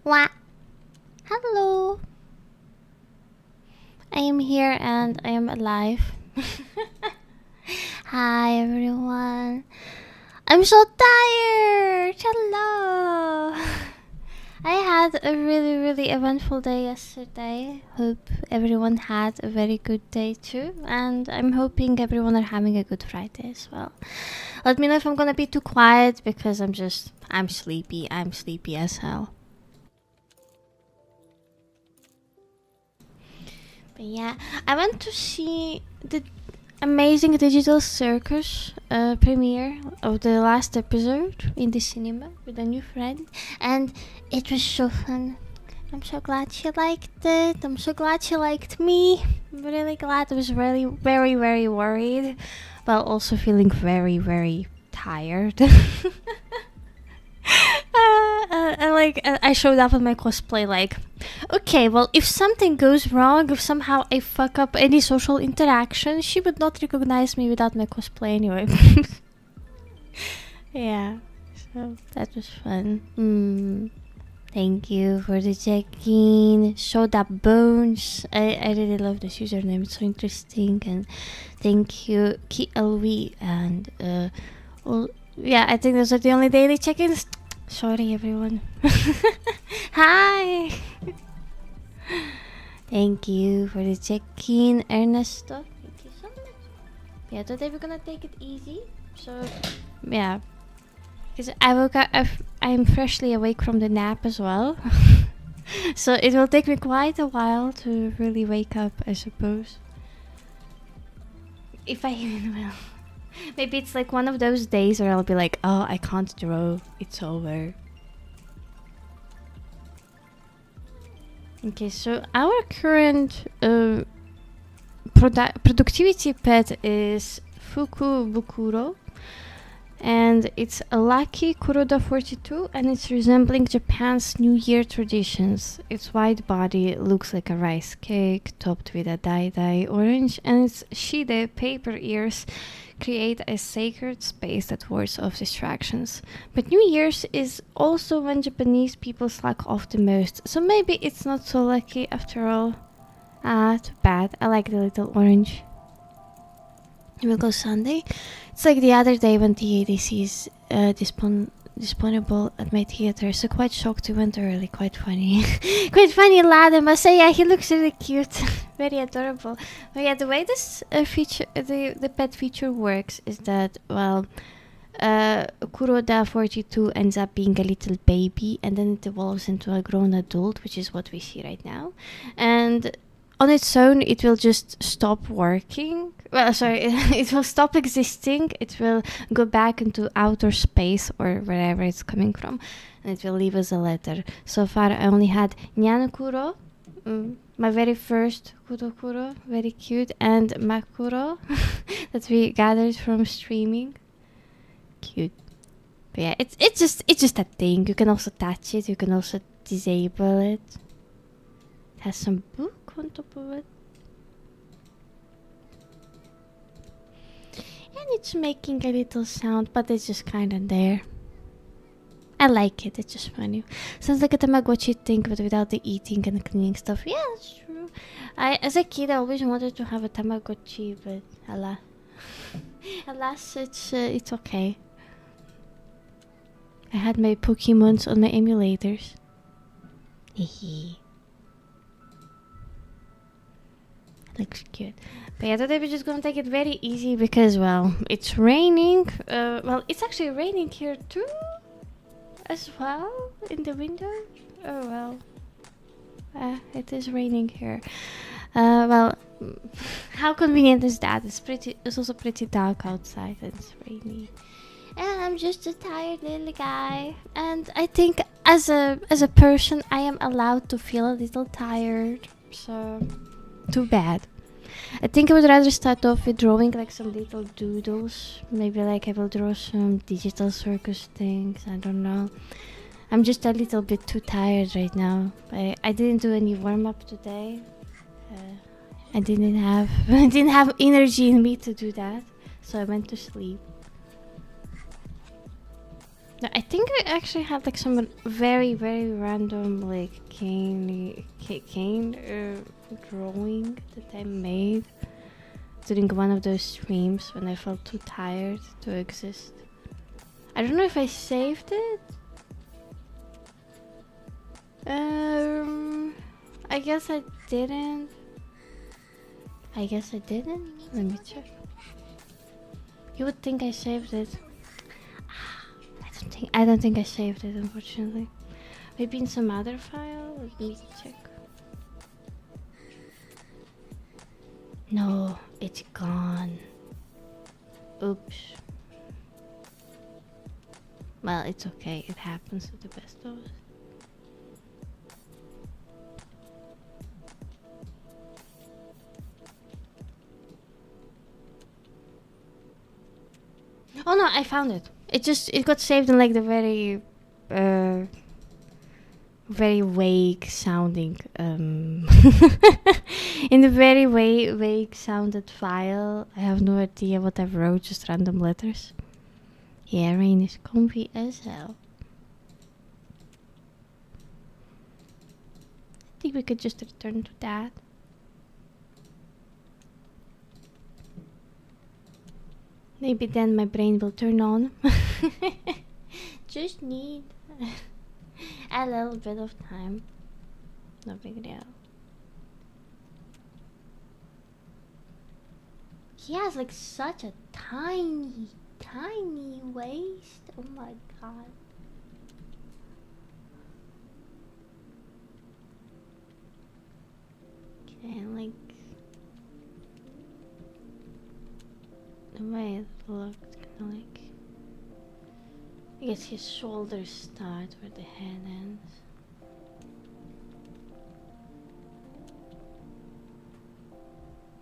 What? Hello. I am here and I am alive. Hi everyone. I'm so tired. Hello. I had a really eventful day yesterday. Hope everyone had a very good day too, and I'm hoping everyone are having a good Friday as well. Let me know if I'm gonna be too quiet because I'm sleepy. I'm sleepy as hell. But yeah, I went to see the amazing Digital Circus premiere of the last episode in the cinema with a new friend, and it was so fun. I'm so glad she liked it. I'm so glad she liked me. I'm really glad. I was really very, very worried, but also feeling very, very tired. I showed up on my cosplay like, okay, well, if something goes wrong, if somehow I fuck up any social interaction, she would not recognize me without my cosplay anyway. Yeah, so that was fun. Thank you for the check-in. Showed up bones. I really love this username. It's so interesting. And thank you, KLV. And yeah, I think those are the only daily check-ins. Sorry, everyone. Hi. Thank you for the check-in, Ernesto. Thank you so much. Yeah, today we're gonna take it easy. So, yeah. Because I woke up, I'm freshly awake from the nap as well. So it will take me quite a while to really wake up, I suppose. If I even will. Maybe it's like one of those days where I'll be like, oh, I can't draw, it's over. Okay, so our current productivity pet is Fukubukuro. And it's a lucky Kuroda 42, and it's resembling Japan's New Year traditions. Its white body looks like a rice cake topped with a dye orange, and its shide paper ears create a sacred space that wards off distractions. But New Year's is also when Japanese people slack off the most, so maybe it's not so lucky after all. Ah, too bad. I like the little orange. We'll go Sunday. It's like the other day when the ADC is disponible at my theater, so quite shocked he went early. Quite funny. Quite funny lad, I must say. Yeah, he looks really cute. Very adorable. But yeah, the way this feature, the pet feature works is that, well, Kuroda 42 ends up being a little baby, and then it evolves into a grown adult, which is what we see right now. And on its own, it will just stop working. Well, sorry, it will stop existing. It will go back into outer space or wherever it's coming from, and it will leave us a letter. So far, I only had Nyanakuro, my very first Kurokuro, very cute, and Makuro that we gathered from streaming. Cute. But yeah, it's just a thing. You can also touch it. You can also disable it. It has some book on top of it. And it's making a little sound, but it's just kind of there. I like it, it's just funny. Sounds like a Tamagotchi thing, but without the eating and the cleaning stuff. Yeah, that's true. As a kid, I always wanted to have a Tamagotchi, but alas, it's okay. I had my Pokemons on my emulators. Hehe. Looks cute. But yeah, today we're just gonna take it very easy because, well, it's raining. Well, it's actually raining here too, as well, in the window. Oh well. It is raining here. Well, how convenient is that? It's also pretty dark outside and it's rainy. And I'm just a tired little guy. And I think as a person, I am allowed to feel a little tired. So, too bad. I think I would rather start off with drawing like some little doodles. Maybe like I will draw some digital circus things. I don't know. I'm just a little bit too tired right now. I didn't do any warm-up today. I didn't have energy in me to do that. So I went to sleep. No, I think I actually had like some very, very random like cane drawing that I made during one of those streams when I felt too tired to exist. I don't know if I saved it. I guess I didn't. Let me check. You would think I saved it. I don't think I saved it, unfortunately. Maybe in some other file. Let me check. No, it's gone. Oops. Well, it's okay. It happens to the best of us. Oh no, I found it. It got saved in like the very very vague sounding in the very vague sounded file. I have no idea what I wrote, just random letters. Yeah, rain is comfy as hell. I think we could just return to that. Maybe then my brain will turn on. Just need a little bit of time. No big deal. He has like such a tiny waist. Oh my god. Okay, like the way it looked, kinda like, I guess his shoulders start where the head ends.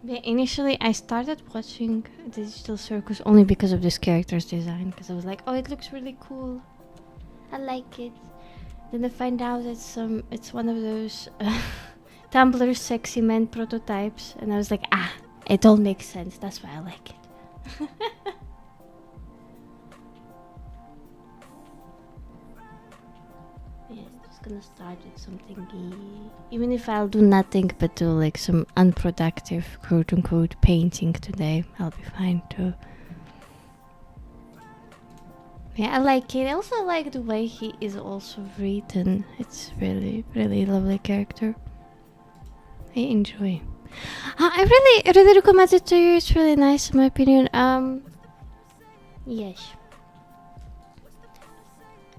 Yeah, initially I started watching Digital Circus only because of this character's design, because I was like, oh, it looks really cool, I like it. Then I find out it's one of those Tumblr sexy men prototypes, and I was like, it all makes sense, that's why I like it. Yeah, just gonna start with something even if I'll do nothing but do like some unproductive quote unquote painting today, I'll be fine too. Yeah, I like it. I also like the way he is also written. It's really lovely character. I enjoy. I really recommend it to you. It's really nice in my opinion. Yes.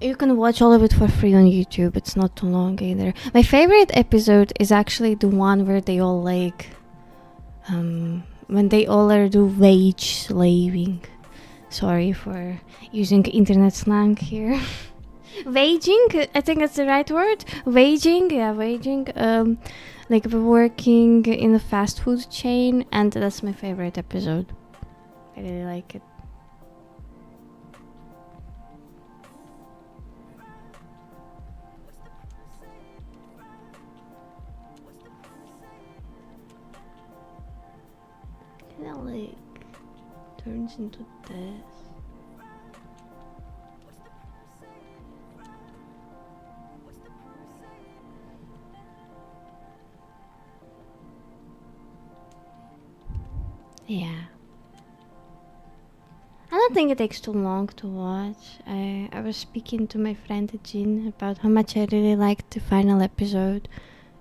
You can watch all of it for free on YouTube. It's not too long either. My favorite episode is actually the one where they all like when they all are do wage slaving. Sorry for using internet slang here. Waging, I think that's the right word. Waging, yeah, waging. Like working in a fast food chain, and that's my favorite episode. I really like it. Kinda like turns into this. Yeah. I don't think it takes too long to watch. I was speaking to my friend Jean about how much I really liked the final episode.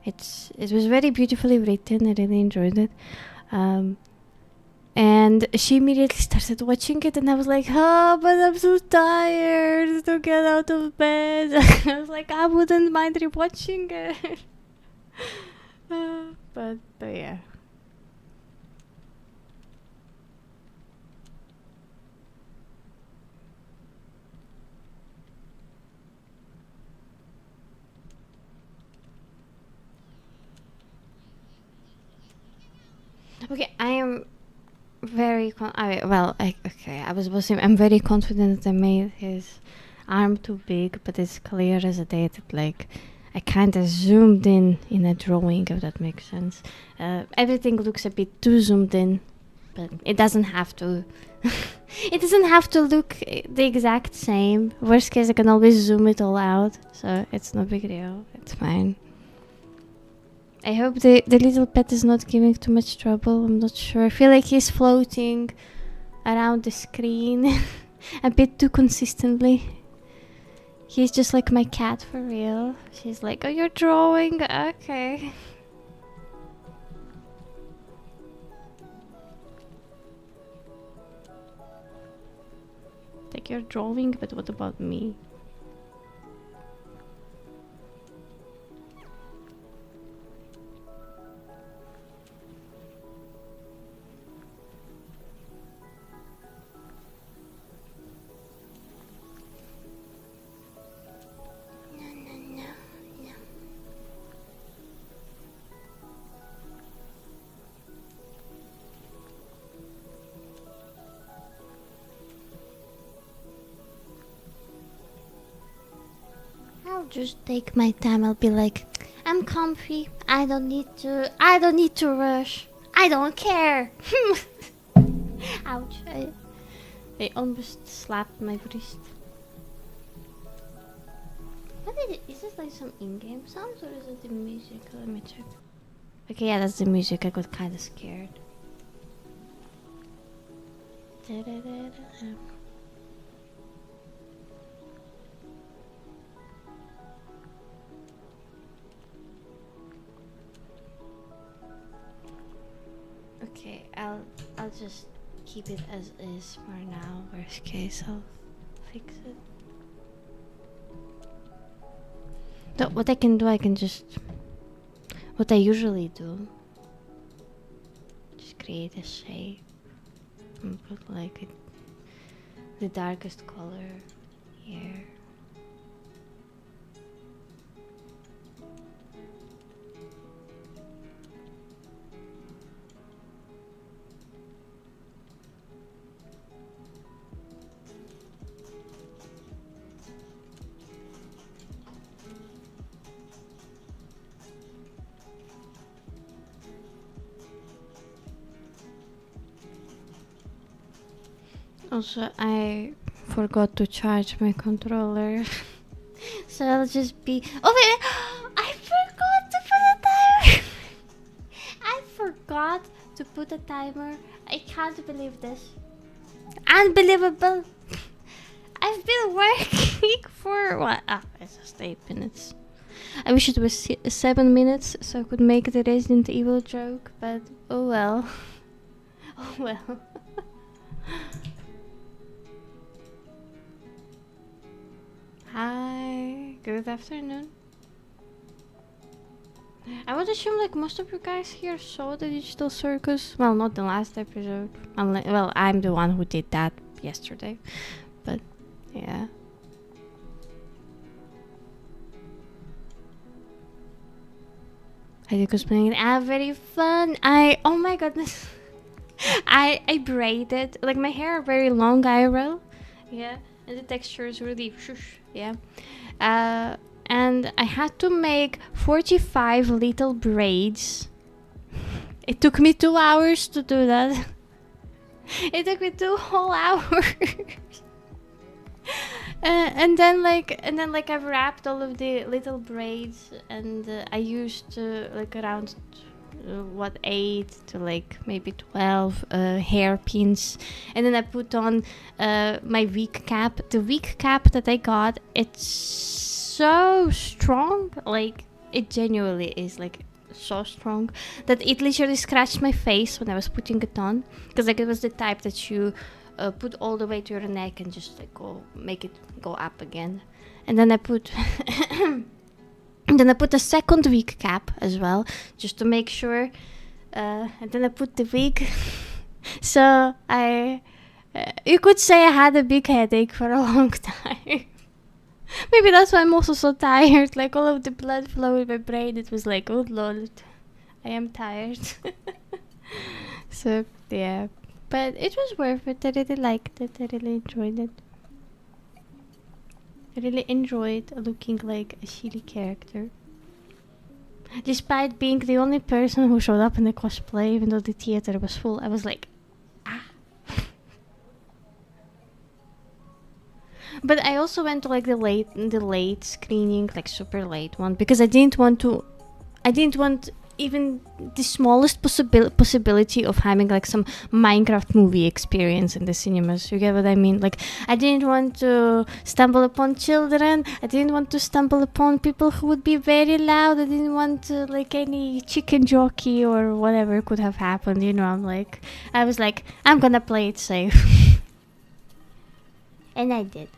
It was very beautifully written. I really enjoyed it. And she immediately started watching it, and I was like, oh, but I'm so tired to get out of bed. I was like, I wouldn't mind rewatching it. But yeah. Okay, I am very I was supposed to say I'm very confident that I made his arm too big, but it's clear as a day that like I kind of zoomed in a drawing, if that makes sense. Everything looks a bit too zoomed in, but it doesn't have to. It doesn't have to look the exact same. Worst case, I can always zoom it all out, so it's no big deal. It's fine. I hope the little pet is not giving too much trouble. I'm not sure. I feel like he's floating around the screen a bit too consistently. He's just like my cat for real. She's like, oh, you're drawing? Okay. Like, you're drawing, but what about me? just take my time. I'll be like, I'm comfy. I don't need to rush. I don't care. Ouch. I almost slapped my wrist. Is this like some in-game sounds or is it the music? Let me check. Okay, yeah, that's the music. I got kind of scared. Okay, I'll just keep it as is for now. Worst case, I'll fix it. So what I can do, I can just what I usually do. Just create a shape and put like the darkest color here. Also, I forgot to charge my controller. So I'll just be... Oh wait! I forgot to put a timer! I forgot to put a timer. I can't believe this. Unbelievable! I've been working for what? It's just 8 minutes. I wish it was 7 minutes so I could make the Resident Evil joke, but oh well. Oh well. Hi, good afternoon. I would assume like most of you guys here saw the Digital Circus. Well, not the last episode. Well, I'm the one who did that yesterday. But yeah. I did cosplaying. Very fun. Oh my goodness. I braided like my hair very long IRL. Yeah. And the texture is really shush, yeah. And I had to make 45 little braids. It took me 2 hours to do that. It took me 2 whole hours. And then I've wrapped all of the little braids, and I used like around 8 to like maybe 12 hairpins, and then I put on my wig cap. The wig cap that I got, it's so strong, like it genuinely is like so strong that it literally scratched my face when I was putting it on, because like it was the type that you put all the way to your neck and just like make it go up again. And then I put and then I put a second wig cap as well, just to make sure. And then I put the wig. So you could say I had a big headache for a long time. Maybe that's why I'm also so tired. Like all of the blood flow in my brain, it was like, oh lord, I am tired. So yeah, but it was worth it. I really liked it. I really enjoyed it. I really enjoyed looking like a silly character. Despite being the only person who showed up in the cosplay, even though the theater was full, I was like, ah. But I also went to like the late screening, like super late one, because I didn't want even the smallest possibility of having like some Minecraft movie experience in the cinemas. You get what I mean? Like, I didn't want to stumble upon children. I didn't want to stumble upon people who would be very loud. I didn't want like any chicken jockey or whatever could have happened. You know, I was like, I'm gonna play it safe. And I did.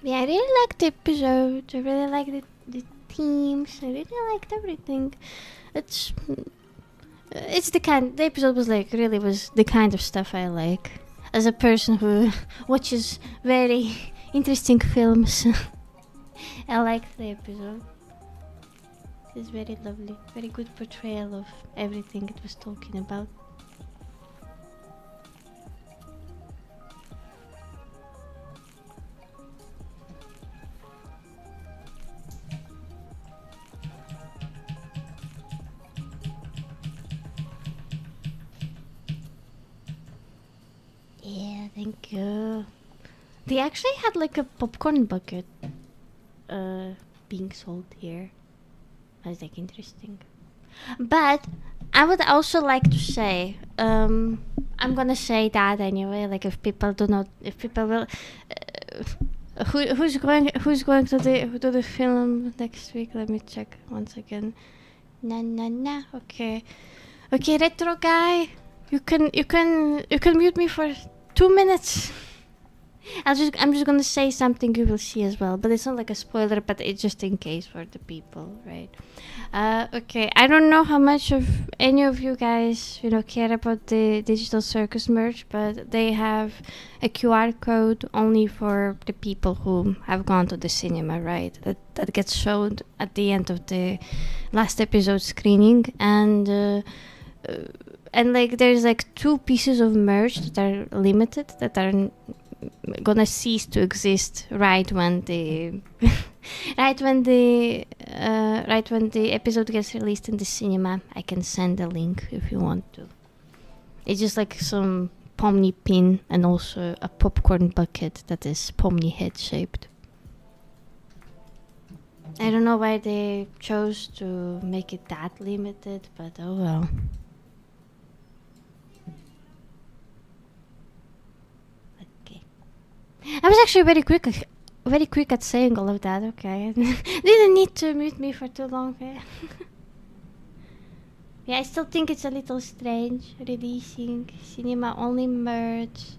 Yeah, I really liked the episode. I really liked the themes. I really liked everything. It's the episode was like really was the kind of stuff I like. As a person who watches very interesting films, I liked the episode. is very lovely. Very good portrayal of everything it was talking about. Yeah, thank you. They actually had like a popcorn bucket being sold here. That's like interesting. But I would also like to say, I'm gonna say that anyway. Like if people will, who's going to the film next week? Let me check once again. Na. Okay, retro guy. You can mute me for 2 minutes. I'm just gonna say something you will see as well, but it's not like a spoiler, but it's just in case for the people, right? Okay, I don't know how much of any of you guys care about the Digital Circus merch, but they have a QR code only for the people who have gone to the cinema, right? That gets shown at the end of the last episode screening, and like there's like 2 pieces of merch that are limited, that are gonna cease to exist right when the right when the episode gets released in the cinema. I can send a link if you want to. It's just like some pomni pin and also a popcorn bucket that is pomni head shaped. I don't know why they chose to make it that limited, but oh well. I was actually very quick at saying all of that. Okay, didn't need to mute me for too long. Okay? Yeah, I still think it's a little strange releasing cinema only merch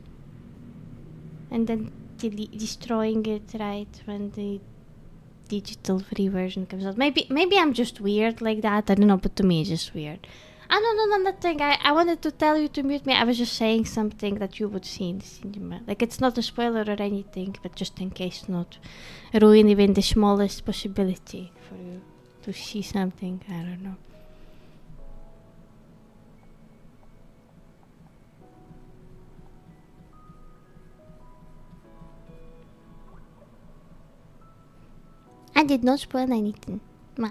and then destroying it right when the digital free version comes out. Maybe I'm just weird like that. I don't know, but to me it's just weird. No, nothing. I wanted to tell you to mute me. I was just saying something that you would see in the cinema. Like, it's not a spoiler or anything, but just in case not ruin even the smallest possibility for you to see something. I don't know. I did not spoil anything. Ma.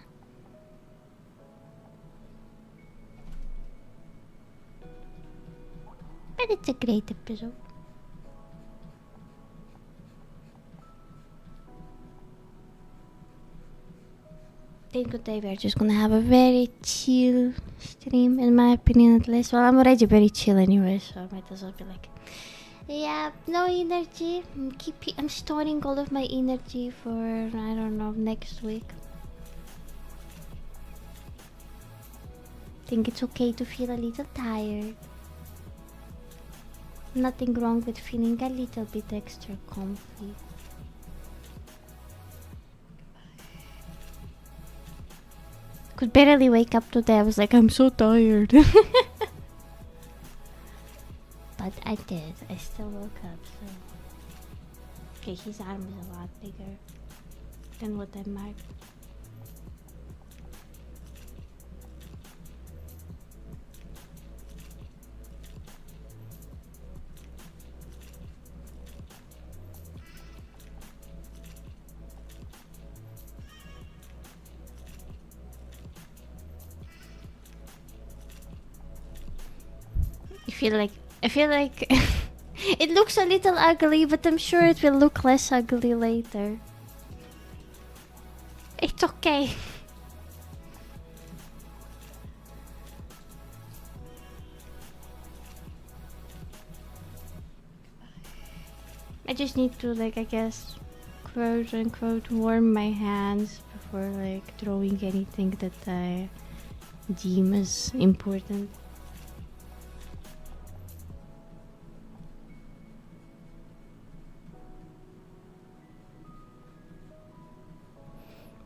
But it's a great episode. I think today we're just gonna have a very chill stream, in my opinion at least. Well, I'm already very chill anyway, so I might as well be like, yeah, no energy. I'm storing all of my energy for, I don't know, next week. I think it's okay to feel a little tired. Nothing wrong with feeling a little bit extra comfy. Could barely wake up today. I was like, I'm so tired. But I did. I still woke up, so... Okay, his arm is a lot bigger than what I marked. I feel like it looks a little ugly, but I'm sure it will look less ugly later. It's okay. I just need to, like, I guess, quote unquote, warm my hands before, like, throwing anything that I deem as important.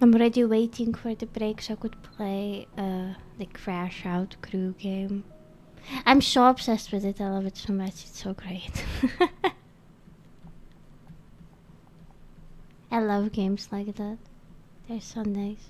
I'm already waiting for the break so I could play the Crash Out crew game. I'm so obsessed with it. I love it so much. It's so great. I love games like that. They're so nice.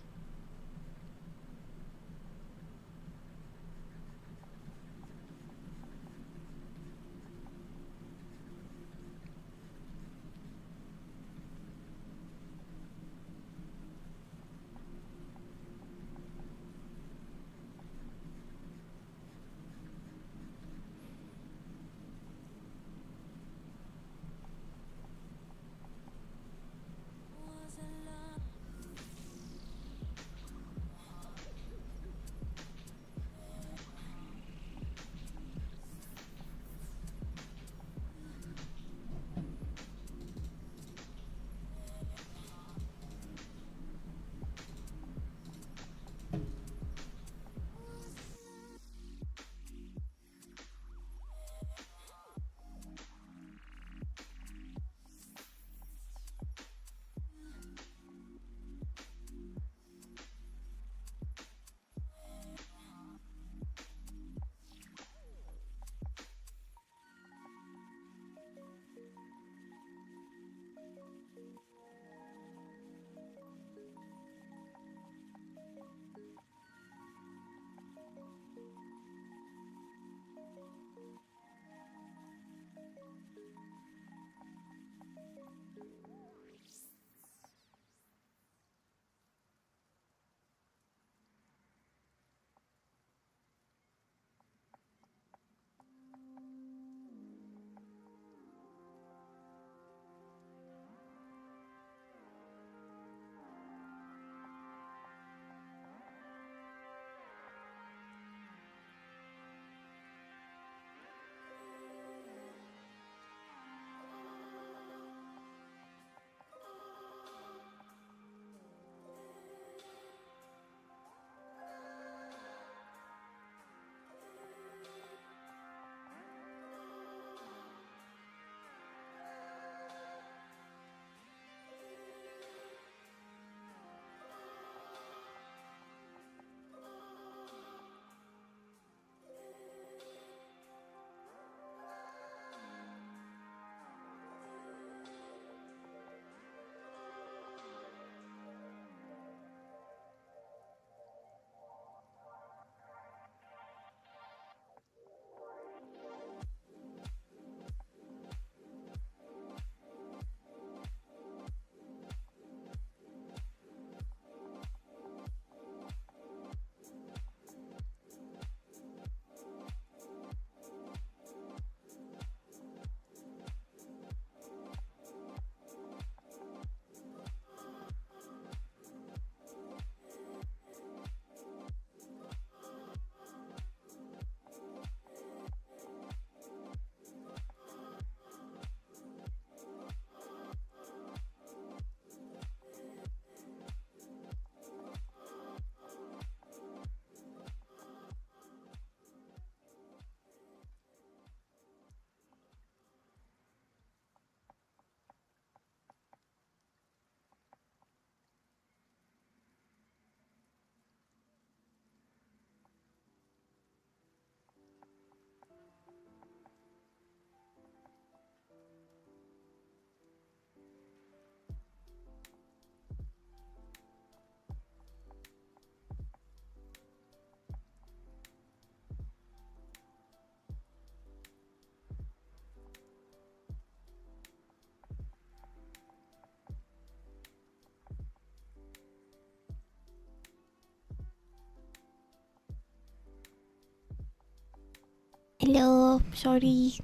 Hello, sorry.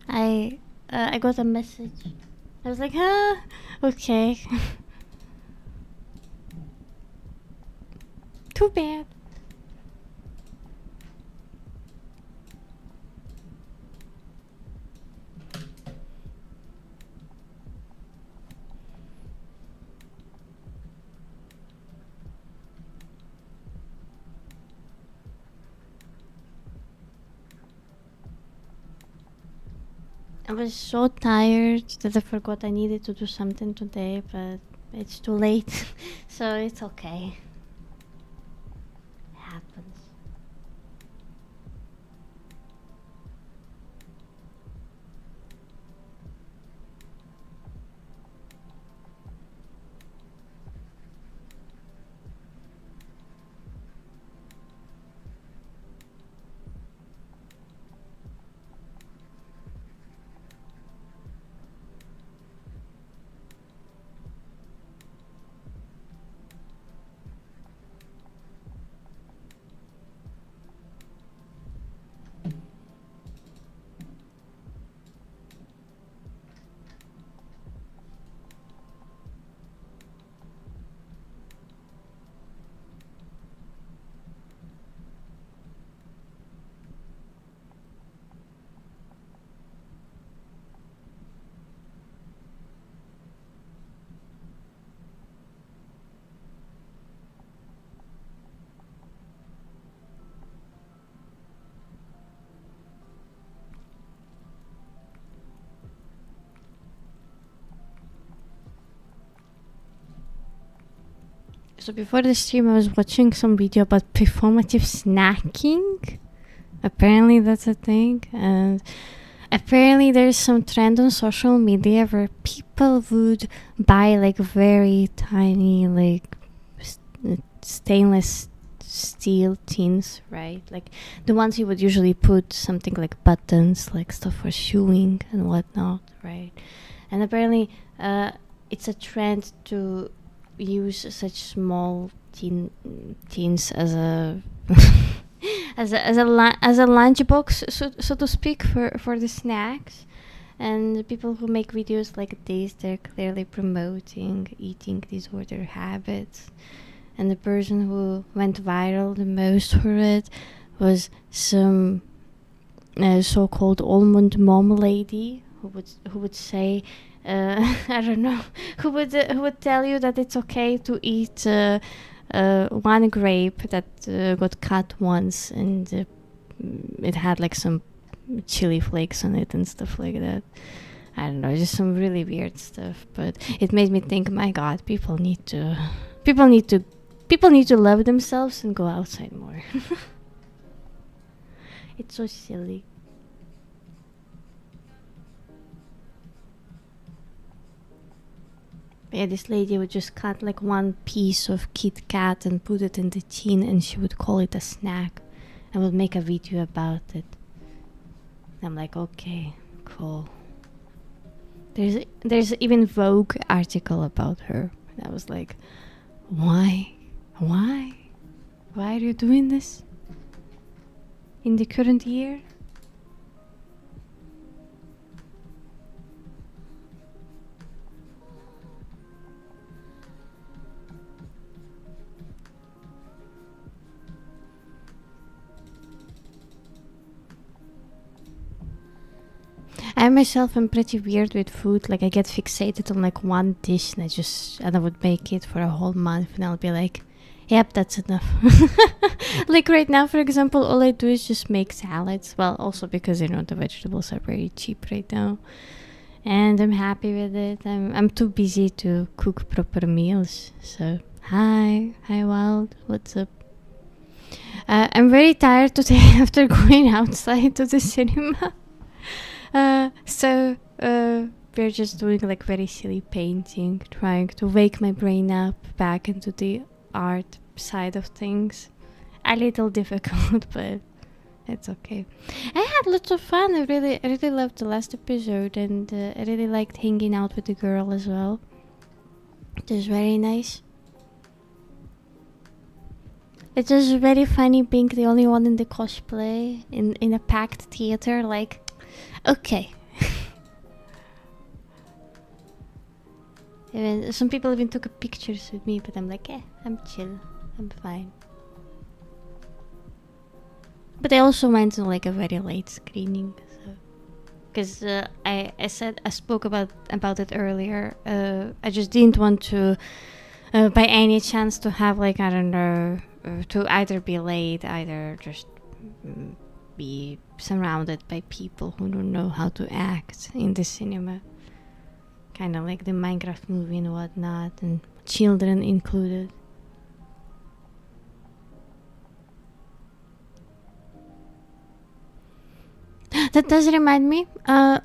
I got a message. I was like, huh? Okay. Too bad. I was so tired that I forgot I needed to do something today, but it's too late, so it's okay. It happens. So before the stream, I was watching some video about performative snacking. Apparently that's a thing, and apparently there's some trend on social media where people would buy like very tiny like stainless steel tins, right? Like the ones you would usually put something like buttons, like stuff for shoeing and whatnot, right? And apparently it's a trend to use such small tins as a as a lunchbox, so to speak, for the snacks. And the people who make videos like this, they're clearly promoting eating disorder habits. And the person who went viral the most for it was some so-called almond mom lady who would say, I don't know, who would tell you that it's okay to eat one grape that got cut once, and it had like some chili flakes on it and stuff like that. I don't know, just some really weird stuff. But it made me think, my God, people need to love themselves and go outside more. It's so silly. Yeah, this lady would just cut like one piece of Kit Kat and put it in the tin, and she would call it a snack and would make a video about it. I'm like, okay, cool. There's even Vogue article about her. And I was like, why are you doing this in the current year? I myself am pretty weird with food. Like I get fixated on like one dish, and I would make it for a whole month, and I'll be like, yep, that's enough. Like right now, for example, all I do is just make salads. Well, also because the vegetables are very cheap right now, and I'm happy with it. I'm too busy to cook proper meals. So hi Wild, what's up? I'm very tired today after going outside to the cinema. So we're just doing like very silly painting, trying to wake my brain up back into the art side of things. A little difficult, but it's okay. I had lots of fun. I really loved the last episode, and I really liked hanging out with the girl as well. It was very nice. It's just very funny being the only one in the cosplay in a packed theater. Like, okay. Even some people even took pictures with me, but I'm like, I'm chill, I'm fine. But I also went to like a very late screening, so because I spoke about it earlier. I just didn't want to, by any chance, to have like, I don't know, to either be late, either just be surrounded by people who don't know how to act in the cinema. Kind of like the Minecraft movie and whatnot, and children included. That does remind me, a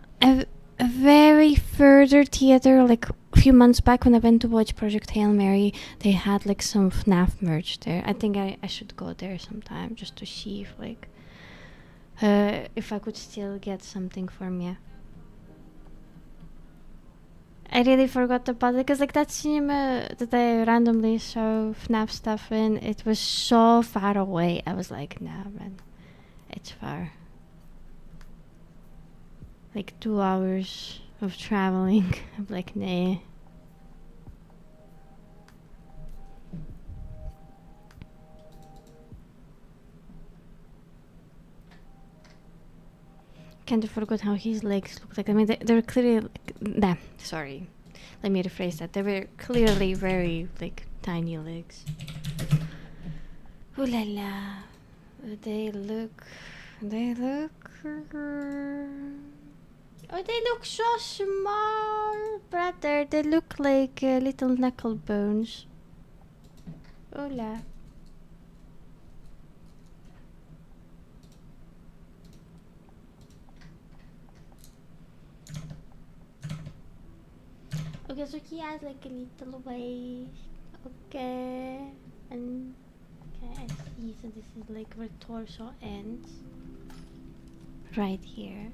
very further theater, like a few months back when I went to watch Project Hail Mary, they had like some FNAF merch there. I think I should go there sometime just to see if like, if I could still get something for me. I really forgot about it because like that cinema that I randomly saw FNAF stuff in, it was so far away. I was like, nah man, it's far. Like 2 hours of traveling. I'm like, nah. Kind of forgot how his legs looked like. I mean, they're clearly like, nah, sorry. Let me rephrase that. They were clearly very like tiny legs. Ooh la la. They look. Oh, they look so small, brother. They look like little knuckle bones. Hola. Okay, so he has like a little waist. Okay. And okay, I see. So this is like where torso ends. Right here.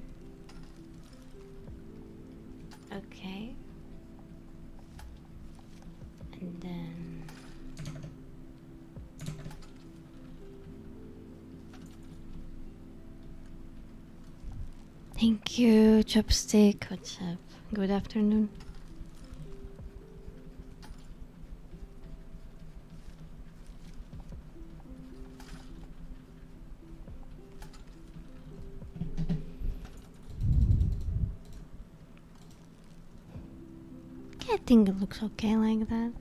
Okay. And then thank you, Chopstick. What's up? Good afternoon. I think it looks okay like that.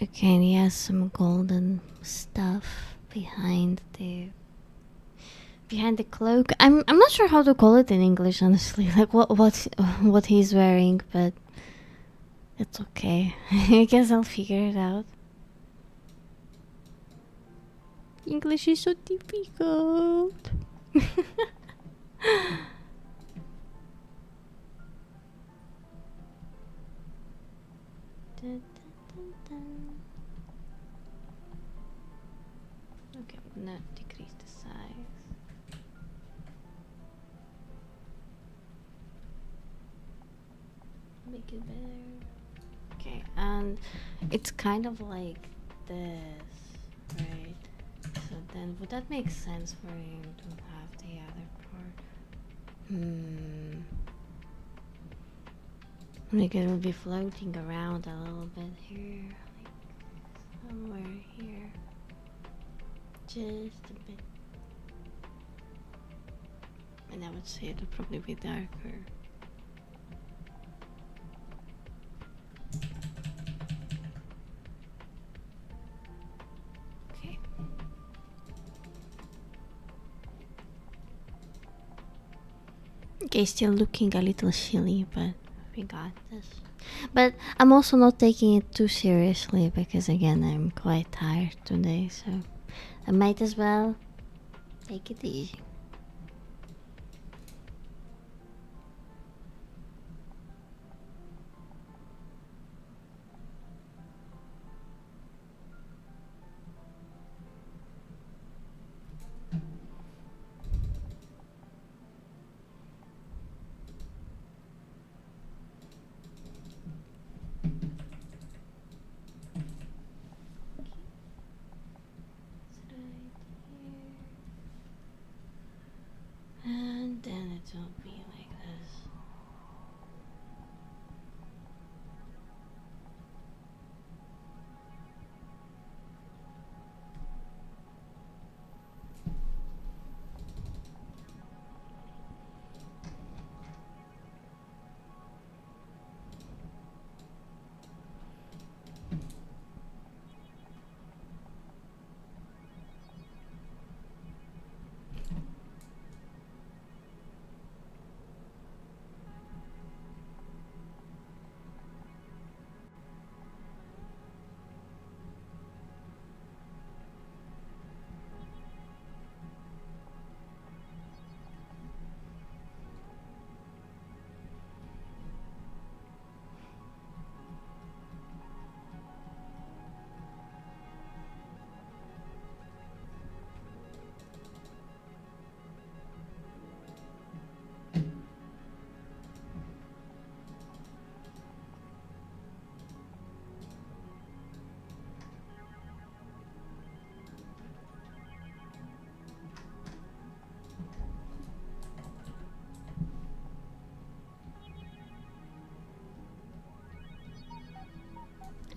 Okay, and he has some golden stuff behind the cloak. I'm not sure how to call it in English, honestly. Like what he's wearing, but it's okay. I guess I'll figure it out. English is so difficult. Okay, I'm gonna decrease the size. Make it better. Okay, and it's kind of like this, right? So then would that make sense for you to have the other part? Like it will be floating around a little bit here, like somewhere here. Just a bit. And I would say it'll probably be darker. Okay. Okay, still looking a little silly, but we got this. But I'm also not taking it too seriously because again I'm quite tired today, so I might as well take it easy. And then it will be like this.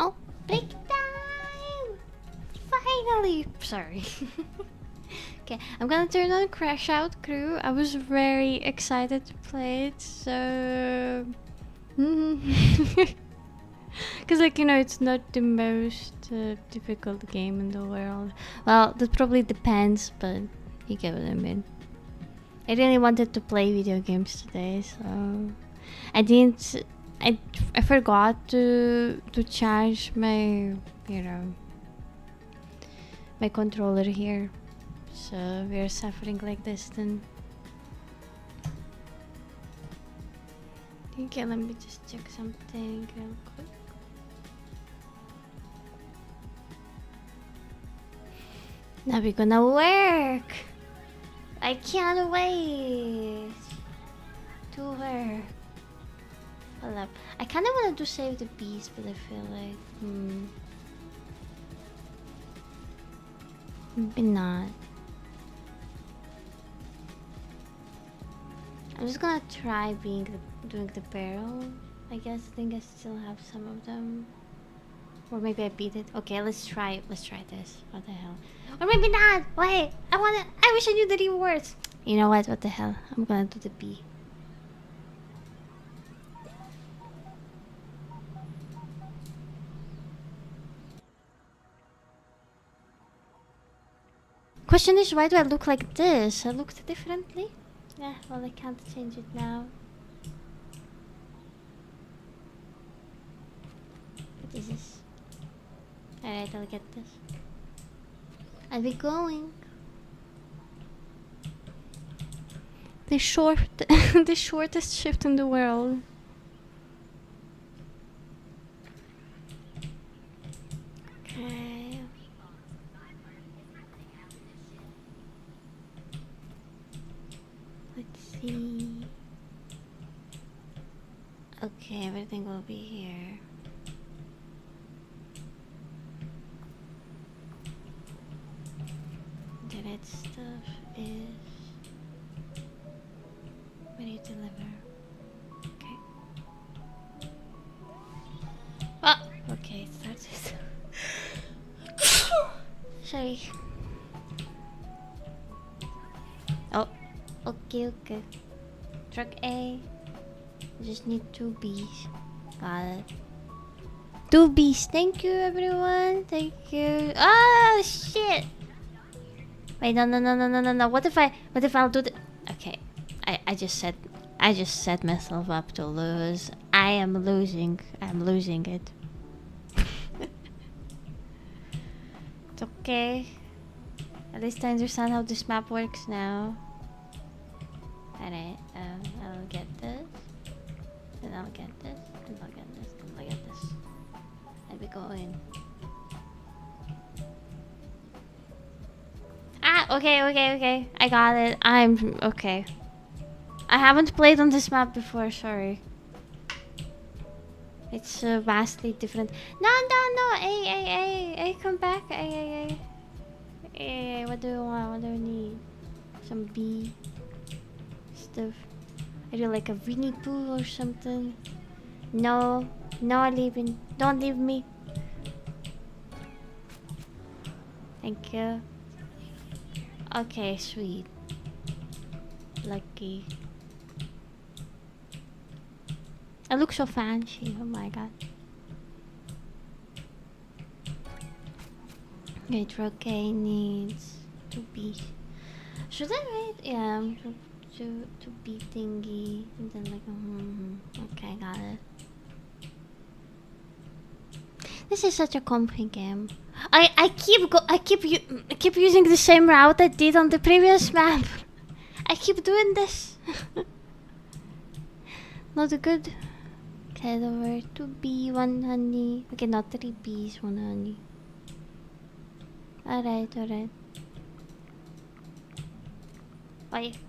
Oh, break time! Finally! Sorry. Okay, I'm gonna turn on Crash Out Crew. I was very excited to play it, so... Because, like, you know, it's not the most difficult game in the world. Well, that probably depends, but you get what I mean. I really wanted to play video games today, so... I didn't... I forgot to charge my, you know, my controller here. So we're suffering like this then. Okay, let me just check something real quick. Now we're gonna work! I can't wait to work. Hold up. I kinda wanna do save the beast, but I feel like maybe not. I'm just gonna try doing the barrel. I guess I think I still have some of them. Or maybe I beat it. Okay, let's try this. What the hell? Or maybe not! Wait! I wish I knew the rewards! You know what? What the hell? I'm gonna do the B. Question is, why do I look like this? I looked differently? Yeah, well, I can't change it now. What is this? Alright, I'll get this. I'll be going. The shortest shift in the world. Okay. Let's see. Okay, everything will be here. Alright, stuff is ready to deliver. Okay. Oh, okay, it starts. Sorry. Oh, okay. Truck A. Just need 2 Bs. Got it. 2 Bs. Thank you, everyone. Thank you. Oh shit. Wait, no. What if I'll do the? Okay, I just set myself up to lose. I am losing. I'm losing it. It's okay. At least I understand how this map works now. Alright, I'll get this. And I'll get this. And I'll get this. And I'll get this. And we go in. Ah, okay. I got it. I'm okay. I haven't played on this map before, sorry. It's vastly different. No. Hey, come back. Hey. What do you want? What do you need? Some bee stuff. Are you like a Winnie Pooh or something? No, leaving. Don't leave me. Thank you. Okay, sweet. Lucky. I look so fancy. Oh my god. Okay, truck A needs to be. Should I wait? Yeah, to be thingy and then like okay, got it. This is such a comfy game. I keep using the same route I did on the previous map. I keep doing this. Not good. Okay, there were 2 B, 1 honey. Okay, not 3 Bs, 1 honey. Alright.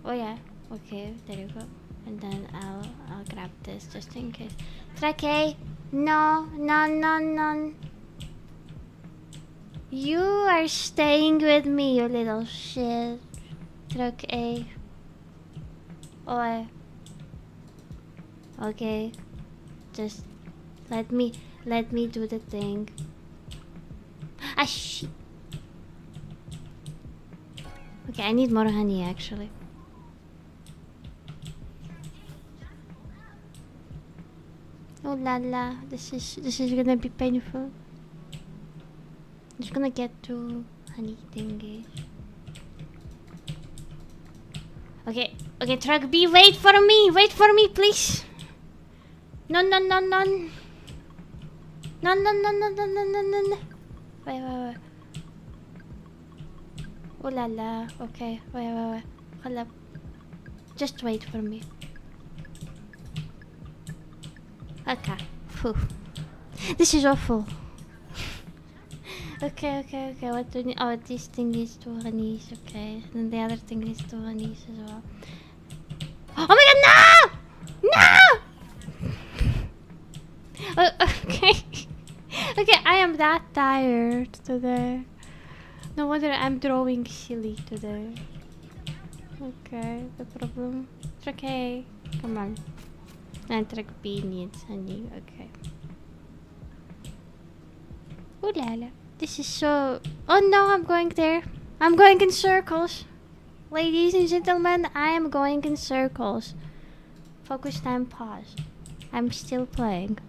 Oh yeah. Okay, there you go. And then I'll grab this just in case. Truck A. No. You are staying with me, you little shit. Truck A. Oh. Okay. Just let me do the thing. Ah shit. Okay, I need more honey actually. Oh la la, this is gonna be painful. I'm just gonna get to honey thingy. Okay, truck B, wait for me, please. No. Wait. Oh la la, okay, wait. Hold up. Just wait for me. Okay. Phew. This is awful. Okay. What do you need? Oh, this thing is 2 honeys. Okay. And the other thing is 2 honeys as well. Oh my god, no! Okay. Okay, I am that tired today. No wonder I'm drawing silly today. Okay, the problem. It's okay. Come on. And track B needs honey. Okay. Ooh la la. This is so. Oh no, I'm going there. I'm going in circles. Ladies and gentlemen, I am going in circles. Focus time pause. I'm still playing.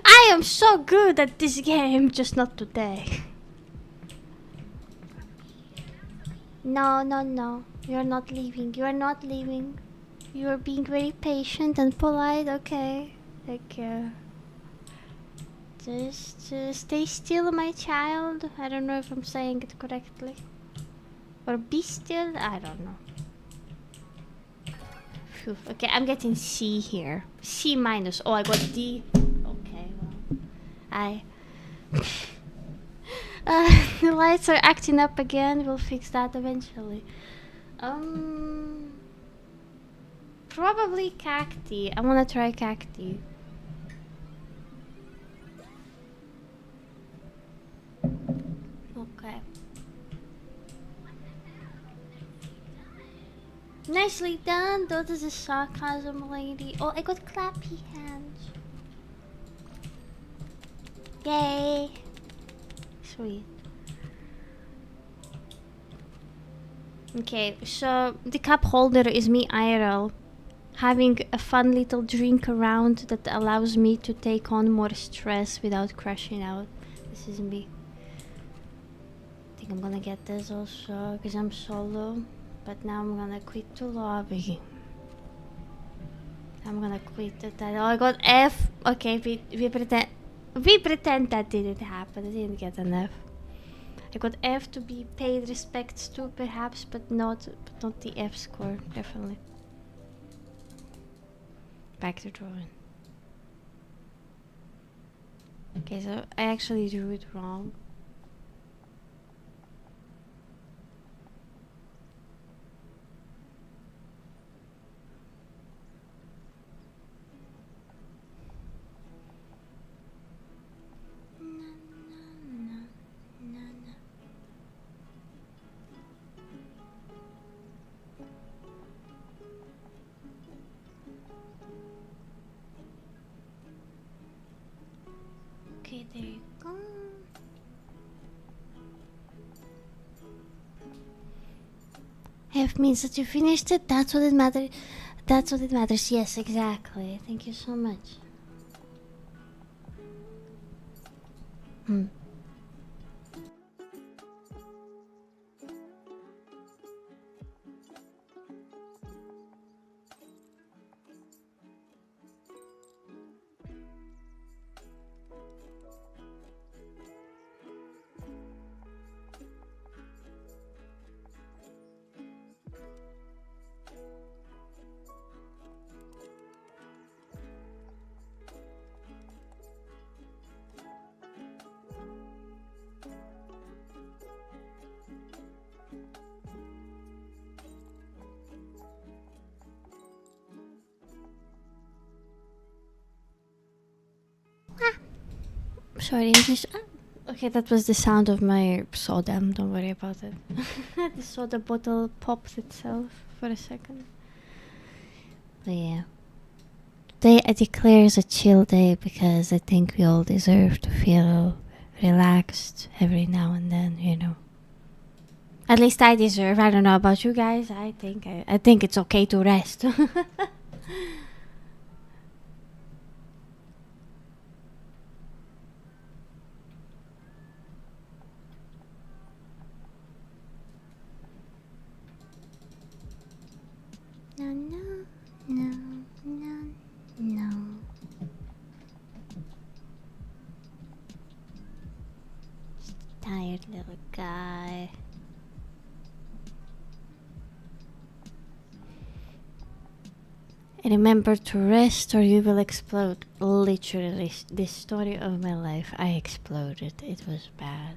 I am so good at this game, just not today. No. You're not leaving. You are being very patient and polite. Okay. Thank you. Just stay still, my child. I don't know if I'm saying it correctly. Or be still. I don't know. Phew. Okay, I'm getting C here. C minus. Oh, I got D. Okay, well. The lights are acting up again. We'll fix that eventually. Probably cacti. I wanna try cacti. Nicely done. That is a sarcasm, lady. Oh, I got clappy hands. Yay. Sweet. Okay, so the cup holder is me IRL. Having a fun little drink around that allows me to take on more stress without crashing out. This is me. I think I'm gonna get this also because I'm solo. But now I'm gonna quit the lobby. I'm gonna quit the title. Oh, I got F. Okay, we pretend that didn't happen. I didn't get an F. I got F to be paid respects to, perhaps, but not the F score, definitely. Back to drawing. Okay, so I actually drew it wrong. Okay, there you go. F means that you finished it. That's what it matters. That's what it matters. Yes, exactly. Thank you so much. Sorry, English. Okay, that was the sound of my soda. Don't worry about it. The soda bottle popped itself for a second. But yeah. Today I declare is a chill day because I think we all deserve to feel relaxed every now and then, you know. At least I deserve. I don't know about you guys. I think it's okay to rest. No, no, no, no, no. Just a tired little guy. Remember to rest or you will explode. Literally, this story of my life, I exploded. It was bad.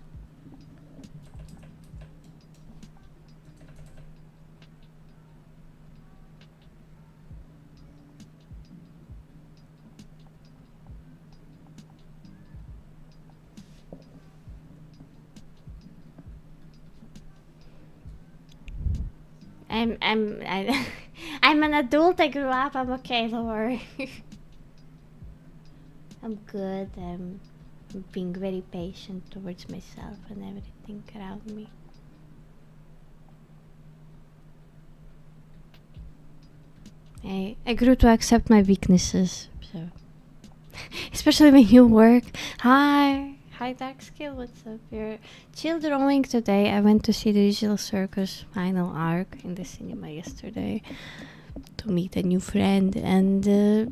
I'm an adult. I grew up. I'm okay. Don't worry. I'm good. I'm being very patient towards myself and everything around me. I grew to accept my weaknesses. So, especially when you work. Hi, Dark Skill. What's up? You're chill drawing today. I went to see the Digital Circus final arc in the cinema yesterday to meet a new friend, and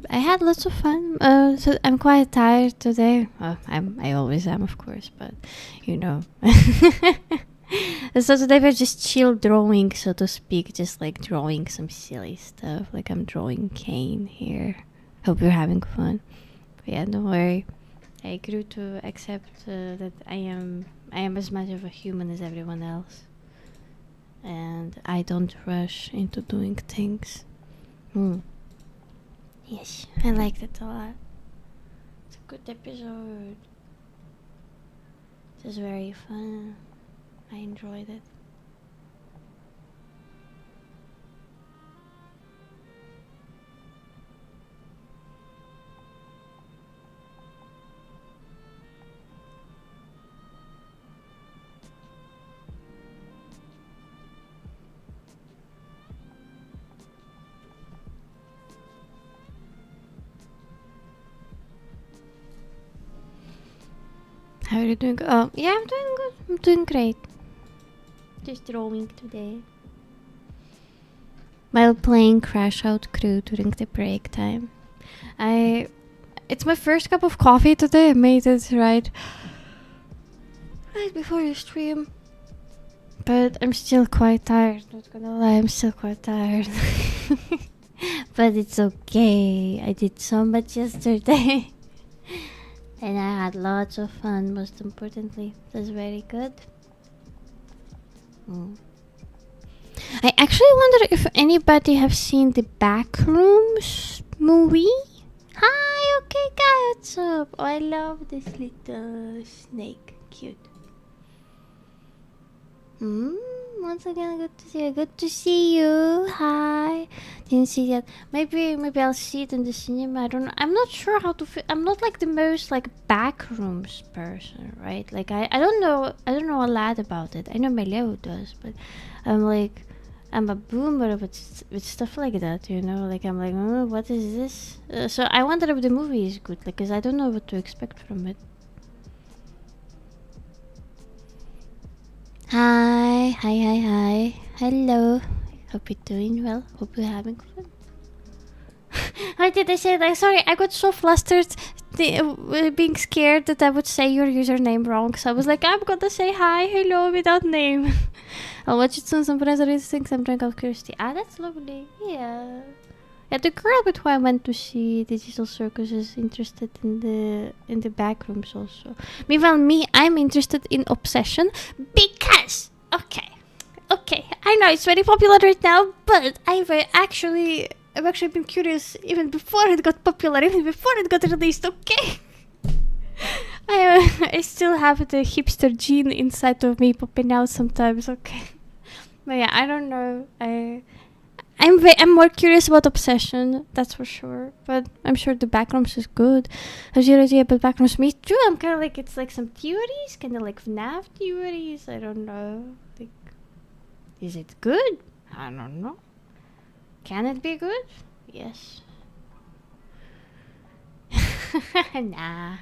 I had lots of fun. So I'm quite tired today. I always am, of course, but you know. So today we're just chill drawing, so to speak, just like drawing some silly stuff. Like I'm drawing Kane here. Hope you're having fun. But yeah, don't worry. I grew to accept that I am as much of a human as everyone else, and I don't rush into doing things. Yes, I liked it a lot. It's a good episode. It was very fun. I enjoyed it. How are you doing? Oh, yeah, I'm doing good. I'm doing great. Just drawing today. While playing Crash Out Crew during the break time. It's my first cup of coffee today. I made it right before the stream. But I'm still quite tired. Not gonna lie, I'm still quite tired. But it's okay. I did so much yesterday. And I had lots of fun, most importantly. It was very good. I actually wonder if anybody have seen the Backrooms movie. Hi, okay guy, what's up? Oh, I love this little snake. Cute. Once again, good to see you. Good to see you. Hi. Didn't see that. Maybe I'll see it in the cinema. I don't know. I'm not sure how to feel. I'm not like the most like Backrooms person, right? Like I don't know a lot about it. I know my Leo does, but I'm a boomer with stuff like that, you know? Like I'm like, oh, what is this? So I wonder if the movie is good, like, cause I don't know what to expect from it. Hi. Hello. Hope you're doing well. Hope you're having fun. Why did I say that? Sorry, I got so flustered being scared that I would say your username wrong. So I was like, I'm gonna say hi, hello without name. I'll watch it soon. Some friends are things I'm drunk out of curiosity. Ah, that's lovely. Yeah. Yeah, the girl with who I went to see Digital Circus is interested in the Backrooms also. Meanwhile, I'm interested in Obsession because okay, I know it's very popular right now, but I've actually been curious even before it got popular, even before it got released. Okay, I still have the hipster gene inside of me popping out sometimes. Okay, but yeah, I don't know. I'm more curious about Obsession, that's for sure. But I'm sure the Backrooms is good. Has your idea about Backrooms? Me too. I'm kind of like, it's like some theories, kind of like FNAF theories. I don't know. Like, is it good? I don't know. Can it be good? Yes. Nah.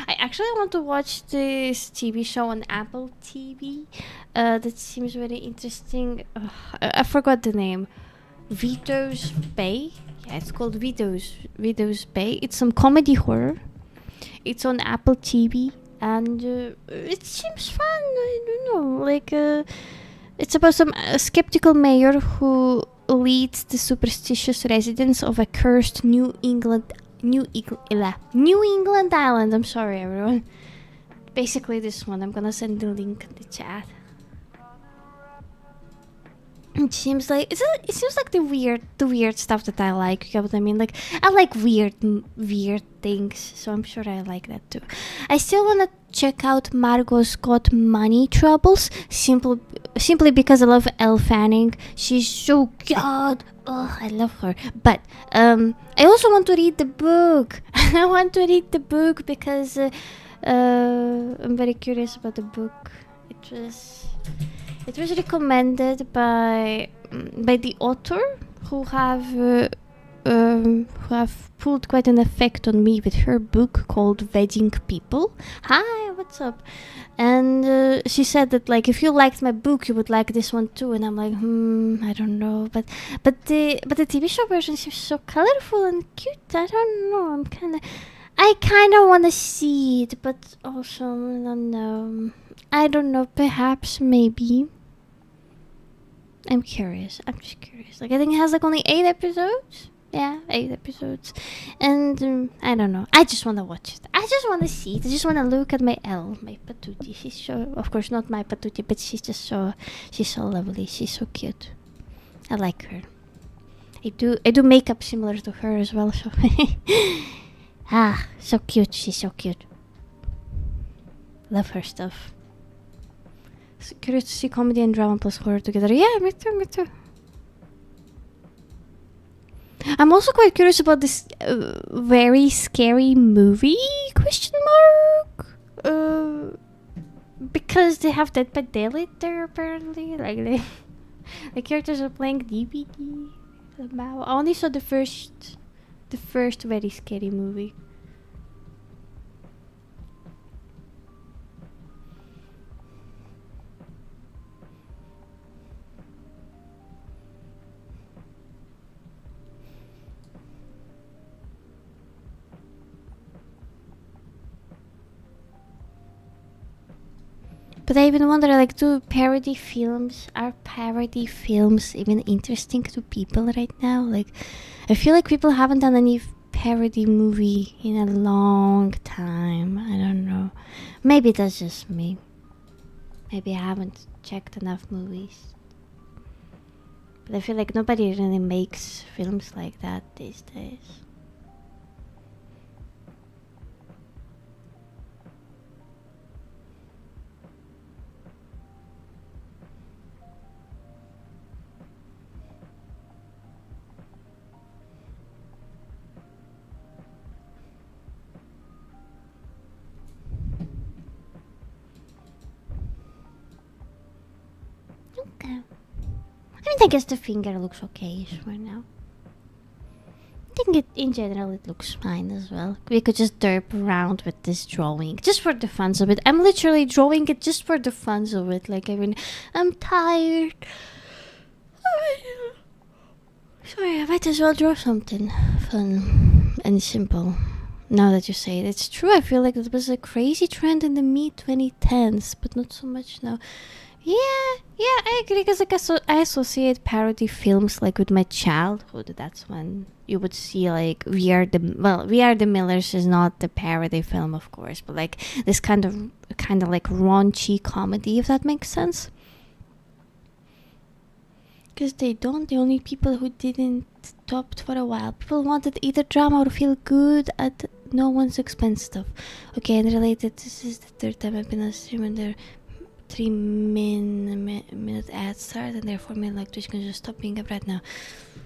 I actually want to watch this TV show on Apple TV. That seems very interesting. I forgot the name. Vito's Bay. Yeah, it's called Vito's Bay. It's some comedy horror. It's on Apple TV, and it seems fun. I don't know. Like, it's about some skeptical mayor who leads the superstitious residents of a cursed New England island. I'm sorry, everyone. Basically, this one. I'm gonna send the link in the chat. It seems like the weird stuff that I like. You know what I mean? Like I like weird things, so I'm sure I like that too. I still wanna check out Margot's Got Money Troubles simply because I love Elle Fanning. She's so good. Oh, I love her. But I also want to read the book. I want to read the book because I'm very curious about the book. It was recommended by the author who have pulled quite an effect on me with her book called Wedding People. Hi, what's up? And she said that like if you liked my book, you would like this one too. And I'm like, I don't know, but the TV show version seems so colorful and cute. I don't know. I kind of want to see it, but also I don't know. I don't know. Perhaps, maybe. I'm curious. I'm just curious. Like I think it has like only 8 episodes. Yeah, 8 episodes. And I don't know. I just want to watch it. I just want to see it. I just want to look at my patootie. She's so, of course, not my patootie, but she's so lovely. She's so cute. I like her. I do makeup similar to her as well. So so cute. She's so cute. Love her stuff. Curious to see comedy and drama plus horror together. Yeah, me too. I'm also quite curious about this very scary movie, ? Because they have Dead by Daylight there, apparently. Like, the characters are playing DVD. I only saw the first very scary movie. I even wonder, like, are parody films even interesting to people right now? Like, I feel like people haven't done any parody movie in a long time. I don't know. Maybe that's just me. Maybe I haven't checked enough movies. But I feel like nobody really makes films like that these days. Okay. I guess the finger looks okay-ish right now. I think in general it looks fine as well. We could just derp around with this drawing just for the funs of it. I'm literally drawing it just for the funs of it. Like, I mean, I'm tired. Sorry, I might as well draw something fun and simple. Now that you say it, it's true. I feel like it was a crazy trend in the mid-2010s, but not so much now. Yeah, I agree, because like I associate parody films like with my childhood. That's when you would see like We Are the Millers is not the parody film, of course, but like this kind of like raunchy comedy, if that makes sense. Because the only people who didn't stopped for a while. People wanted either drama or feel good at no one's expense stuff. Okay, and related, this is the third time I've been on stream and there 3-minute ad start, and therefore my like Twitch can just stop being up right now.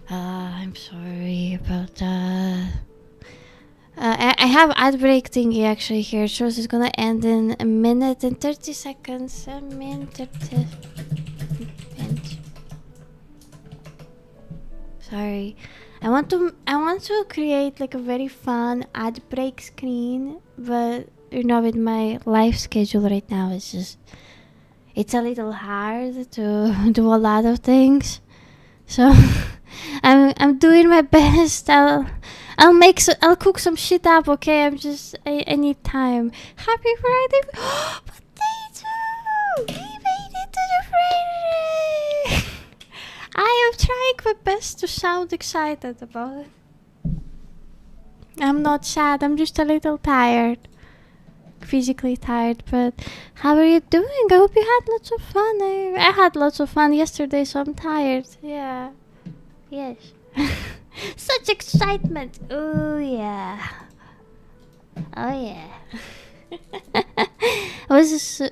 I'm sorry about that. I have ad break thingy actually here. It shows it's gonna end in a minute and 30 seconds. A minute 30. Sorry. I want to create like a very fun ad break screen, but you know, with my life schedule right now, it's a little hard to do a lot of things. So I'm doing my best. I'll cook some shit up, okay? I need time. Happy Friday. Potato! We made it to the Friday! I am trying my best to sound excited about it. I'm not sad, I'm just a little tired. Physically tired, but how are you doing? I hope you had lots of fun. I had lots of fun yesterday, so I'm tired. Yeah. Yes. Such excitement. Oh yeah. Oh yeah. It was so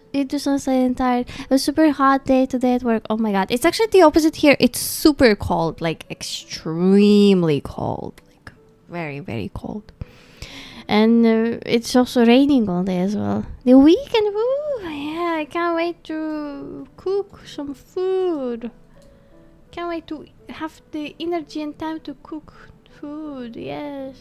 tired. It was super hot day today at work. Oh my god. It's actually the opposite here. It's super cold, like extremely cold, like very, very cold. And it's also raining all day as well. The weekend, woo! Yeah, I can't wait to cook some food. Can't wait to have the energy and time to cook food. Yes.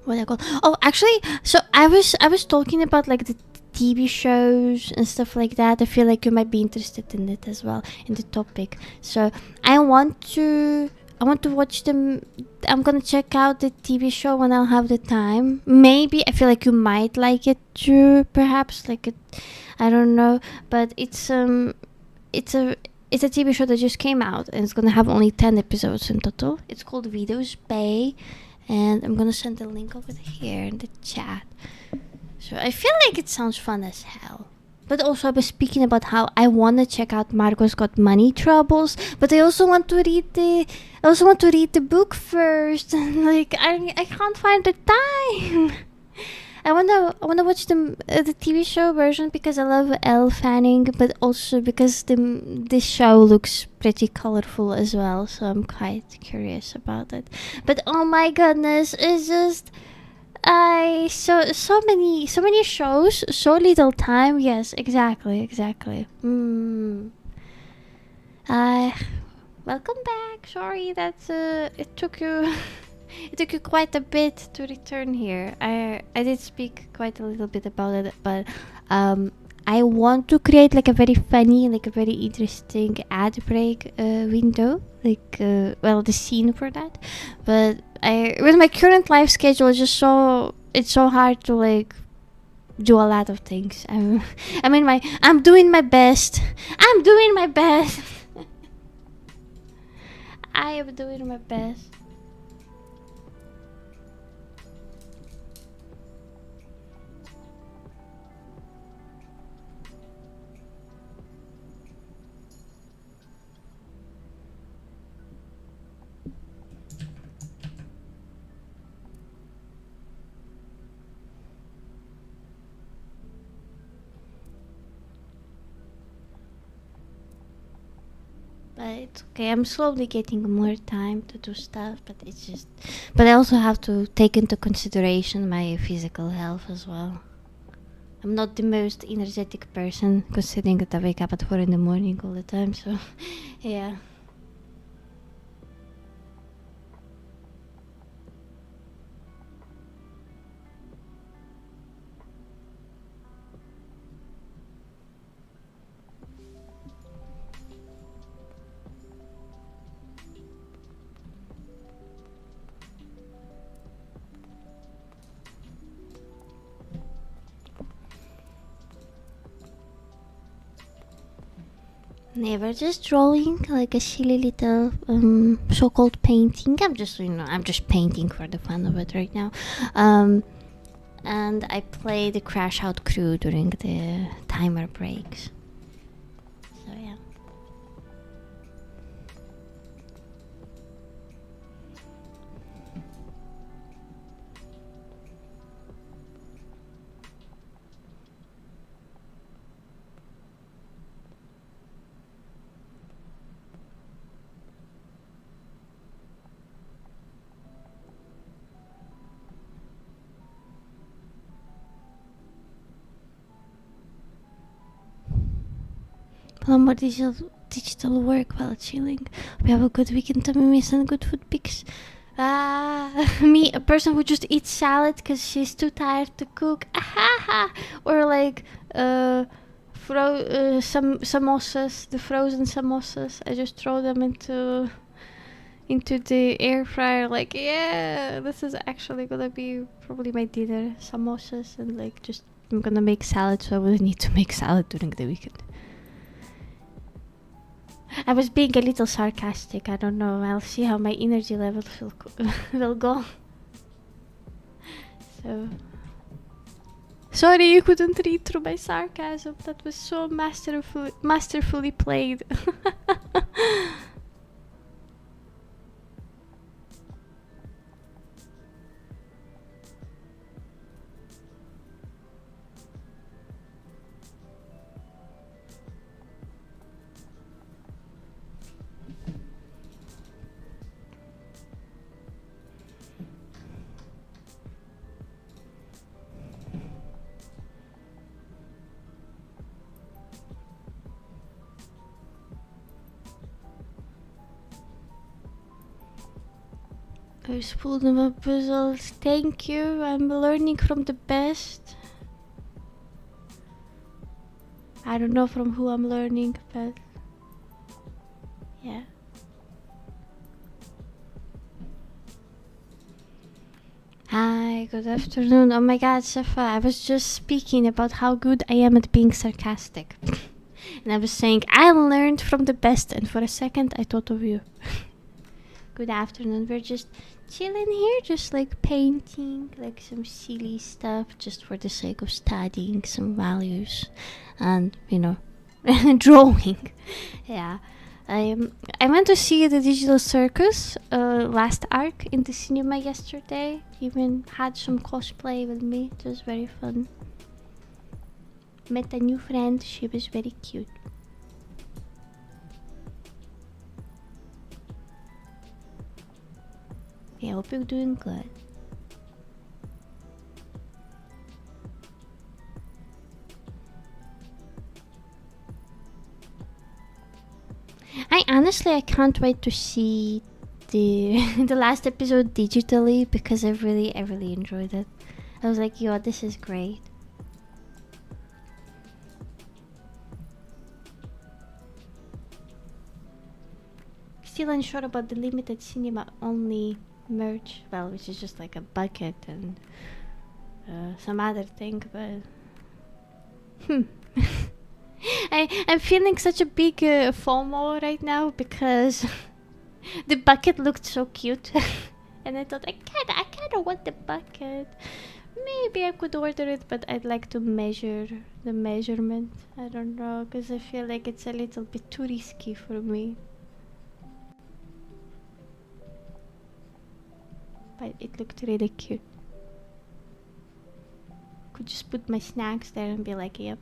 What I call? Oh, actually, so I was talking about like the TV shows and stuff like that. I feel like you might be interested in it as well, in the topic. So I want to watch them. I'm gonna check out the TV show when I'll have the time. Maybe I feel like you might like it too. Perhaps like it. I don't know, but it's a TV show that just came out and it's gonna have only 10 episodes in total. It's called Videos Bay, and I'm gonna send the link over here in the chat. So I feel like it sounds fun as hell. But also I was speaking about how I want to check out Margot's Got Money Troubles, but I also want to read the book first. And like I can't find the time. I wanna watch the TV show version because I love Elle Fanning, but also because this show looks pretty colorful as well. So I'm quite curious about it. But oh my goodness, it's just. So many shows, so little time. Yes, exactly. Welcome back. Sorry that it took you quite a bit to return here. I did speak quite a little bit about it, but I want to create like a very funny, like a very interesting ad break window, like the scene for that. But with my current life schedule, it's just so it's so hard to like do a lot of things. I'm doing my best. I'm doing my best. I am doing my best. But it's okay. I'm slowly getting more time to do stuff, but I also have to take into consideration my physical health as well. I'm not the most energetic person, considering that I wake up at 4 in the morning all the time, so yeah. Never, just drawing like a silly little so-called painting. I'm just painting for the fun of it right now. And I play the Crash Out crew during the timer breaks. So yeah. More digital work while chilling. We have a good weekend. Tomimi and good food pics. Me, a person who just eats salad because she's too tired to cook. Or like some samosas, the frozen samosas. I just throw them into the air fryer. Like, yeah, this is actually gonna be probably my dinner. Samosas and like just I'm gonna make salad, so I will need to make salad during the weekend. I was being a little sarcastic. I don't know. I'll see how my energy levels will go. So, sorry you couldn't read through my sarcasm. That was so masterfully played. I spooled my puzzles. Thank you. I'm learning from the best. I don't know from who I'm learning, but yeah. Hi, good afternoon. Oh my god, Safa, I was just speaking about how good I am at being sarcastic. And I was saying, I learned from the best, and for a second I thought of you. Good afternoon. We're just chilling here, just like painting, like some silly stuff, just for the sake of studying some values and, drawing. Yeah. I went to see the Digital Circus last arc in the cinema yesterday. Even had some cosplay with me. It was very fun. Met a new friend. She was very cute. I hope you're doing good. I can't wait to see the the last episode digitally because I really enjoyed it. I was like, yo, this is great. Still unsure about the limited cinema only merch, well, which is just like a bucket and some other thing, but I'm feeling such a big FOMO right now because the bucket looked so cute, and I thought I kind of want the bucket. Maybe I could order it, but I'd like to measure the measurement. I don't know, because I feel like it's a little bit too risky for me. But it looked really cute. Could just put my snacks there and be like, yep.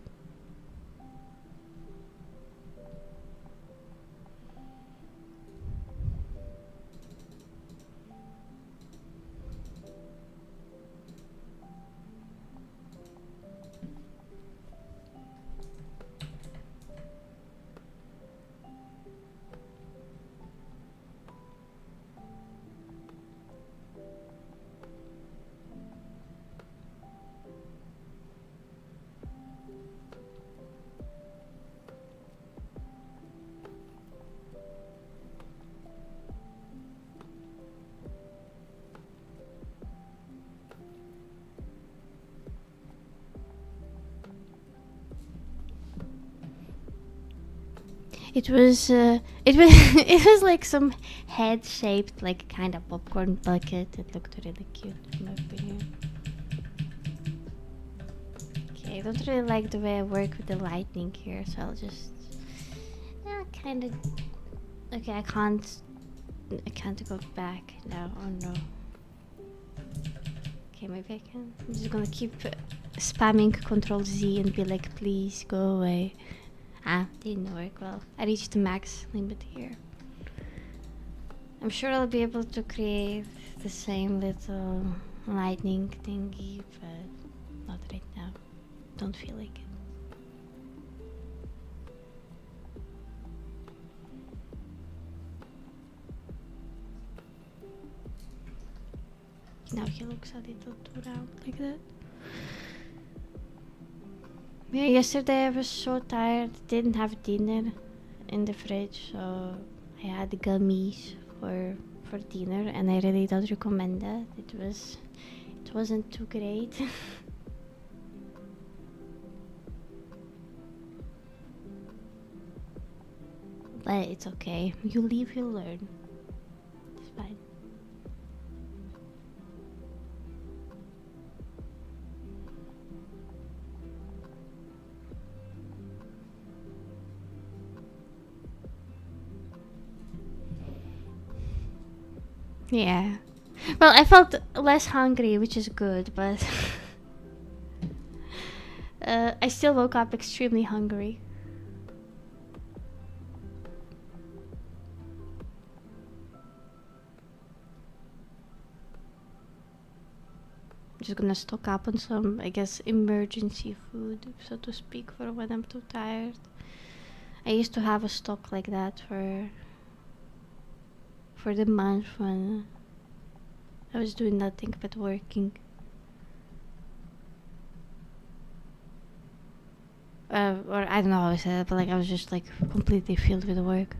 It was it was like some head shaped like kind of popcorn bucket. It looked really cute in my opinion. Okay, I don't really like the way I work with the lighting here, so I'll just kind of. Okay, I can't go back now. Oh no. Okay, maybe I can. I'm just gonna keep spamming Control Z and be like, please go away. Didn't work well. I reached the max limit here. I'm sure I'll be able to create the same little lightning thingy, but not right now. Don't feel like it. Now he looks a little too round like that. Yeah, yesterday I was so tired, didn't have dinner in the fridge, so I had gummies for dinner, and I really don't recommend that. It wasn't too great. But it's okay. You live, you learn. It's fine. Yeah. Well, I felt less hungry, which is good, but I still woke up extremely hungry. I'm just gonna stock up on some, I guess, emergency food, so to speak, for when I'm too tired. I used to have a stock like that for the month when I was doing nothing but working. Or I don't know how I said it, but like I was just like completely filled with work.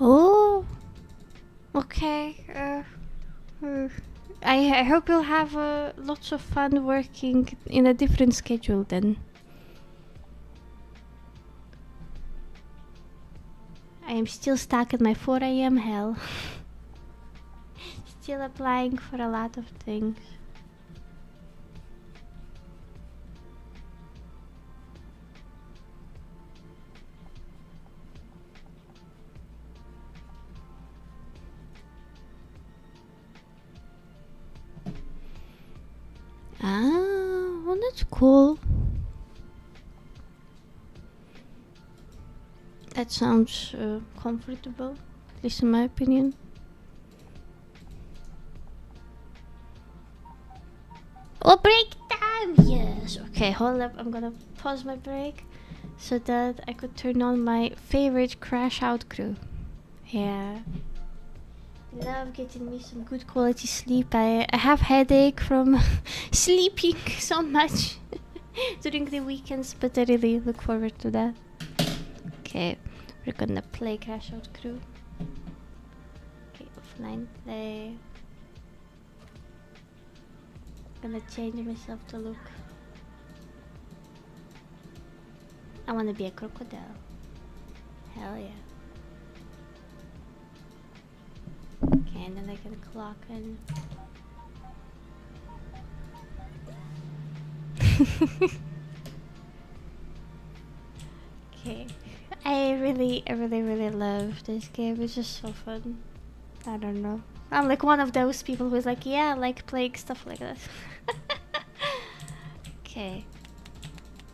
Oh, okay. I hope you'll have lots of fun working in a different schedule then. I am still stuck at my 4 a.m. hell. Still applying for a lot of things. Well, that's cool. That sounds comfortable, at least in my opinion. Oh, break time! Yes. Okay, hold up. I'm gonna pause my break so that I could turn on my favorite crash out crew. Yeah. Love getting me some good quality sleep. I have headache from sleeping so much during the weekends, but I really look forward to that. Okay, we're gonna play Crash Out Crew. Okay, offline play. Gonna change myself to look. I wanna be a crocodile. Hell yeah. Okay, and then I can clock in. Okay. I really love this game. It's just so fun. I don't know. I'm like one of those people who's like, yeah, I like playing stuff like that. Okay.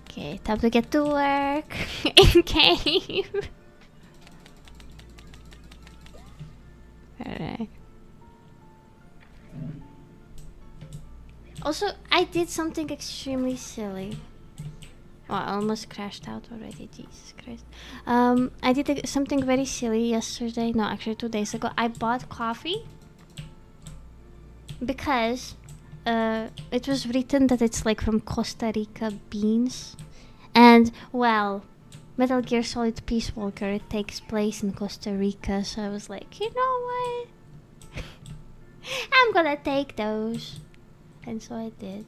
Okay, time to get to work. In game. Alright. Also, I did something extremely silly. Oh, I almost crashed out already, Jesus Christ. I did something very silly yesterday. No, actually 2 days ago. I bought coffee because it was written that it's like from Costa Rica beans. And, well, Metal Gear Solid Peace Walker, it takes place in Costa Rica. So I was like, you know what? I'm gonna take those. And so I did.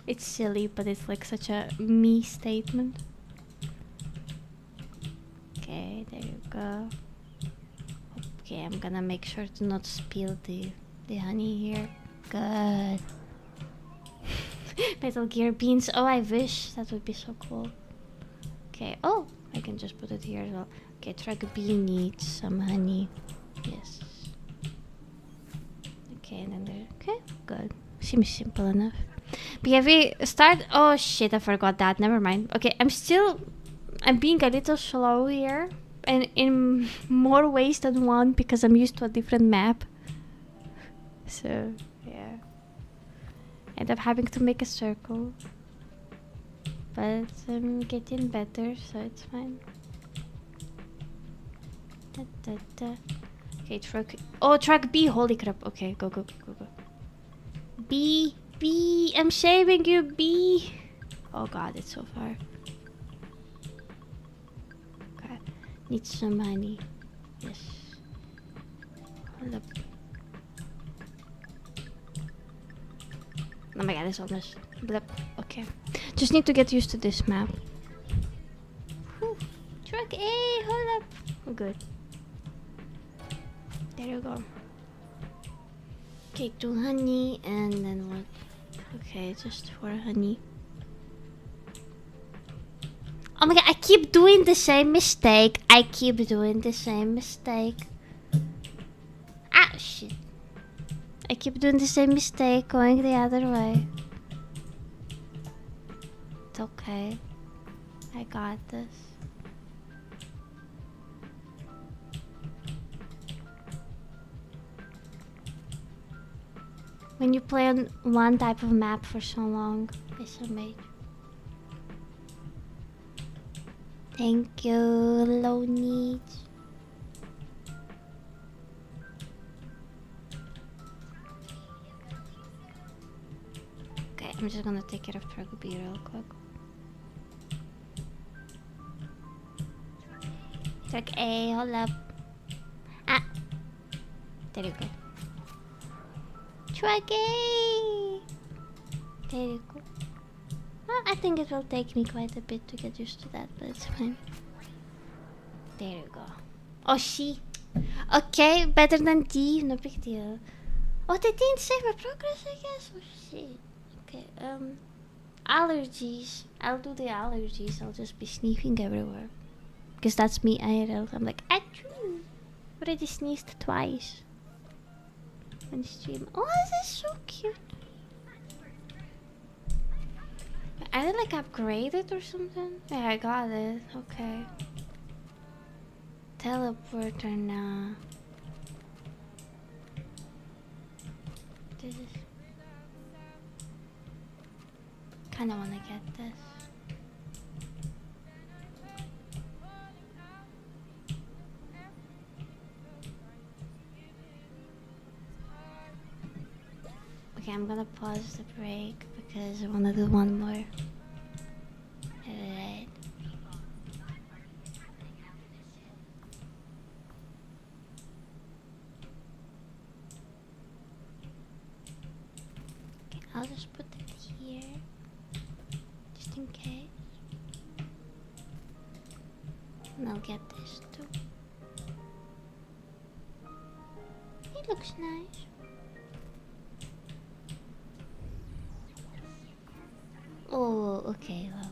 It's silly, but it's like such a me statement. Okay, there you go. Okay, I'm gonna make sure to not spill the honey here. Good. Metal Gear beans. Oh, I wish. That would be so cool. Okay. Oh, I can just put it here as well. Okay, Truck B needs some honey. Yes. Okay, and then there. Okay, good. Seems simple enough. But yeah, we start. Oh shit, I forgot that. Never mind. Okay, I'm being a little slow here. And in more ways than one because I'm used to a different map. So, yeah. End up having to make a circle. But I'm getting better, so it's fine. Da, da, da. Okay, truck. Oh, truck B. Holy crap. Okay, go. B. I'm shaving you, B. Oh god, it's so far. Okay. Need some money. Yes. Hold up. Oh my god, it's almost. Blip. Okay. Just need to get used to this map. Whew. Truck A, hold up. We're good. There you go. Okay, 2 honey and then what? Okay, just 4 honey. Oh my god, I keep doing the same mistake. Ah, shit. I keep doing the same mistake, going the other way. It's okay. I got this. When you play on one type of map for so long, it's amazing. Thank you, low needs. Okay, I'm just gonna take care of Truck B real quick. Truck A, hold up. Ah, there you go. Truck A! There you go. Well, I think it will take me quite a bit to get used to that, but it's fine. There you go. Oh, she. Okay, better than D, no big deal. Oh, they didn't save my progress, I guess. Oh, shit. Okay, allergies. I'll do the allergies. I'll just be sneezing everywhere. Because that's me IRL. I'm like, achoo! Already sneezed twice. On stream. Oh, this is so cute. I like upgraded or something? Yeah, I got it. Okay. Teleporter now. This is... Kinda wanna get this. Okay, I'm gonna pause the break because I wanna do one more. Alright. Okay, I'll just put it here. Just in case. And I'll get this too. It looks nice. Oh, okay, well.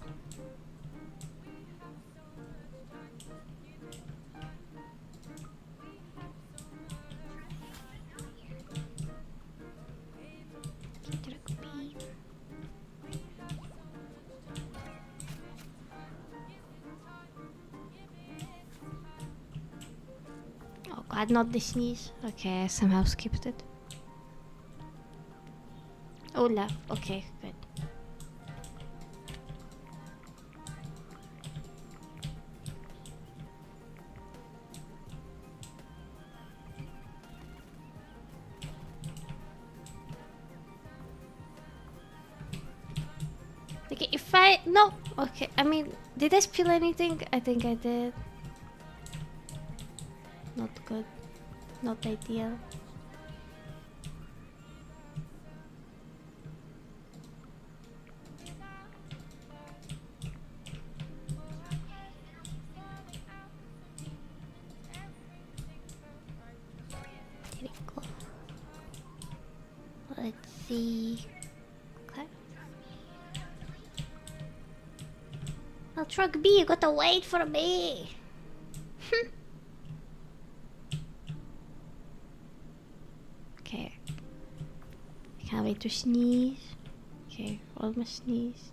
Oh god, not the sneeze. Okay, I somehow skipped it. Hola. Okay, good. Okay, if I... No! Okay, I mean, did I spill anything? I think I did. Not good. Not ideal. There we go. Let's see. Okay. Well, truck B, you gotta wait for me. Okay. I can't wait to sneeze. Okay, almost sneeze.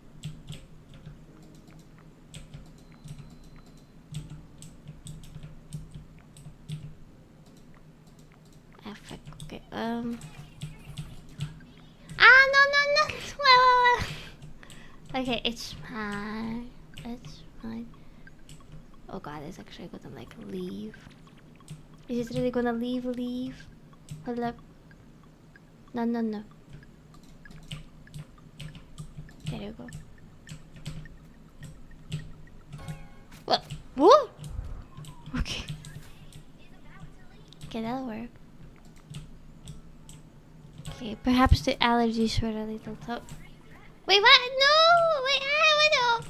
Ah, fuck. Okay, Ah, no, no, no! Okay, it's fine. It's fine. Oh god, it's actually gonna like leave. Is it really gonna leave? Hold up. No, no, no. There you go. What? What? Okay. Okay, that'll work. Okay, perhaps the allergies were a little tough. Wait, what? No! Wait, what?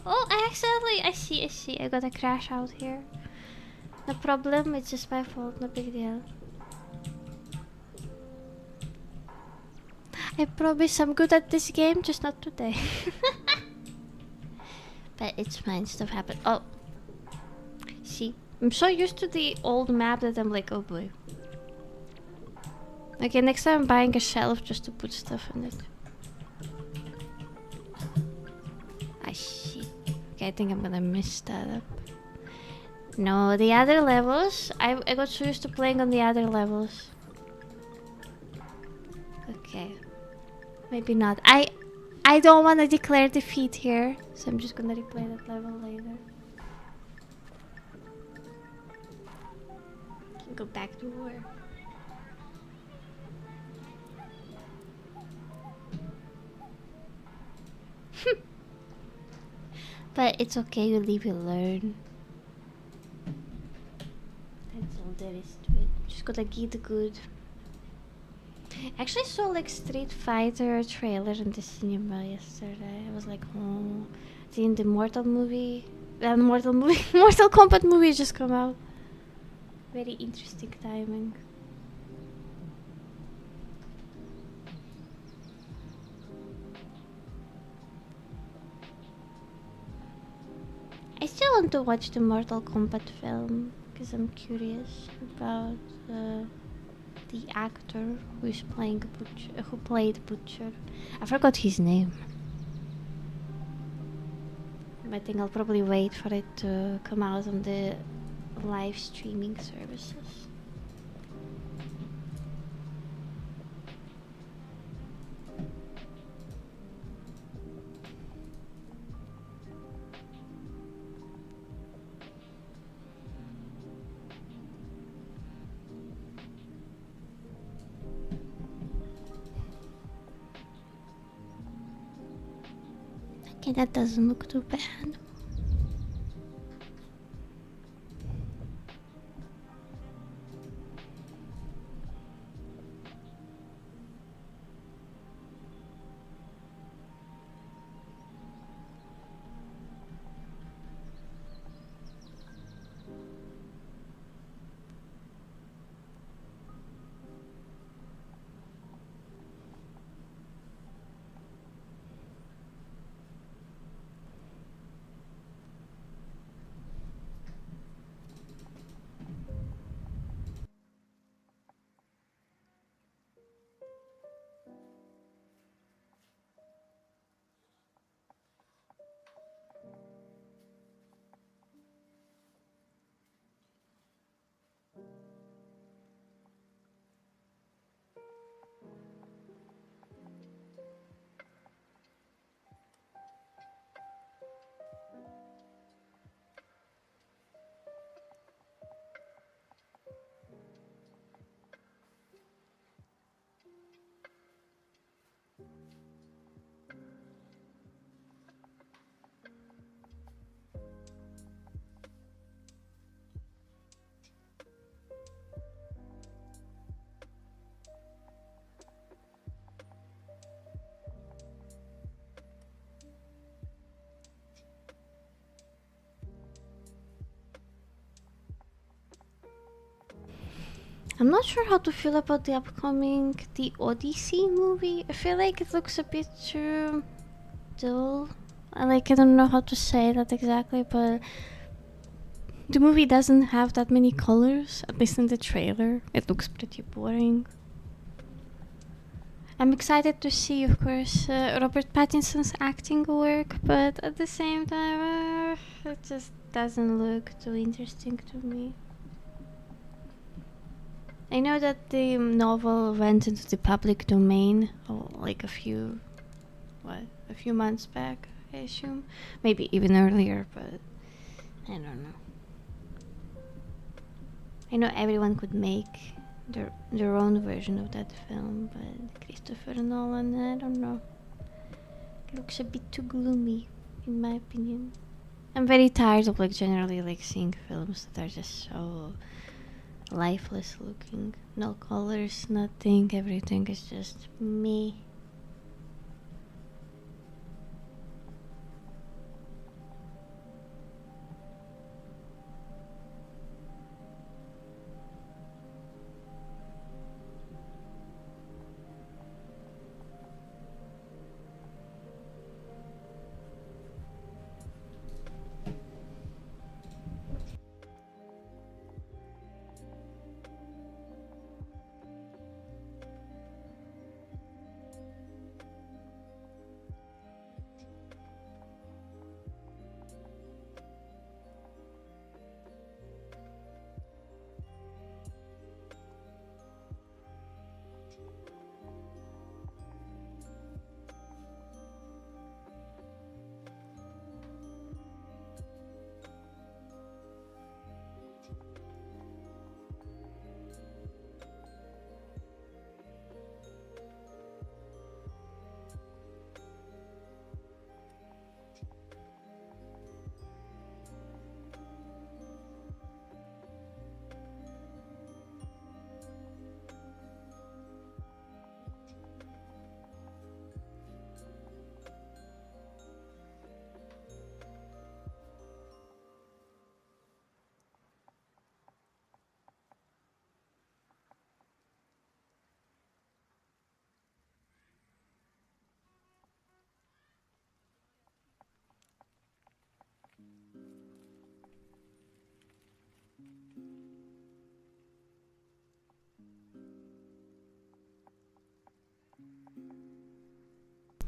Oh, I see. I gotta crash out here. No problem, it's just my fault, no big deal. I promise I'm good at this game, just not today. But it's fine, stuff happened. Oh. See, I'm so used to the old map that I'm like, oh boy. Okay, next time I'm buying a shelf just to put stuff in it. Ah, shit. Okay, I think I'm gonna mess that up. No, the other levels. I got so used to playing on the other levels. Okay. Maybe not. I don't want to declare defeat here, so I'm just gonna replay that level later. Can go back to work. But it's okay, you live, you learn. That's all there is to it. Just gotta get good. I actually saw like Street Fighter trailer in the cinema yesterday. I was like, oh, seeing the Mortal Kombat movie just come out. Very interesting timing. I still want to watch the Mortal Kombat film because I'm curious about the actor who is playing Butcher, who played Butcher. I forgot his name. I think I'll probably wait for it to come out on the live streaming services. Okay, that doesn't look too bad. I'm not sure how to feel about the upcoming The Odyssey movie. I feel like it looks a bit too dull. I don't know how to say that exactly, but the movie doesn't have that many colors, at least in the trailer. It looks pretty boring. I'm excited to see, of course, Robert Pattinson's acting work, but at the same time, it just doesn't look too interesting to me. I know that the novel went into the public domain like a few months back, I assume. Maybe even earlier, but I don't know. I know everyone could make their own version of that film, but Christopher Nolan, I don't know. It looks a bit too gloomy, in my opinion. I'm very tired of generally seeing films that are just so lifeless looking. No colors, nothing, everything is just me.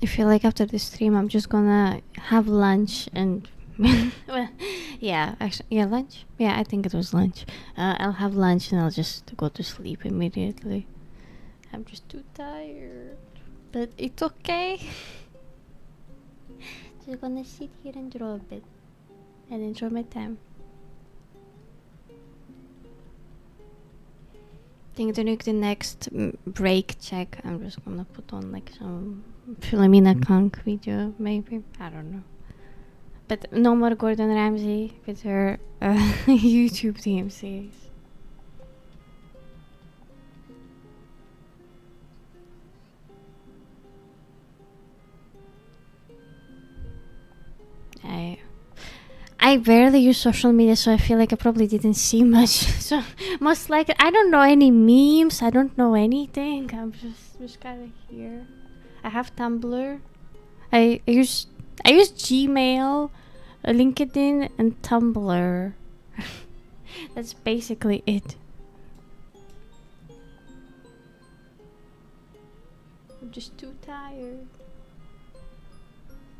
I feel like after this stream, I'm just gonna have lunch and well, yeah, actually, yeah, lunch. Yeah, I think it was lunch. I'll have lunch and I'll just go to sleep immediately. I'm just too tired, but it's okay. Just gonna sit here and draw a bit and enjoy my time. think to make the next break check, I'm just gonna put on like some Philomena Kunk video, maybe. I don't know. But no more Gordon Ramsay with her YouTube TMCs. I barely use social media, so I feel like I probably didn't see much. So most likely, I don't know any memes. I don't know anything. I'm just kind of here. I have Tumblr. I use Gmail, LinkedIn, and Tumblr. That's basically it. I'm just too tired.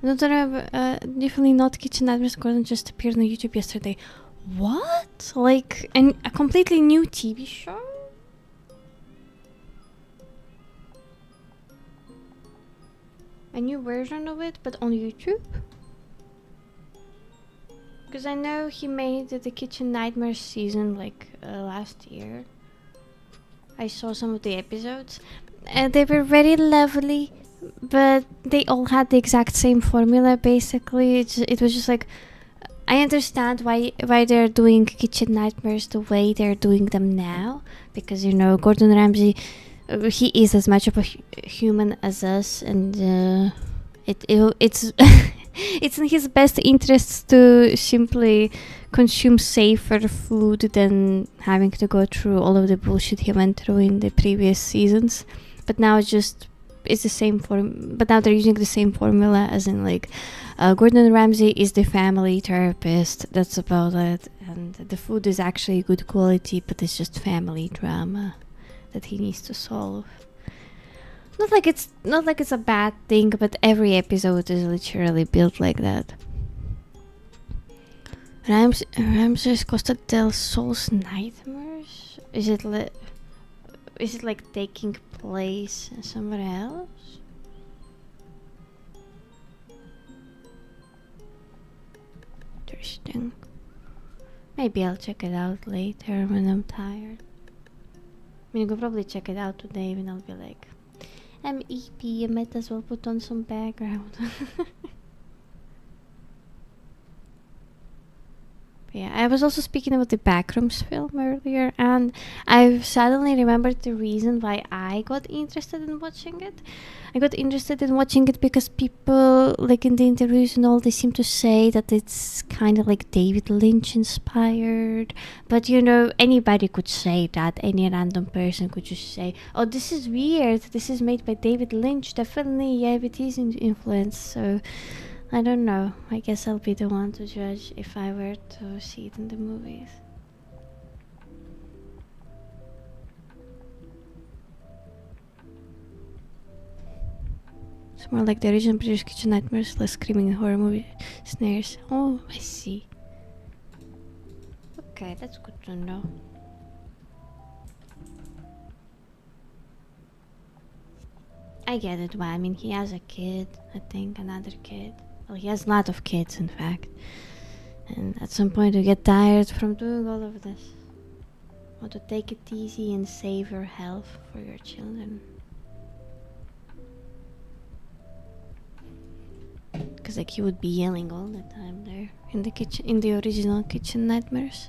No, definitely not Kitchen Nightmares. Gordon just appeared on YouTube yesterday. What? Like a completely new TV show? A new version of it, but on YouTube? Because I know he made the Kitchen Nightmares season like last year. I saw some of the episodes, and they were very lovely. But they all had the exact same formula, basically. It was just like, I understand why they're doing Kitchen Nightmares the way they're doing them now, because you know Gordon Ramsay, he is as much of a human as us, and it's it's in his best interests to simply consume safer food than having to go through all of the bullshit he went through in the previous seasons. But now it's the same but now they're using the same formula, as in like Gordon Ramsay is the family therapist, that's about it, and the food is actually good quality, but it's just family drama that he needs to solve. Not like it's a bad thing, but every episode is literally built like that. Ramses Costa del Sol's Nightmares? Is it like taking place somewhere else? Interesting. Maybe I'll check it out later when I'm tired. I mean, I could probably check it out today when I'll be like, I'm EP, I might as well put on some background. Yeah, I was also speaking about the Backrooms film earlier, and I've suddenly remembered the reason why I got interested in watching it. I got interested in watching it because people, like in the interviews and all, they seem to say that it's kind of like David Lynch inspired. But you know, anybody could say that. Any random person could just say, oh, this is weird, this is made by David Lynch. Definitely, yeah, it is influence. So I don't know. I guess I'll be the one to judge if I were to see it in the movies. It's more like the original British Kitchen Nightmares, less screaming horror movie snares. Oh, I see. Okay, that's good to know. I get it. Why? I mean, he has a kid, I think, another kid. Well, he has a lot of kids, in fact. And at some point you get tired from doing all of this. Want to take it easy and save your health for your children. Because like he would be yelling all the time there in the kitchen, in the original Kitchen Nightmares.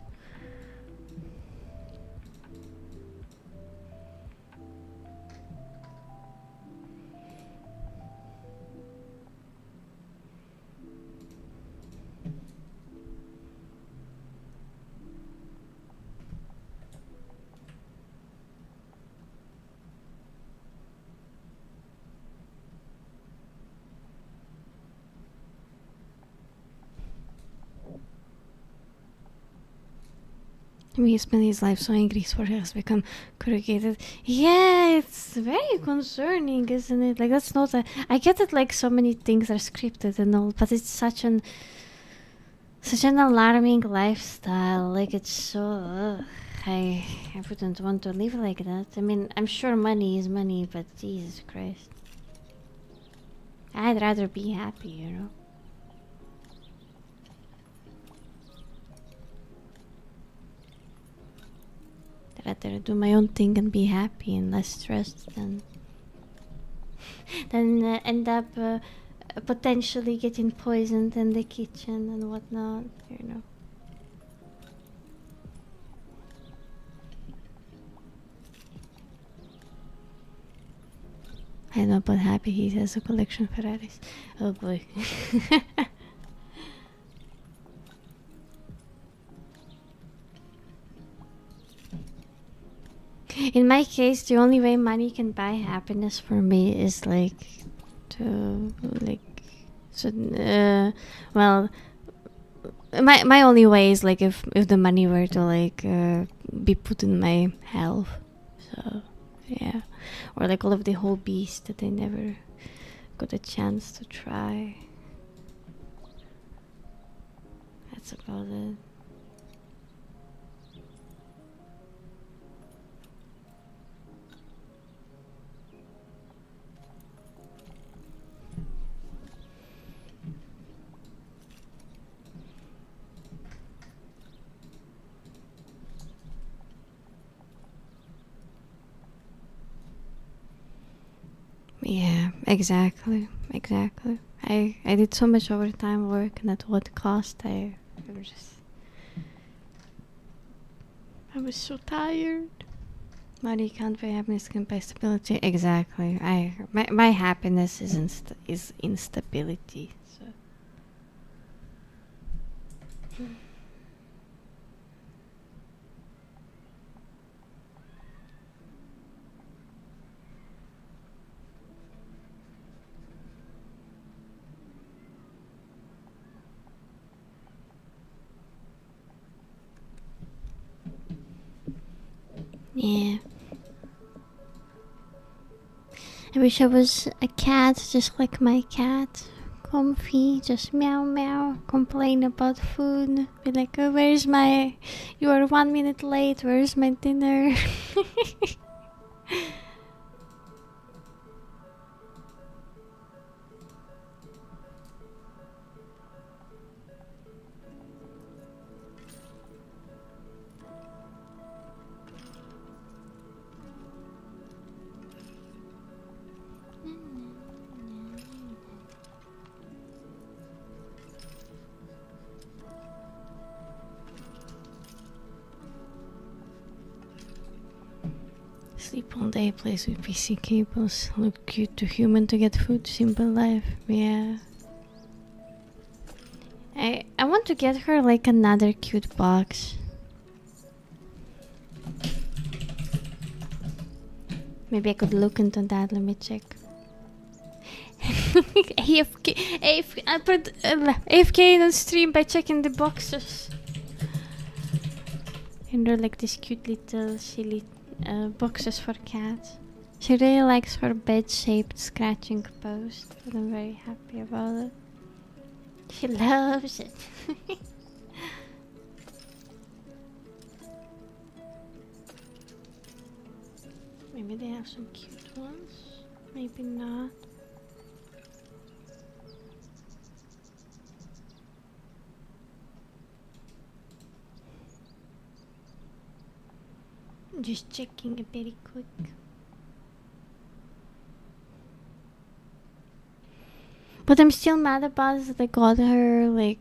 I mean, he spent his life so angry his forehead has become corrugated. Yeah, it's very concerning, isn't it? Like, that's not a... I get that, like, so many things are scripted and all, but it's such an alarming lifestyle. Like, it's so... I wouldn't want to live like that. I mean, I'm sure money is money, but Jesus Christ. I'd rather be happy, you know? rather do my own thing and be happy and less stressed than end up potentially getting poisoned in the kitchen and whatnot, you know. I know, but happy he has a collection of Ferraris. Oh boy. In my case, the only way money can buy happiness for me is like to well, my only way is like if the money were to like be put in my health. So yeah, or like all of the hobbies that I never got a chance to try. That's about it. Yeah, exactly. I did so much overtime work, and at what cost? I was so tired. Money can't buy happiness, can buy stability. Exactly. My happiness is instability. So. Yeah. I wish I was a cat just like my cat. Comfy, just meow meow, complain about food. Be like, oh, where's my. You are 1 minute late, where's my dinner? Sleep all day, plays with PC cables, look cute to human to get food, simple life. Yeah. I want to get her like another cute box. Maybe I could look into that. Let me check. I put AFK on stream by checking the boxes. And they're like these cute little silly boxes for cats. She really likes her bed-shaped scratching post, and I'm very happy about it. She loves it. Maybe they have some cute ones. Maybe not. Just checking it very quick. But I'm still mad about it that I got her like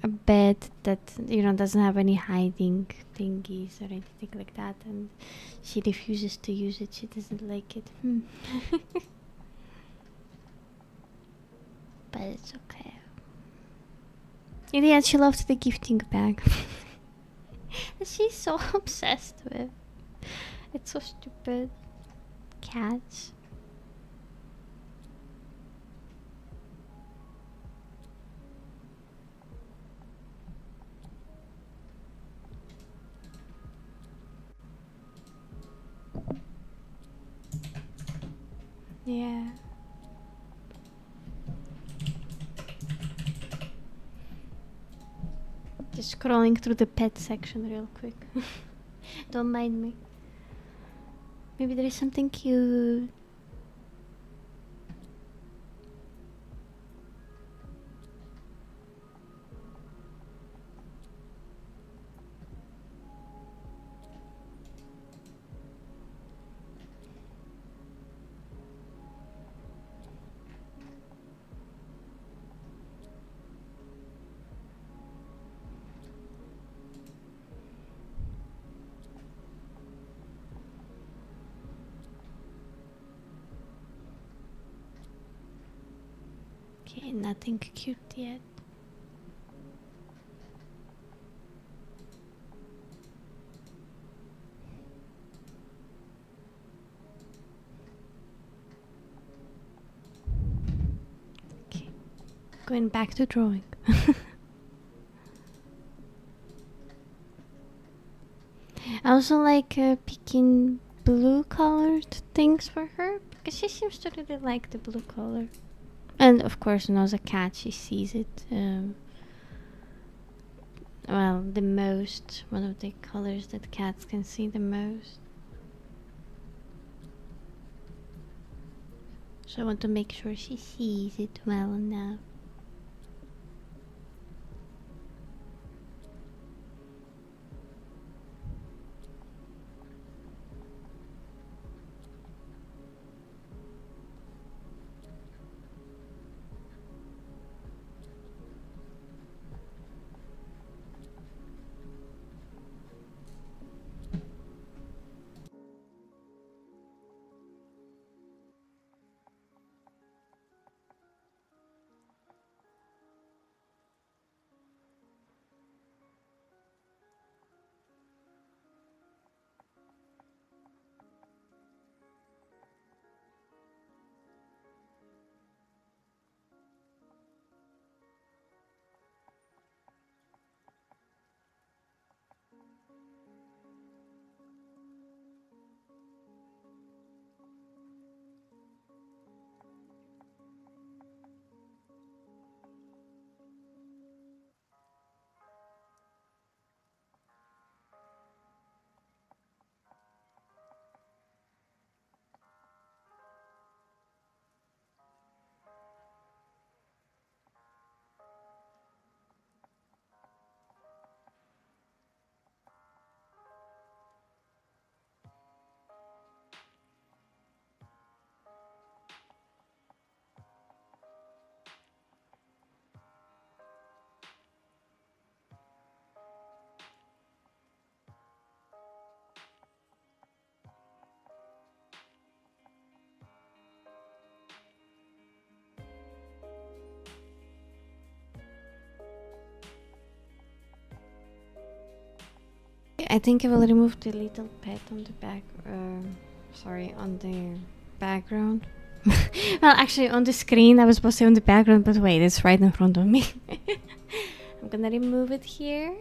a bed that, you know, doesn't have any hiding thingies or anything like that, and she refuses to use it. She doesn't like it. But it's okay. In the end, she loves the gifting bag. She's so obsessed with. It's so stupid. Cats. Yeah. Just scrolling through the pet section real quick. Don't mind me. Maybe there is something cute. Okay, nothing cute yet. Okay, going back to drawing. I also like picking blue colored things for her because she seems to really like the blue color. And of course, as a cat, she sees it. Well, the most, one of the colors that cats can see the most. So I want to make sure she sees it well enough. I think I will remove the little pet on the back. Sorry, on the background. Well, actually, on the screen, I was supposed to say on the background, but wait, it's right in front of me. I'm gonna remove it here.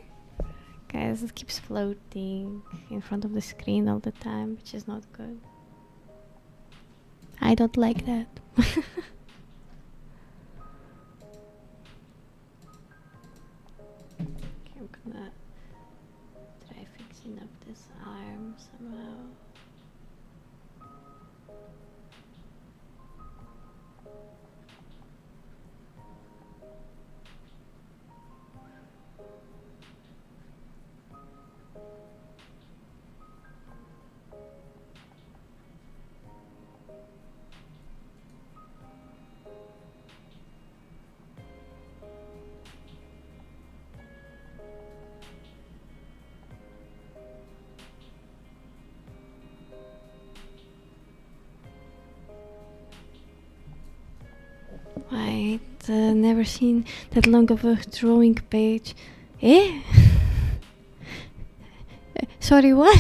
Guys, it keeps floating in front of the screen all the time, which is not good. I don't like that. Okay, I'm gonna try fixing up this arm somehow. Right, never seen that long of a drawing page. Eh? Sorry, what?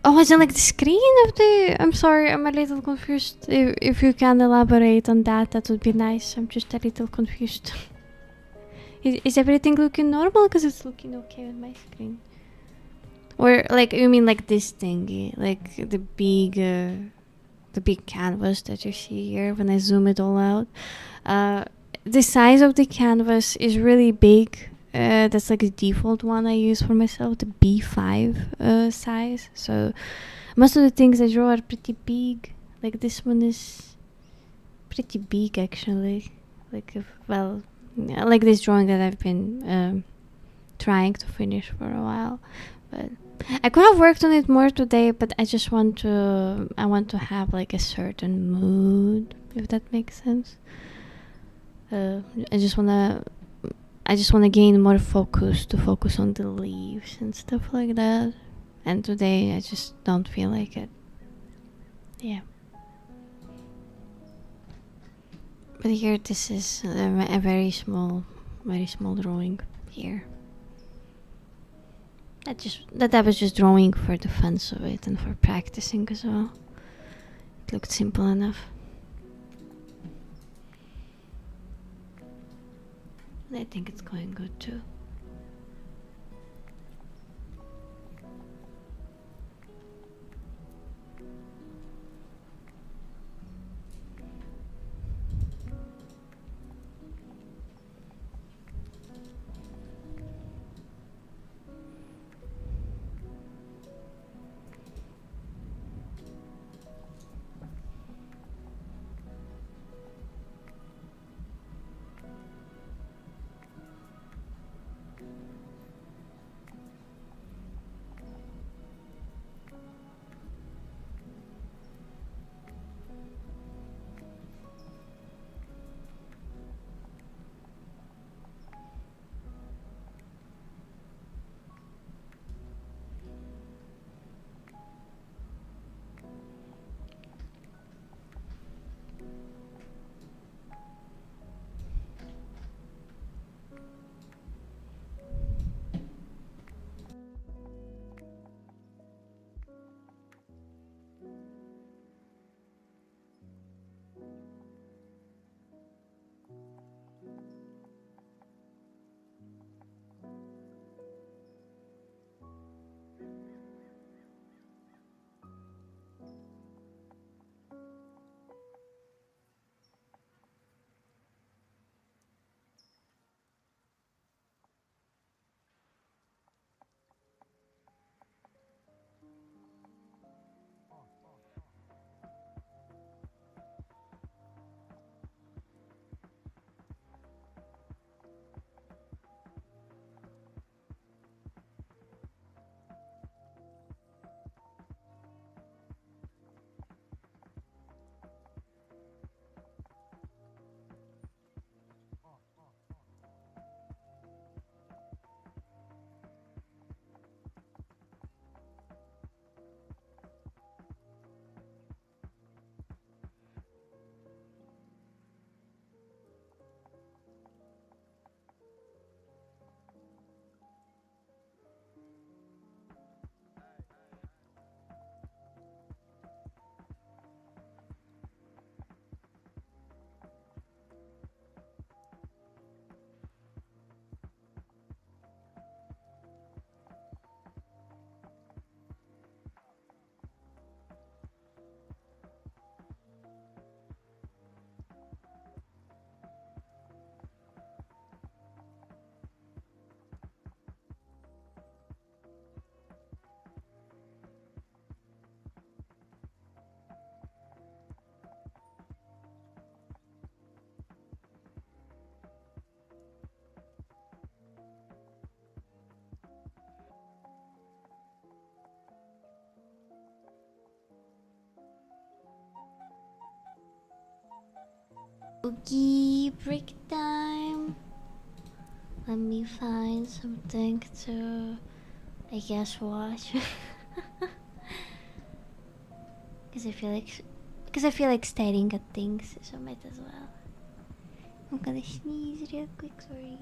Oh, is it like the screen of the... I'm sorry, I'm a little confused. If you can elaborate on that, that would be nice. I'm just a little confused. Is everything looking normal? Because it's looking okay on my screen. Or, like, you mean like this thingy? Like the big canvas that you see here when I zoom it all out. The size of the canvas is really big. That's like the default one I use for myself, the B5 size. So most of the things I draw are pretty big. Like this one is pretty big actually. Like like this drawing that I've been trying to finish for a while, but I could have worked on it more today, but I want to have like a certain mood, if that makes sense. I just wanna gain more focus to focus on the leaves and stuff like that. And today I just don't feel like it. Yeah. But here, this is a very small drawing here. That I was just drawing for the fun of it and for practicing as well. It looked simple enough. I think it's going good too. Okay, break time. Let me find something to, I guess, watch. Because I feel like staring at things, so might as well. I'm gonna sneeze real quick. Sorry.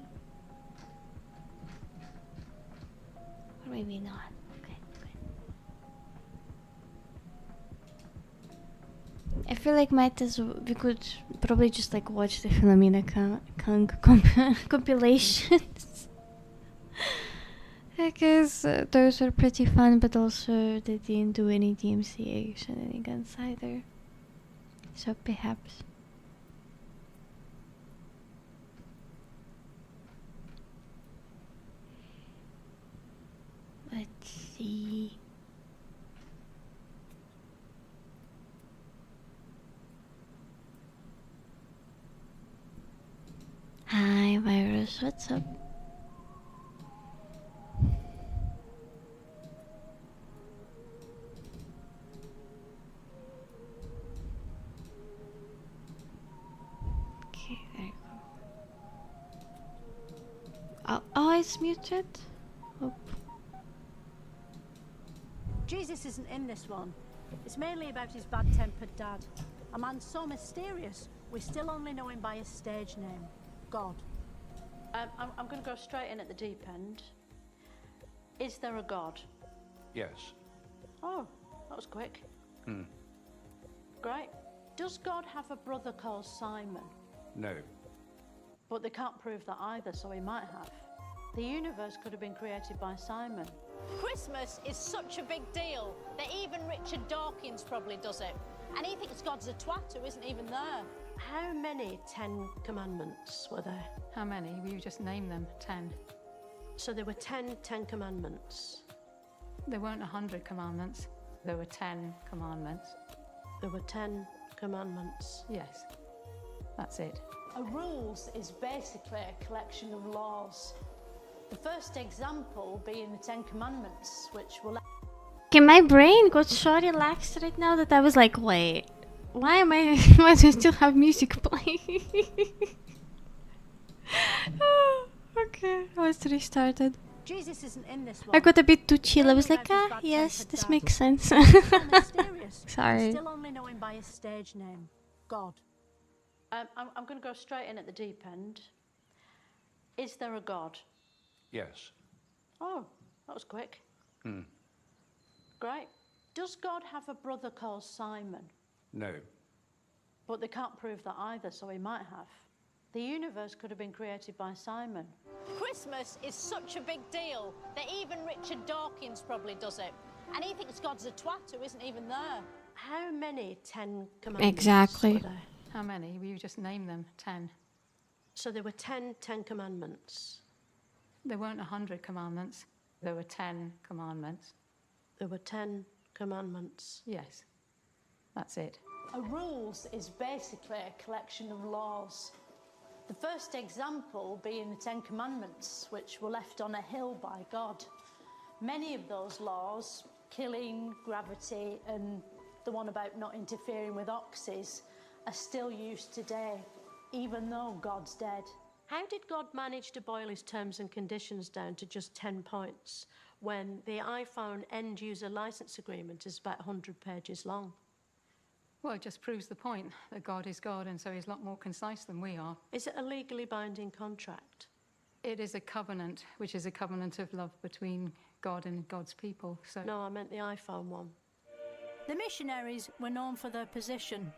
Or maybe not. Okay, good. I feel like we could probably just like watch the Philomena Kang compilations. Because those are pretty fun, but also they didn't do any DMCA shenanigans either. So perhaps. Let's see. Hi, Virus, what's up? Okay, there you go. Oh, it's muted? Oh. Jesus isn't in this one. It's mainly about his bad-tempered dad. A man so mysterious, We still only know him by his stage name, God. I'm going to go straight in at the deep end. Is there a God? Yes. Oh, that was quick. Great. Does God have a brother called Simon? No. But they can't prove that either, so he might have. The universe could have been created by Simon. Christmas is such a big deal that even Richard Dawkins probably does it. And he thinks God's a twat who isn't even there. How many 10 commandments were there? How many? Will you just name them? 10. So there were 10 commandments. There weren't 100 commandments. There were 10 commandments. There were 10 commandments. Yes, that's it. A rules is basically a collection of laws. The first example being the 10 Commandments, which will... Okay, my brain got so relaxed right now that I was like, wait, why do I still have music playing? Okay, let's restart it. Jesus isn't in this one. I got a bit too chill. I was like, Maybe that's yes, bad this tempered makes sense. So mysterious. Sorry. We still only know him by his stage name, God. I'm going to go straight in at the deep end. Is there a God? Yes. Oh, that was quick. Great. Does God have a brother called Simon? No. But they can't prove that either, so he might have. The universe could have been created by Simon. Christmas is such a big deal that even Richard Dawkins probably does it. And he thinks God's a twat who isn't even there. How many 10 commandments Exactly. were there? How many? Will you just name them? 10. So there were 10 commandments. There weren't 100 commandments. There were 10 commandments. There were 10 commandments. Yes, that's it. A rules is basically a collection of laws. The first example being the 10 Commandments, which were left on a hill by God. Many of those laws, killing, gravity, and the one about not interfering with oxes, are still used today, even though God's dead. How did God manage to boil his terms and conditions down to just 10 points when the iPhone end-user license agreement is about 100 pages long? Well, it just proves the point that God is God, and so he's a lot more concise than we are. Is it a legally binding contract? It is a covenant, which is a covenant of love between God and God's people. So No, I meant the iPhone one. The missionaries were known for their position,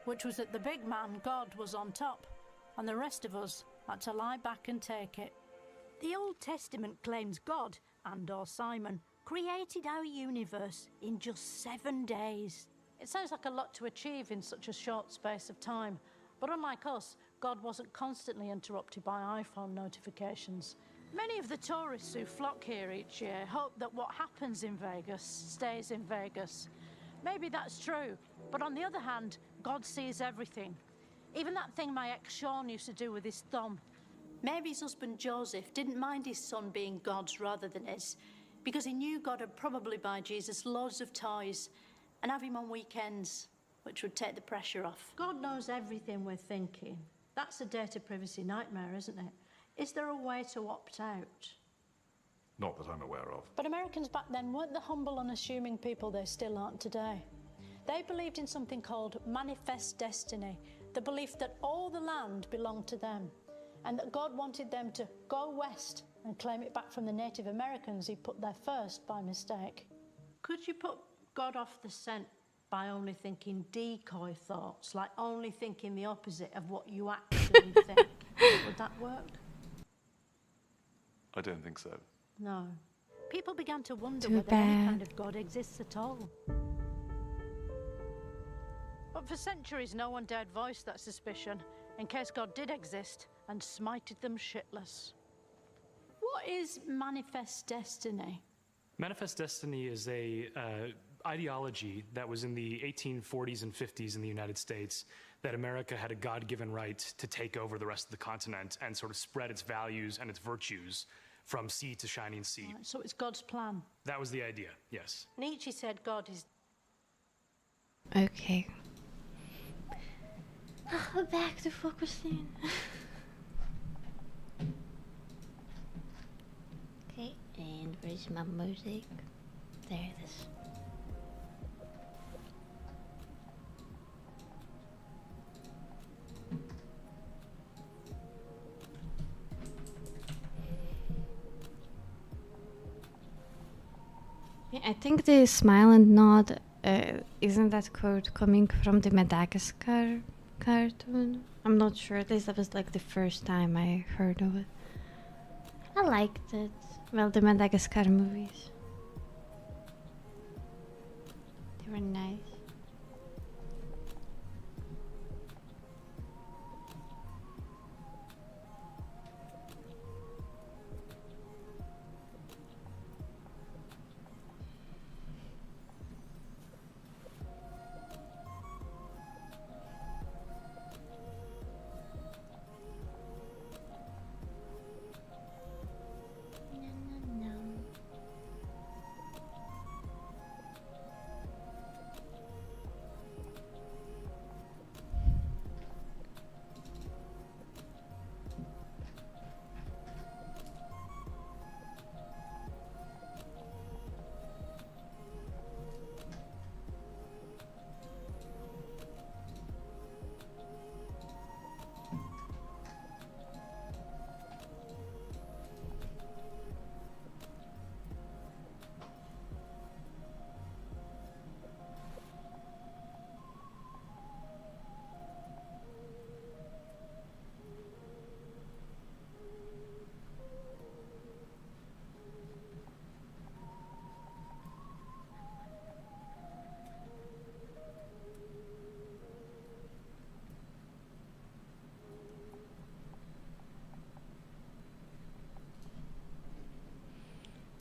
which was that the big man, God, was on top, and the rest of us had to lie back and take it. The Old Testament claims God, and/or Simon, created our universe in just 7 days. It sounds like a lot to achieve in such a short space of time, but unlike us, God wasn't constantly interrupted by iPhone notifications. Many of the tourists who flock here each year hope that what happens in Vegas stays in Vegas. Maybe that's true, but on the other hand, God sees everything. Even that thing my ex Sean used to do with his thumb. Mary's husband Joseph didn't mind his son being God's rather than his, because he knew God would probably buy Jesus loads of toys and have him on weekends, which would take the pressure off. God knows everything we're thinking. That's a data privacy nightmare, isn't it? Is there a way to opt out? Not that I'm aware of. But Americans back then weren't the humble, unassuming people they still aren't today. They believed in something called manifest destiny, the belief that all the land belonged to them, and that God wanted them to go west and claim it back from the Native Americans he put there first by mistake. Could you put God off the scent by only thinking decoy thoughts, like only thinking the opposite of what you actually think? Would that work? I don't think so. No. People began to wonder Too whether any bad. kind of God exists at all. But for centuries, no one dared voice that suspicion, in case God did exist and smited them shitless. What is manifest destiny? Manifest destiny is a ideology that was in the 1840s and 50s in the United States, that America had a God-given right to take over the rest of the continent and sort of spread its values and its virtues from sea to shining sea. So it's God's plan. That was the idea, yes. Nietzsche said God is... Okay. Back to focusing. Okay, and where's my music? There it is. Yeah, I think the smile and nod, isn't that quote coming from the Madagascar cartoon? I'm not sure. At least that was like the first time I heard of it. I liked it. Well, the Madagascar movies. They were nice.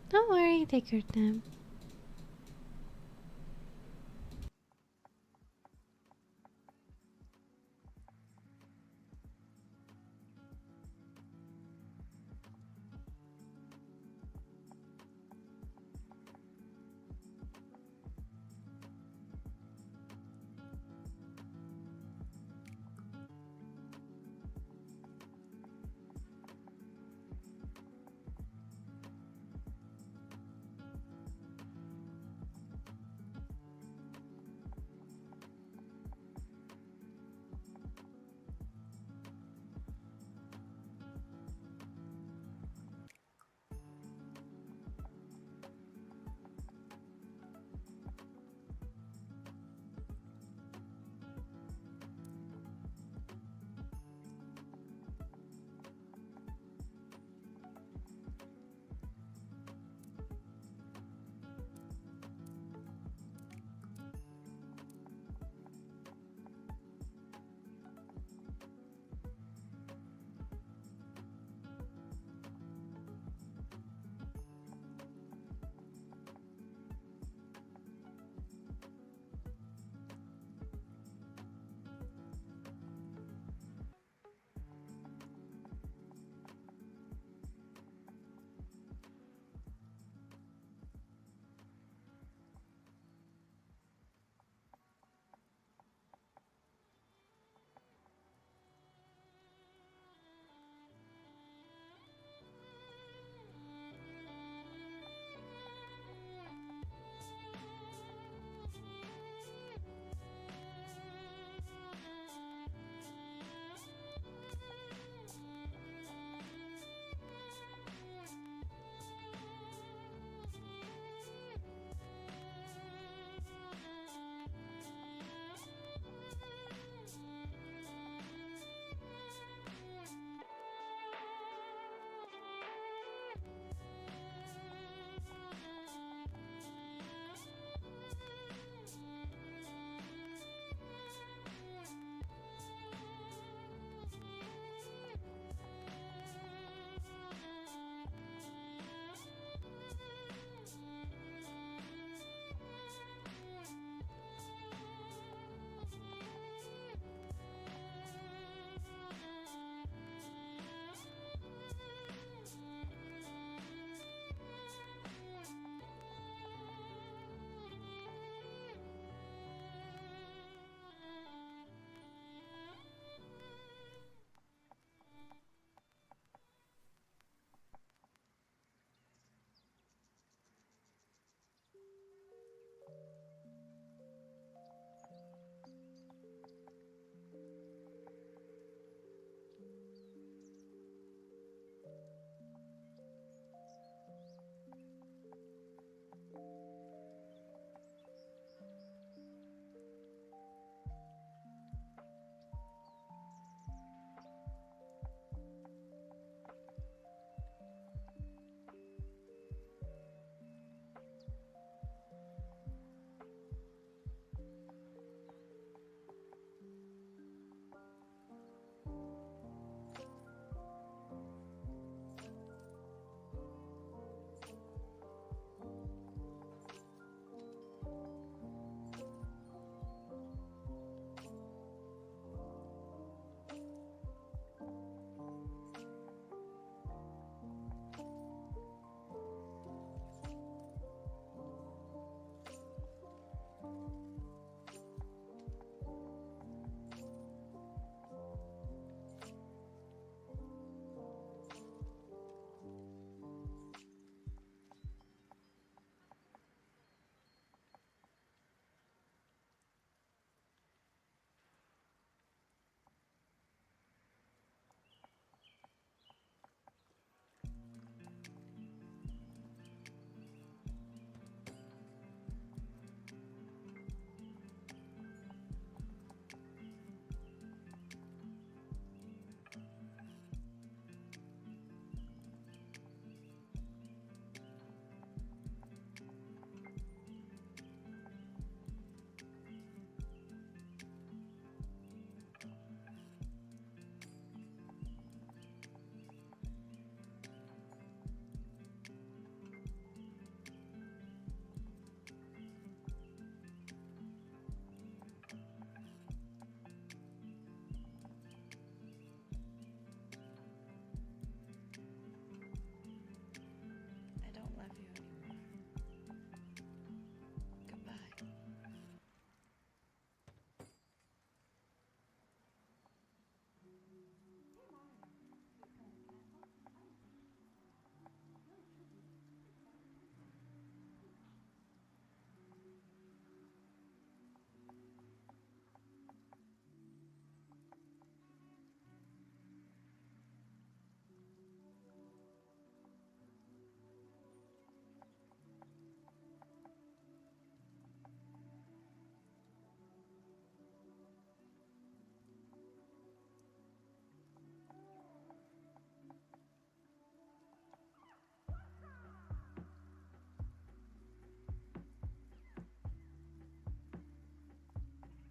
Don't worry, take your time.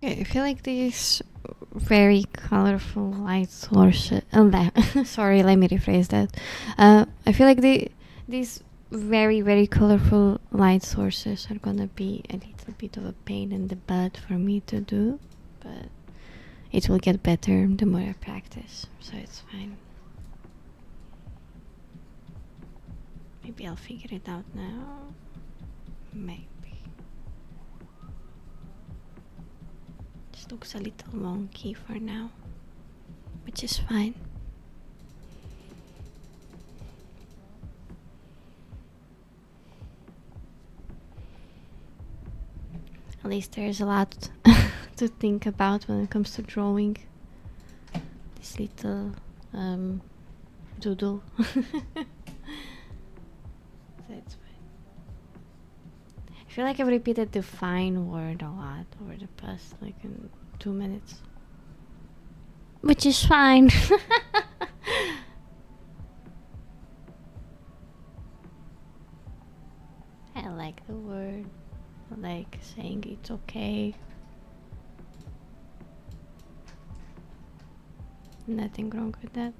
I feel like these very colorful light sources. Sorry, let me rephrase that. I feel like these very colorful light sources are gonna be a little bit of a pain in the butt for me to do, but it will get better the more I practice, so it's fine. Maybe I'll figure it out now. Maybe. Just looks a little wonky for now, which is fine. At least there's a lot to think about when it comes to drawing. This little doodle. So it's fine. I feel like I've repeated the fine word a lot over the past like 2 minutes. Which is fine. I like the word. I like saying it's okay. Nothing wrong with that.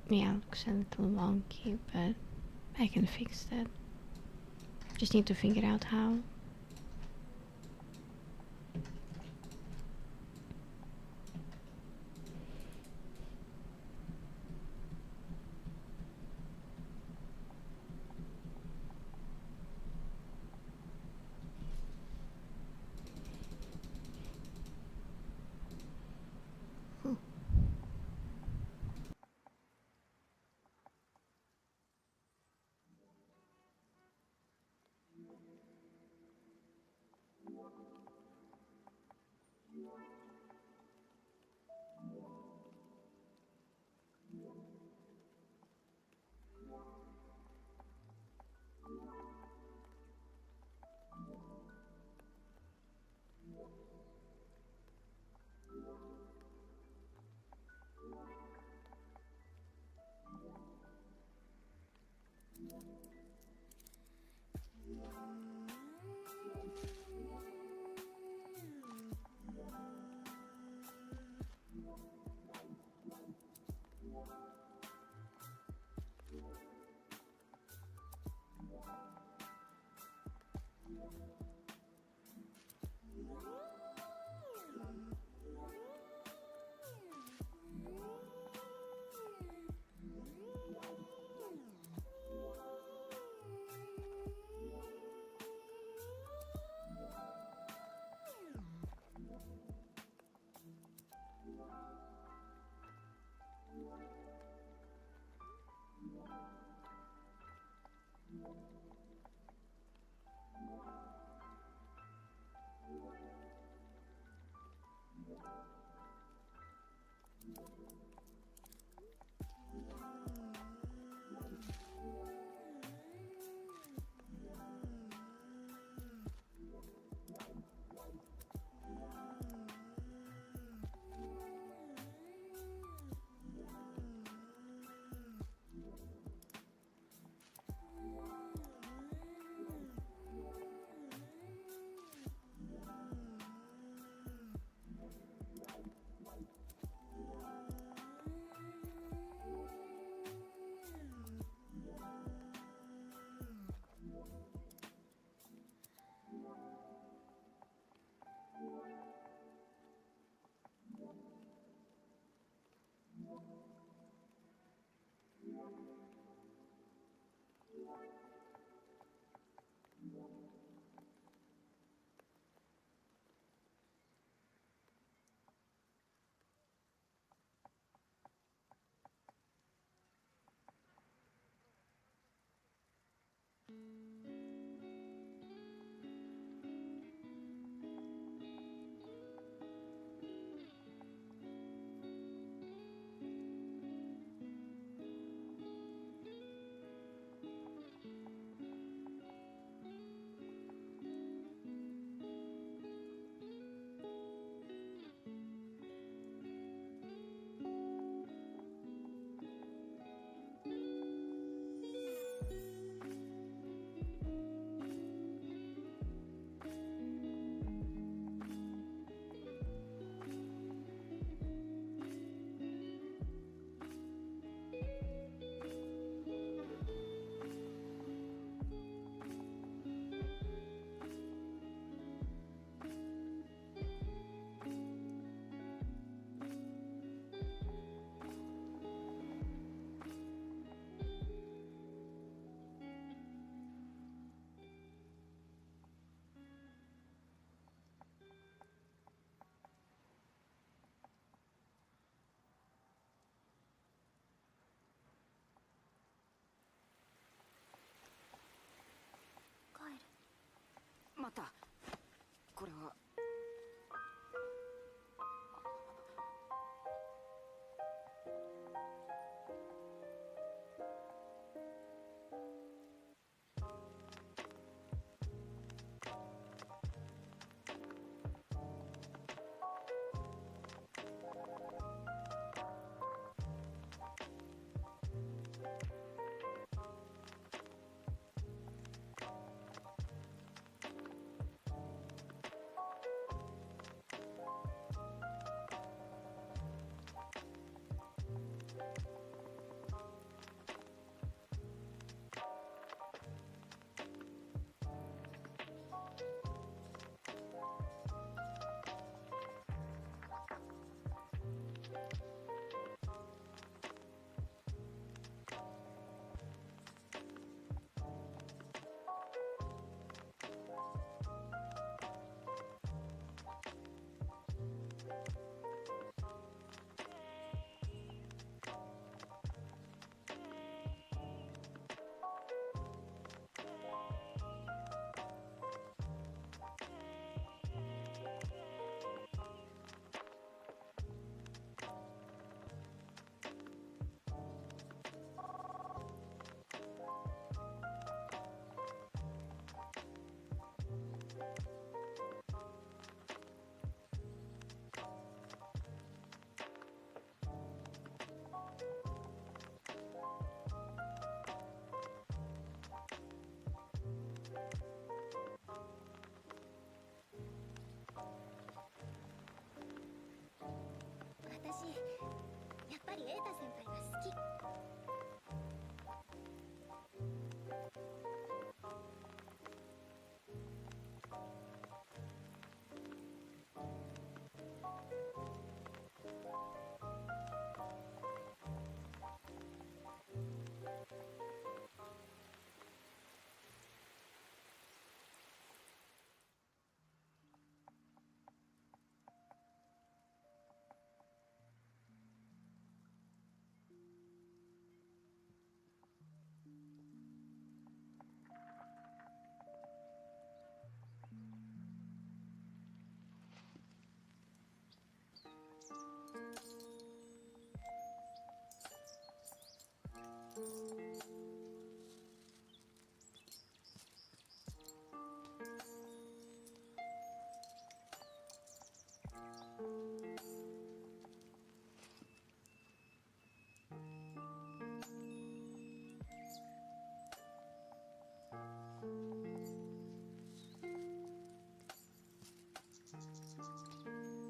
Yeah, it looks a little wonky, but I can fix that. Just need to figure out how.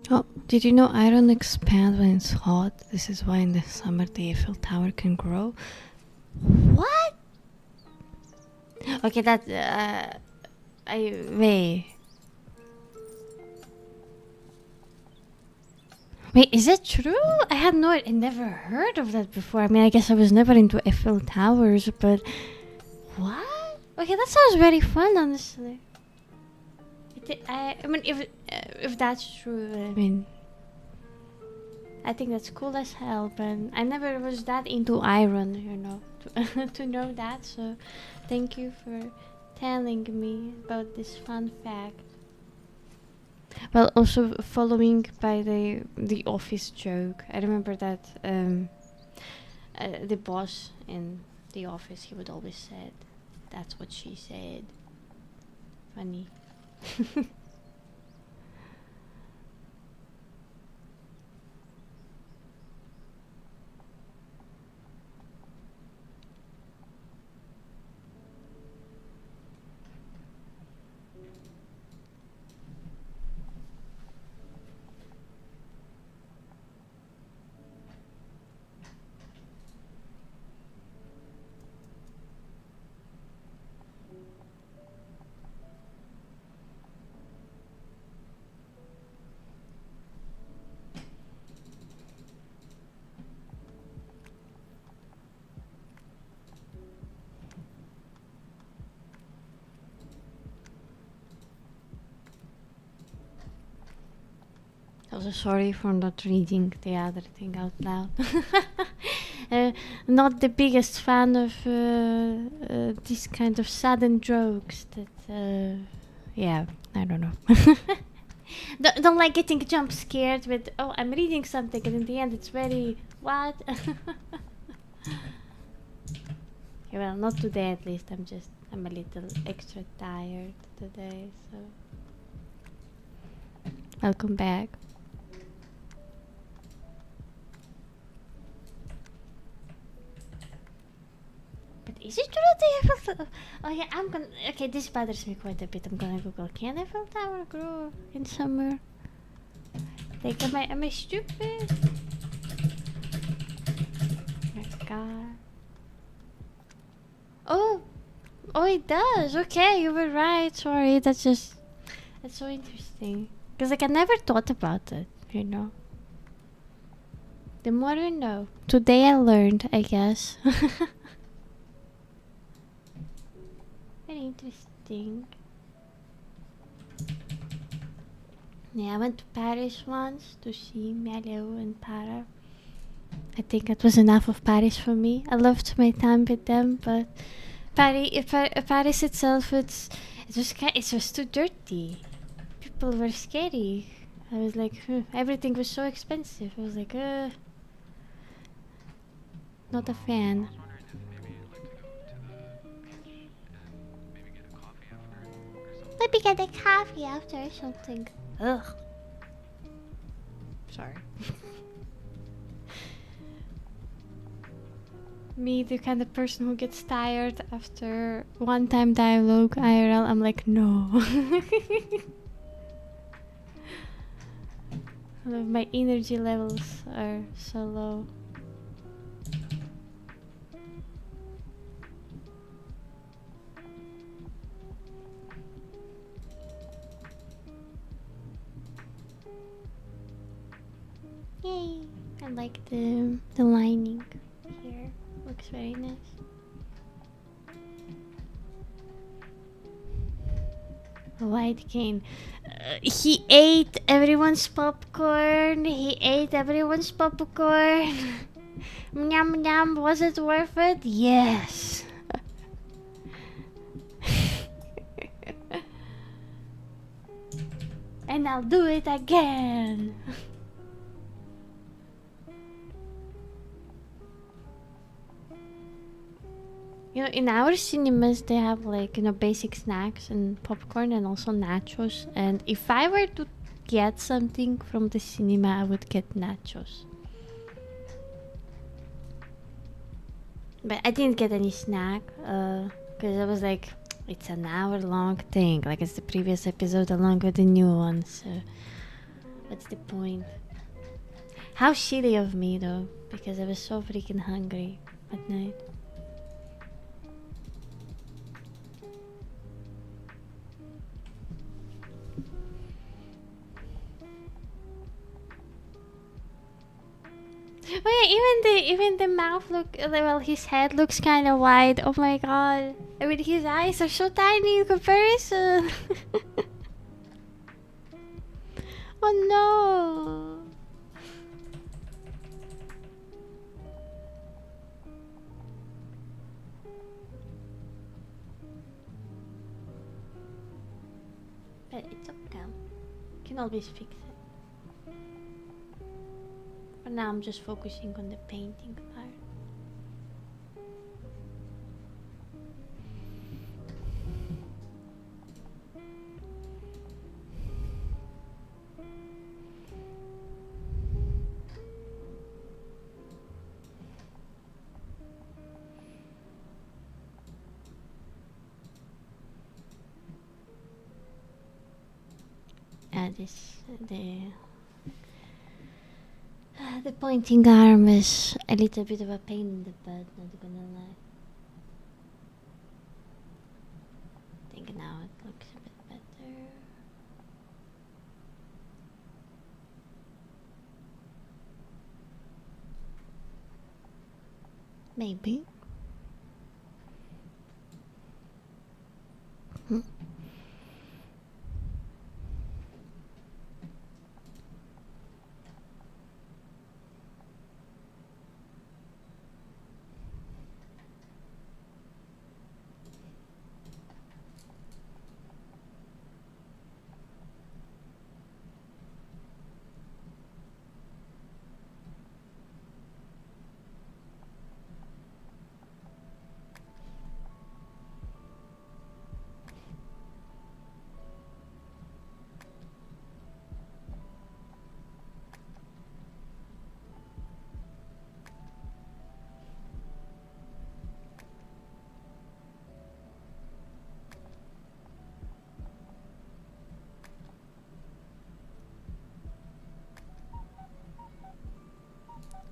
Oh, did you know iron expands when it's hot? This is why in the summer the Eiffel Tower can grow. What? Okay, that wait. Wait, is it true? I never heard of that before. I mean, I guess I was never into Eiffel Towers, but what? Okay, that sounds very fun, honestly. I mean, if that's true, I mean, I think that's cool as hell. But I never was that into iron, you know, to know that. So, thank you for telling me about this fun fact. Well, also following by the office joke. I remember that the boss in the office, he would always said, "That's what she said." Funny. Also sorry for not reading the other thing out loud. Not the biggest fan of this kind of sudden jokes that yeah, I don't know. don't like getting jump scared with, oh, I'm reading something and in the end it's very what? Okay, well, not today at least. I'm a little extra tired today, so welcome back. But is it true the Eiffel Tower? Oh yeah, okay, this bothers me quite a bit. I'm gonna Google, can Eiffel Tower grow in summer? Like, am I stupid? Oh my god. Oh, it does. Okay, you were right. Sorry, that's so interesting. Because like I never thought about it, you know. The more you know. Today I learned, I guess. Very interesting. Yeah, I went to Paris once to see Melio and Para. I think that was enough of Paris for me. I loved my time with them, but Paris itself, it's just too dirty. People were scary. I was like, everything was so expensive. I was like, not a fan. Maybe get a coffee after or something. Ugh. Sorry. Me, the kind of person who gets tired after one-time dialogue IRL, I'm like, no. My energy levels are so low. I like the lining here. Looks very nice. White cane. He ate everyone's popcorn. He ate everyone's popcorn. Nyam nyam. Was it worth it? Yes. And I'll do it again. You know, in our cinemas, they have like, you know, basic snacks and popcorn and also nachos. And if I were to get something from the cinema, I would get nachos. But I didn't get any snack because I was like, it's an hour long thing. Like, it's the previous episode along with the new one. So, what's the point? How shitty of me, though, because I was so freaking hungry at night. Oh yeah, even the mouth look, well, his head looks kind of wide. Oh my god! I mean, his eyes are so tiny in comparison. Oh no! But it's okay. Can always fix it. For now, I'm just focusing on the painting part. The pointing arm is a little bit of a pain in the butt, not gonna lie. I think now it looks a bit better. Maybe.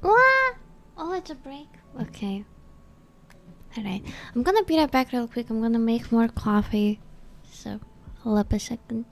What? Oh, it's a break? Okay. Alright. I'm gonna be right back real quick. I'm gonna make more coffee. So, hold up a second.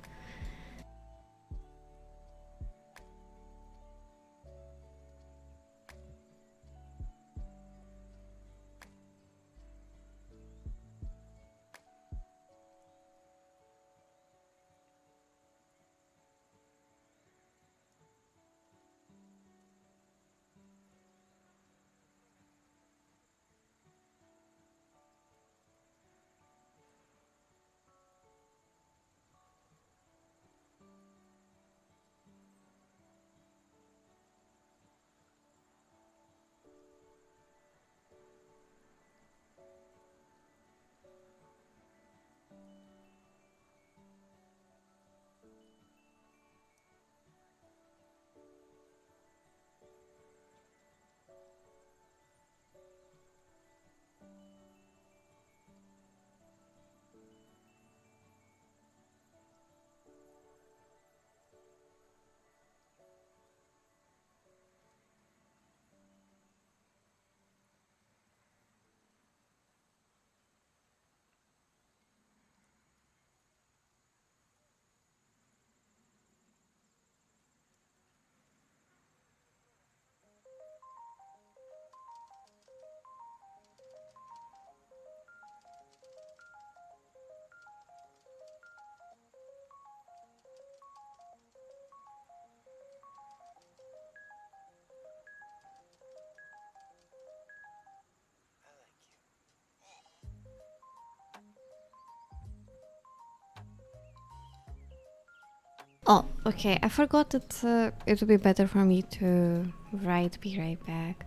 Oh, okay. I forgot that it would be better for me to write "be right back."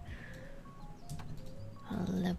Hello.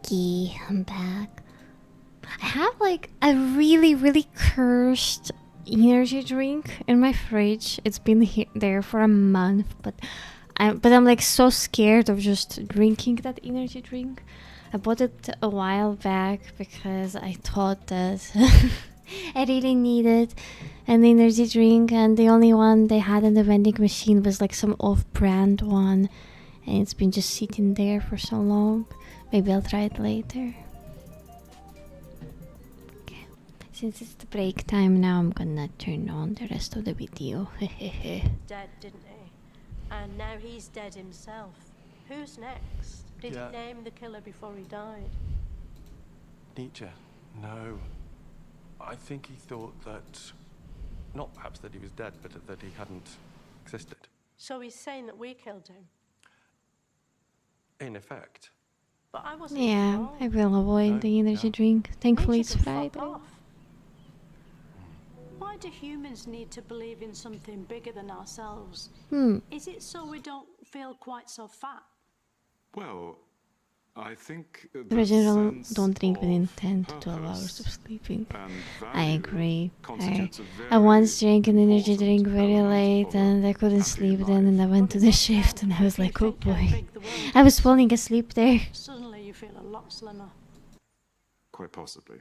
Okay, I'm back. I have like a really cursed energy drink in my fridge. It's been there for a month, but I'm like so scared of just drinking that energy drink. I bought it a while back because I thought that I really needed an energy drink, and the only one they had in the vending machine was like some off-brand one, and it's been just sitting there for so long. Maybe I'll try it later. Okay. Since it's the break time now, I'm gonna turn on the rest of the video. Dead, didn't he? And now he's dead himself. Who's next? Did he name the killer before he died? Nietzsche? No. I think he thought that, not perhaps that he was dead, but that he hadn't existed. So he's saying that we killed him? In effect. But I wasn't Yeah, involved. I will avoid the energy drink. Thankfully it's Nietzsche can fuck Friday. off. Why do humans need to believe in something bigger than ourselves? Is it so we don't feel quite so fat? Well, I think The original don't drink within 10 to 12 hours of sleeping. I agree. I once drank an energy drink very late and I couldn't sleep then, and I went to the shift and I was like, oh boy. I was falling asleep there. Suddenly you feel a lot slimmer. Quite possibly.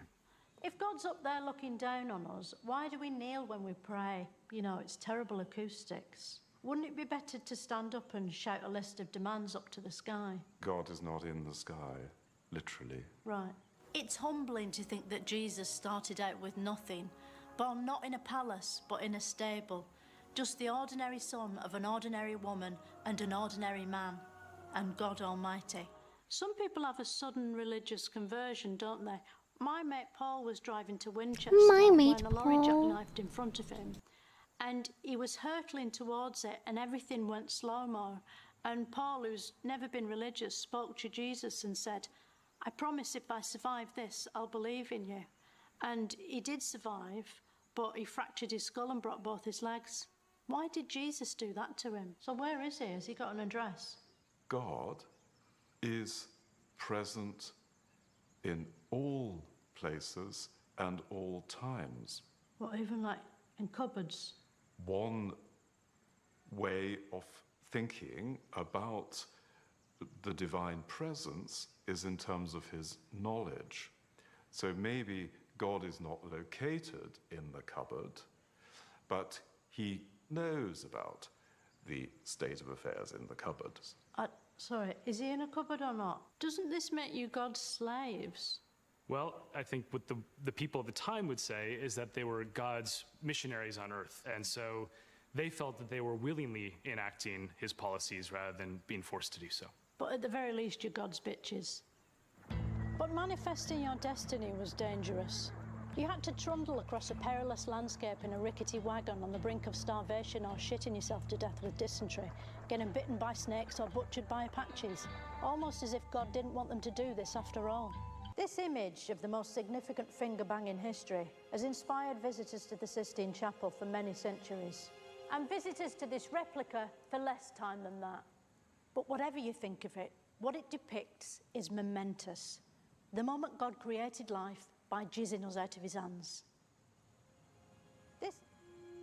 If God's up there looking down on us, why do we kneel when we pray? You know, it's terrible acoustics. Wouldn't it be better to stand up and shout a list of demands up to the sky? God is not in the sky, literally. Right. It's humbling to think that Jesus started out with nothing, born not in a palace, but in a stable, just the ordinary son of an ordinary woman and an ordinary man, and God Almighty. Some people have a sudden religious conversion, don't they? My mate Paul was driving to Winchester when a lorry jackknifed in front of him, and he was hurtling towards it, and everything went slow-mo. And Paul, who's never been religious, spoke to Jesus and said, "I promise if I survive this, I'll believe in you." And he did survive, but he fractured his skull and broke both his legs. Why did Jesus do that to him? So where is he? Has he got an address? God is present in all places and all times. What, even like in cupboards? One way of thinking about the divine presence is in terms of his knowledge. So maybe God is not located in the cupboard, but he knows about the state of affairs in the cupboard. Sorry, is he in a cupboard or not? Doesn't this make you God's slaves? Well, I think what the people of the time would say is that they were God's missionaries on earth, and so they felt that they were willingly enacting his policies rather than being forced to do so. But at the very least, you're God's bitches. But manifesting your destiny was dangerous. You had to trundle across a perilous landscape in a rickety wagon on the brink of starvation or shitting yourself to death with dysentery, getting bitten by snakes or butchered by Apaches, almost as if God didn't want them to do this after all. This image of the most significant finger bang in history has inspired visitors to the Sistine Chapel for many centuries, and visitors to this replica for less time than that. But whatever you think of it, what it depicts is momentous. The moment God created life by jizzing us out of his hands.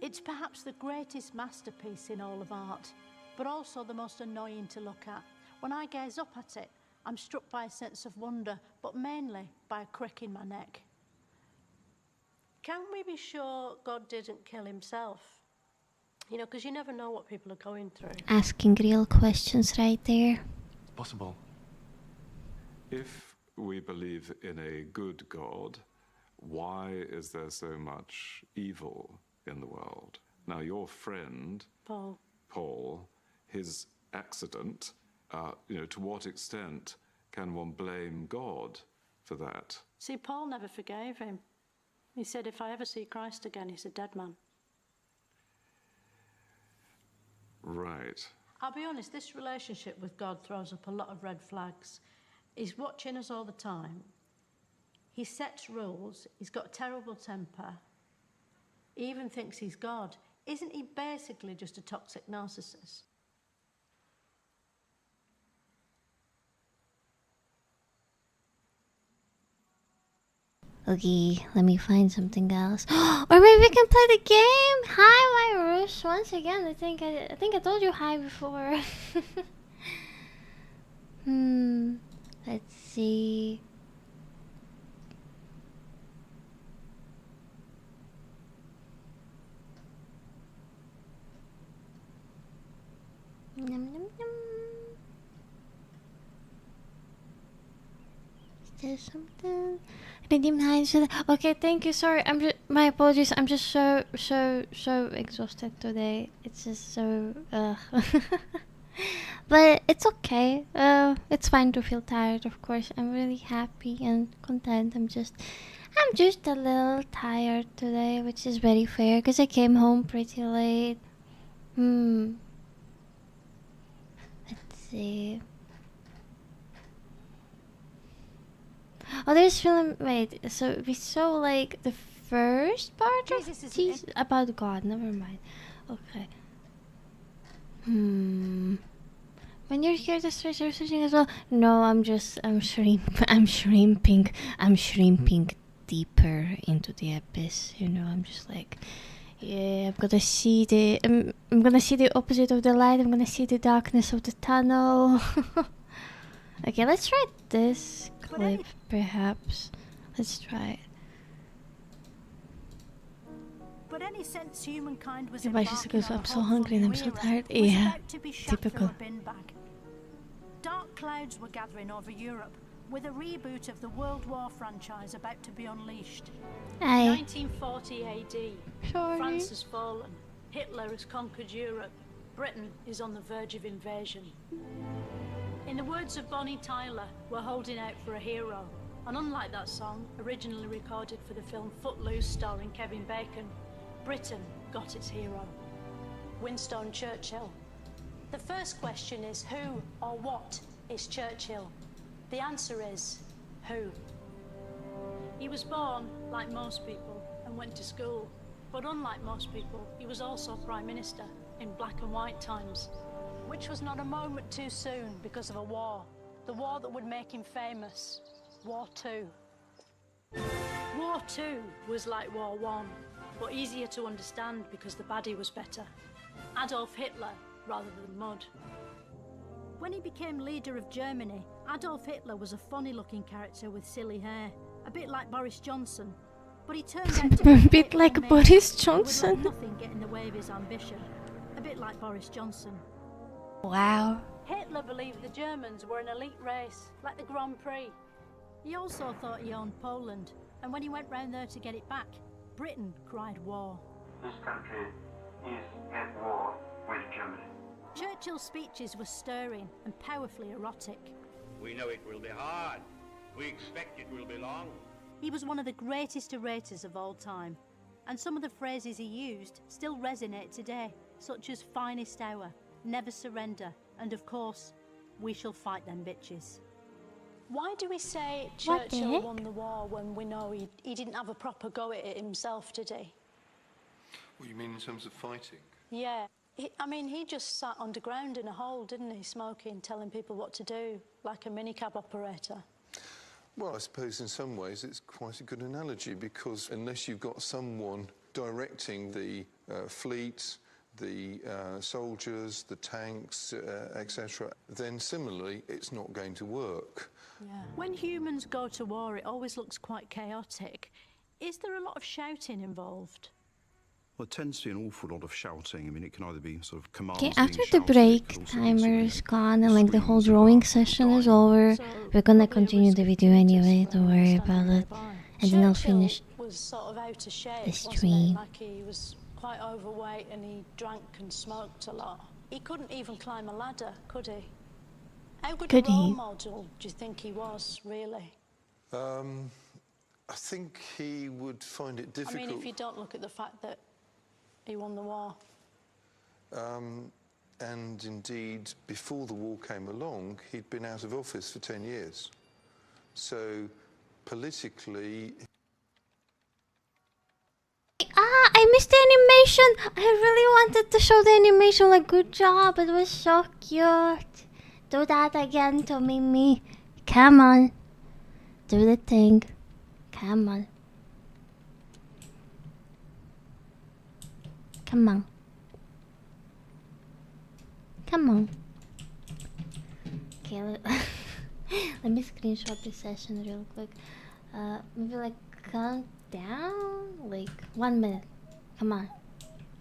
It's perhaps the greatest masterpiece in all of art, but also the most annoying to look at. When I gaze up at it, I'm struck by a sense of wonder, but mainly by a crick in my neck. Can we be sure God didn't kill himself? You know, because you never know what people are going through. Asking real questions right there. It's possible. If we believe in a good God, why is there so much evil in the world? Now, your friend, Paul, his accident, to what extent can one blame God for that? See, Paul never forgave him. He said, if I ever see Christ again, he's a dead man. Right. I'll be honest, this relationship with God throws up a lot of red flags. He's watching us all the time. He sets rules. He's got a terrible temper. He even thinks he's God. Isn't he basically just a toxic narcissist? Okay, let me find something else. Or maybe we can play the game. Hi, Virus. Once again, I think I told you hi before. Let's see. Nom, nom, nom. Is there something? Redeem Heinz. Okay, thank you. Sorry, my apologies. I'm just so exhausted today. It's just so. But it's okay. It's fine to feel tired. Of course, I'm really happy and content. I'm just a little tired today, which is very fair because I came home pretty late. Let's see. Oh, there's film. Wait, so we saw like the first part of Jesus about God. Never mind. Okay. When you're here to start researching as well. No, I'm shrimping deeper into the abyss. You know, I'm just like, yeah, I'm gonna see the opposite of the light. I'm gonna see the darkness of the tunnel. Okay, let's try this clip, perhaps. Let's try it. But any sense humankind was Everybody just embarking goes, on I'm a so hopeful hungry and I'm new so era tired. was Yeah, about to be shot typical. through a bin bag. Dark clouds were gathering over Europe, with a reboot of the World War franchise about to be unleashed. Aye. 1940 AD. Sorry. France has fallen. Hitler has conquered Europe. Britain is on the verge of invasion. In the words of Bonnie Tyler, we're holding out for a hero. And unlike that song, originally recorded for the film Footloose starring Kevin Bacon, Britain got its hero. Winston Churchill. The first question is who or what is Churchill? The answer is who. He was born like most people and went to school, but unlike most people, he was also Prime Minister in black and white times, which was not a moment too soon because of a war, the war that would make him famous, War II. War II was like War I, but easier to understand because the baddie was better. Adolf Hitler rather than mud. When he became leader of Germany, Adolf Hitler was a funny-looking character with silly hair, a bit like Boris Johnson. But he turned out to be A bit like hateful Boris man who Johnson. would let nothing get in the way of his ambition, a bit like Boris Johnson. Wow. Hitler believed the Germans were an elite race, like the Grand Prix. He also thought he owned Poland, and when he went round there to get it back, Britain cried war. This country is at war with Germany. Churchill's speeches were stirring and powerfully erotic. We know it will be hard. We expect it will be long. He was one of the greatest orators of all time, and some of the phrases he used still resonate today, such as finest hour, never surrender, and of course, we shall fight them bitches. Why do we say What the Churchill heck? won the war when we know he didn't have a proper go at it himself, did he? What you mean in terms of fighting? Yeah. He just sat underground in a hole, didn't he, smoking, telling people what to do, like a minicab operator. Well, I suppose in some ways it's quite a good analogy, because unless you've got someone directing the fleet, the soldiers, the tanks, etc., then similarly it's not going to work. Yeah. When humans go to war, it always looks quite chaotic. Is there a lot of shouting involved? Well, it tends to be an awful lot of shouting. I mean, it can either be sort of commands. Okay, being after the shouted, it break could also be timer sort of is gone and like the whole screams drawing about session is dying. over, So we're gonna probably a continue risk the of video futures anyway, for don't worry standing about it. nearby. And then I'll Churchill finish was sort of out of shape, the wasn't stream. he? Like he was quite overweight and he drank and smoked a lot. He couldn't even climb a ladder, could he? How good Could a role he? model do you think he was, really? I think he would find it difficult. I mean, if you don't look at the fact that he won the war. And indeed, before the war came along, he'd been out of office for 10 years. So, politically... I missed the animation! I really wanted to show the animation, like, good job, it was so cute. Do that again, Tomimi. Come on. Do the thing. Come on. Come on. Come on. Okay, let me screenshot this session real quick. Maybe like count down, like 1 minute. Come on.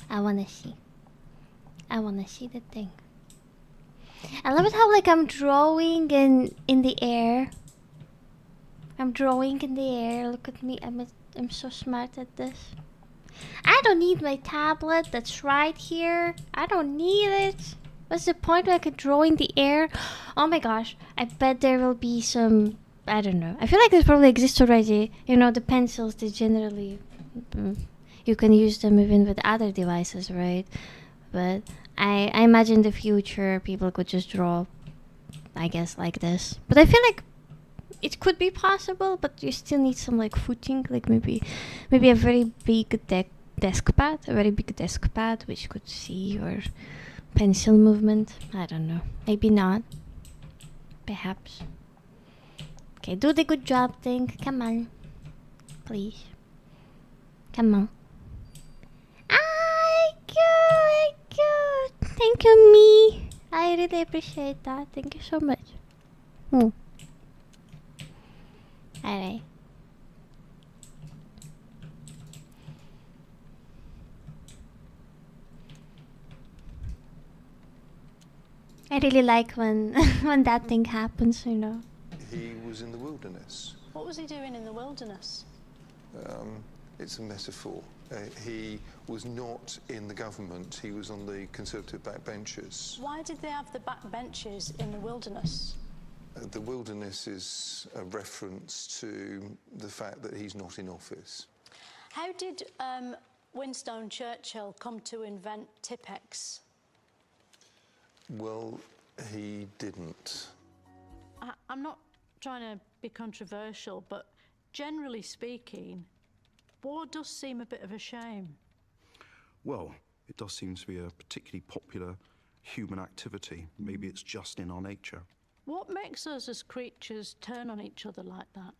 I wanna see. I wanna see the thing. I love it how like I'm drawing in the air. I'm drawing in the air. Look at me. I'm so smart at this. I don't need my tablet that's right here. I don't need it. What's the point when I could draw in the air? Oh my gosh. I bet there will be some... I don't know. I feel like this probably exists already. You know, the pencils, they generally... you can use them even with other devices, right? But I imagine the future people could just draw, I guess, like this. But I feel like it could be possible, but you still need some like footing, like maybe a very big desk pad, which could see your pencil movement. I don't know. Maybe not. Perhaps. Okay, do the good job thing. Come on. Please. Come on. Cute. Thank you, me. I really appreciate that. Thank you so much. Alright. I really like when when that thing happens, you know. He was in the wilderness. What was he doing in the wilderness? It's a metaphor. He was not in the government. He was on the Conservative backbenches. Why did they have the backbenches in the wilderness? The wilderness is a reference to the fact that he's not in office. How did Winston Churchill come to invent Tipp-Ex? Well, he didn't. I'm not trying to be controversial, but generally speaking, war does seem a bit of a shame. Well, it does seem to be a particularly popular human activity. Maybe it's just in our nature. What makes us as creatures turn on each other like that?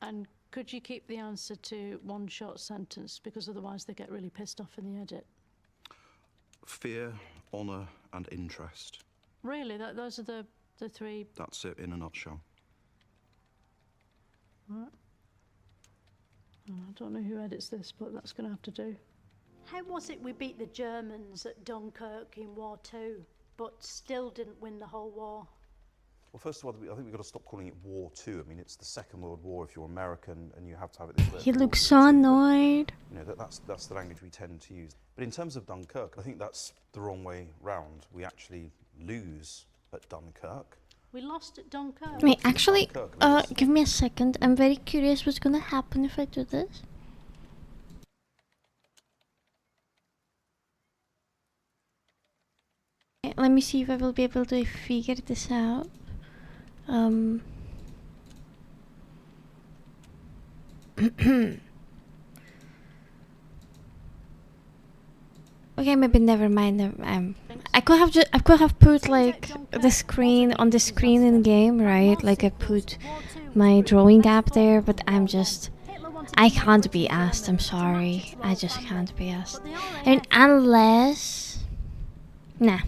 And could you keep the answer to one short sentence, because otherwise they get really pissed off in the edit? Fear, honour and interest. Really? Those are the three? That's it in a nutshell. Right. I don't know who edits this, but that's going to have to do. How was it we beat the Germans at Dunkirk in War II, but still didn't win the whole war? Well, first of all, I think we've got to stop calling it War II. I mean, it's the Second World War if you're American, and you have to have it this way. He looks so annoyed. You know, that's the language we tend to use. But in terms of Dunkirk, I think that's the wrong way round. We actually lose at Dunkirk. We lost at Dunkirk. Wait, actually, give me a second. I'm very curious what's gonna happen if I do this. Okay, let me see if I will be able to figure this out. Okay, maybe never mind. I could have put like the screen on the screen in game, right? Like I put my drawing app there, but I can't be asked. I'm sorry, I just can't be asked. And unless, nah,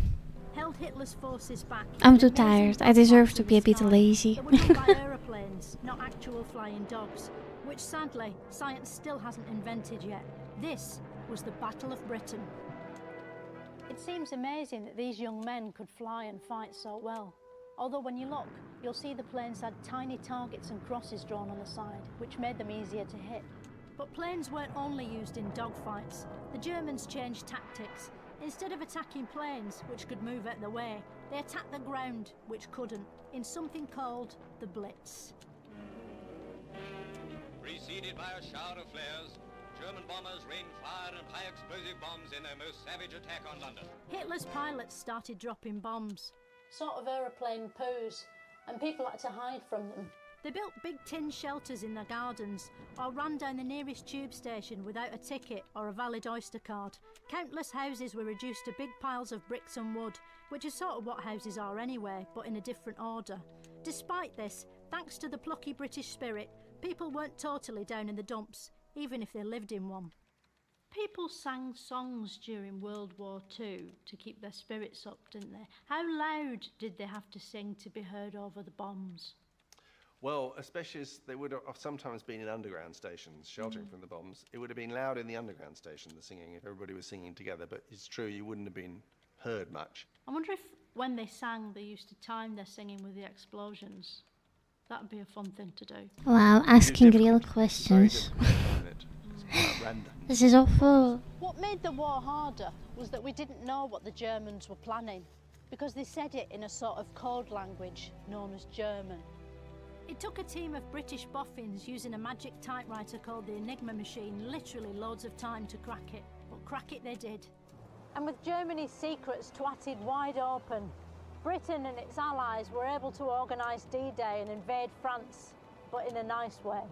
I'm too tired. I deserve to be a bit lazy. Aeroplanes, not actual flying dogs, which sadly science still hasn't invented yet. This was the Battle of Britain. It seems amazing that these young men could fly and fight so well. Although when you look, you'll see the planes had tiny targets and crosses drawn on the side, which made them easier to hit. But planes weren't only used in dogfights. The Germans changed tactics. Instead of attacking planes, which could move out of the way, they attacked the ground, which couldn't, in something called the Blitz. Preceded by a shower of flares, German bombers rained fire and high explosive bombs in their most savage attack on London. Hitler's pilots started dropping bombs. Sort of aeroplane poos, and people had to hide from them. They built big tin shelters in their gardens, or ran down the nearest tube station without a ticket or a valid Oyster card. Countless houses were reduced to big piles of bricks and wood, which is sort of what houses are anyway, but in a different order. Despite this, thanks to the plucky British spirit, people weren't totally down in the dumps, even if they lived in one. People sang songs during World War II to keep their spirits up, didn't they? How loud did they have to sing to be heard over the bombs? Well, especially as they would have sometimes been in underground stations, sheltering from the bombs. It would have been loud in the underground station, the singing, if everybody was singing together, but it's true, you wouldn't have been heard much. I wonder if when they sang, they used to time their singing with the explosions. That would be a fun thing to do. Wow, asking real questions. This is awful. What made the war harder was that we didn't know what the Germans were planning, because they said it in a sort of code language known as German. It took a team of British boffins using a magic typewriter called the Enigma machine literally loads of time to crack it, but crack it they did. And with Germany's secrets twatted wide open, Britain and its allies were able to organise D-Day and invade France, but in a nice way.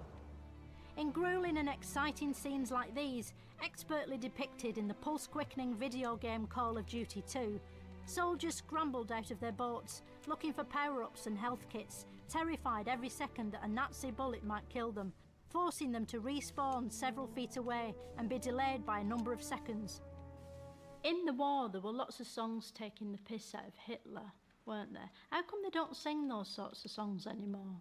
In grueling and exciting scenes like these, expertly depicted in the pulse-quickening video game Call of Duty 2, soldiers scrambled out of their boats, looking for power-ups and health kits, terrified every second that a Nazi bullet might kill them, forcing them to respawn several feet away and be delayed by a number of seconds. In the war, there were lots of songs taking the piss out of Hitler, weren't there? How come they don't sing those sorts of songs anymore?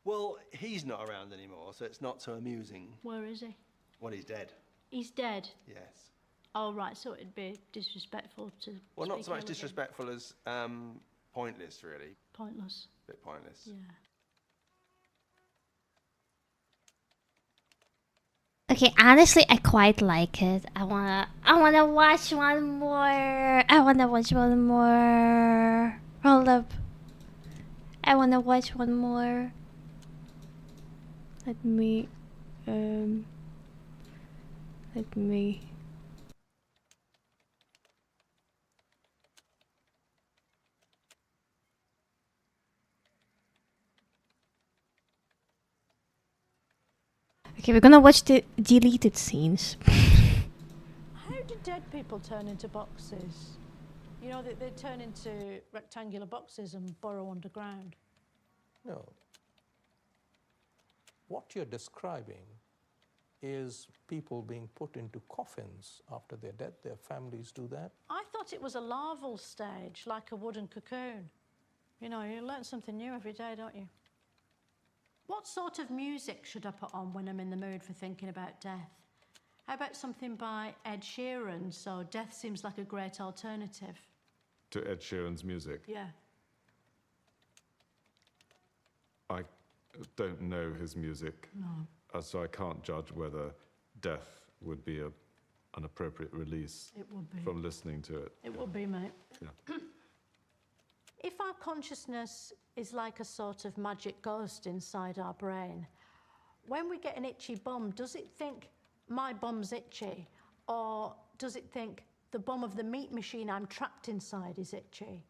Well, he's not around anymore, so it's not so amusing. Where is he? Well, he's dead. He's dead? Yes. Oh, right, so it'd be disrespectful to Well, not speak so much ill of him. disrespectful as pointless, really. Pointless. A bit pointless. Yeah. Okay, honestly, I quite like it. I wanna watch one more. I wanna watch one more. Hold up. I wanna watch one more. Let me. Okay, we're gonna watch the deleted scenes. How do dead people turn into boxes? You know, they turn into rectangular boxes and burrow underground. No. What you're describing is people being put into coffins after they're dead. Their families do that. I thought it was a larval stage, like a wooden cocoon. You know, you learn something new every day, don't you? What sort of music should I put on when I'm in the mood for thinking about death? How about something by Ed Sheeran, so death seems like a great alternative? To Ed Sheeran's music? Yeah. I don't know his music, so I can't judge whether death would be an appropriate release It would be. from listening to it. It would be, mate. Yeah. If our consciousness is like a sort of magic ghost inside our brain, when we get an itchy bum, does it think my bum's itchy? Or does it think the bum of the meat machine I'm trapped inside is itchy?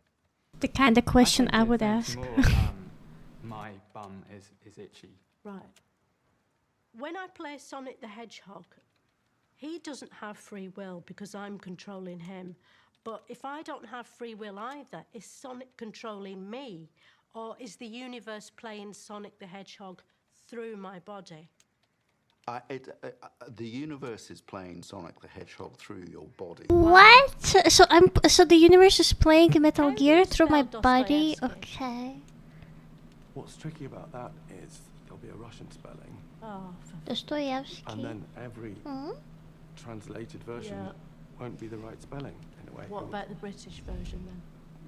The kind of question I would ask. More, my bum is itchy. Right. When I play Sonic the Hedgehog, he doesn't have free will because I'm controlling him. But if I don't have free will either, is Sonic controlling me? Or is the universe playing Sonic the Hedgehog through my body? The universe is playing Sonic the Hedgehog through your body. What? So the universe is playing Metal Gear through my body? Okay. What's tricky about that is there'll be a Russian spelling. Oh. Dostoevsky. And then every translated version won't be the right spelling in a way. What about the British version then?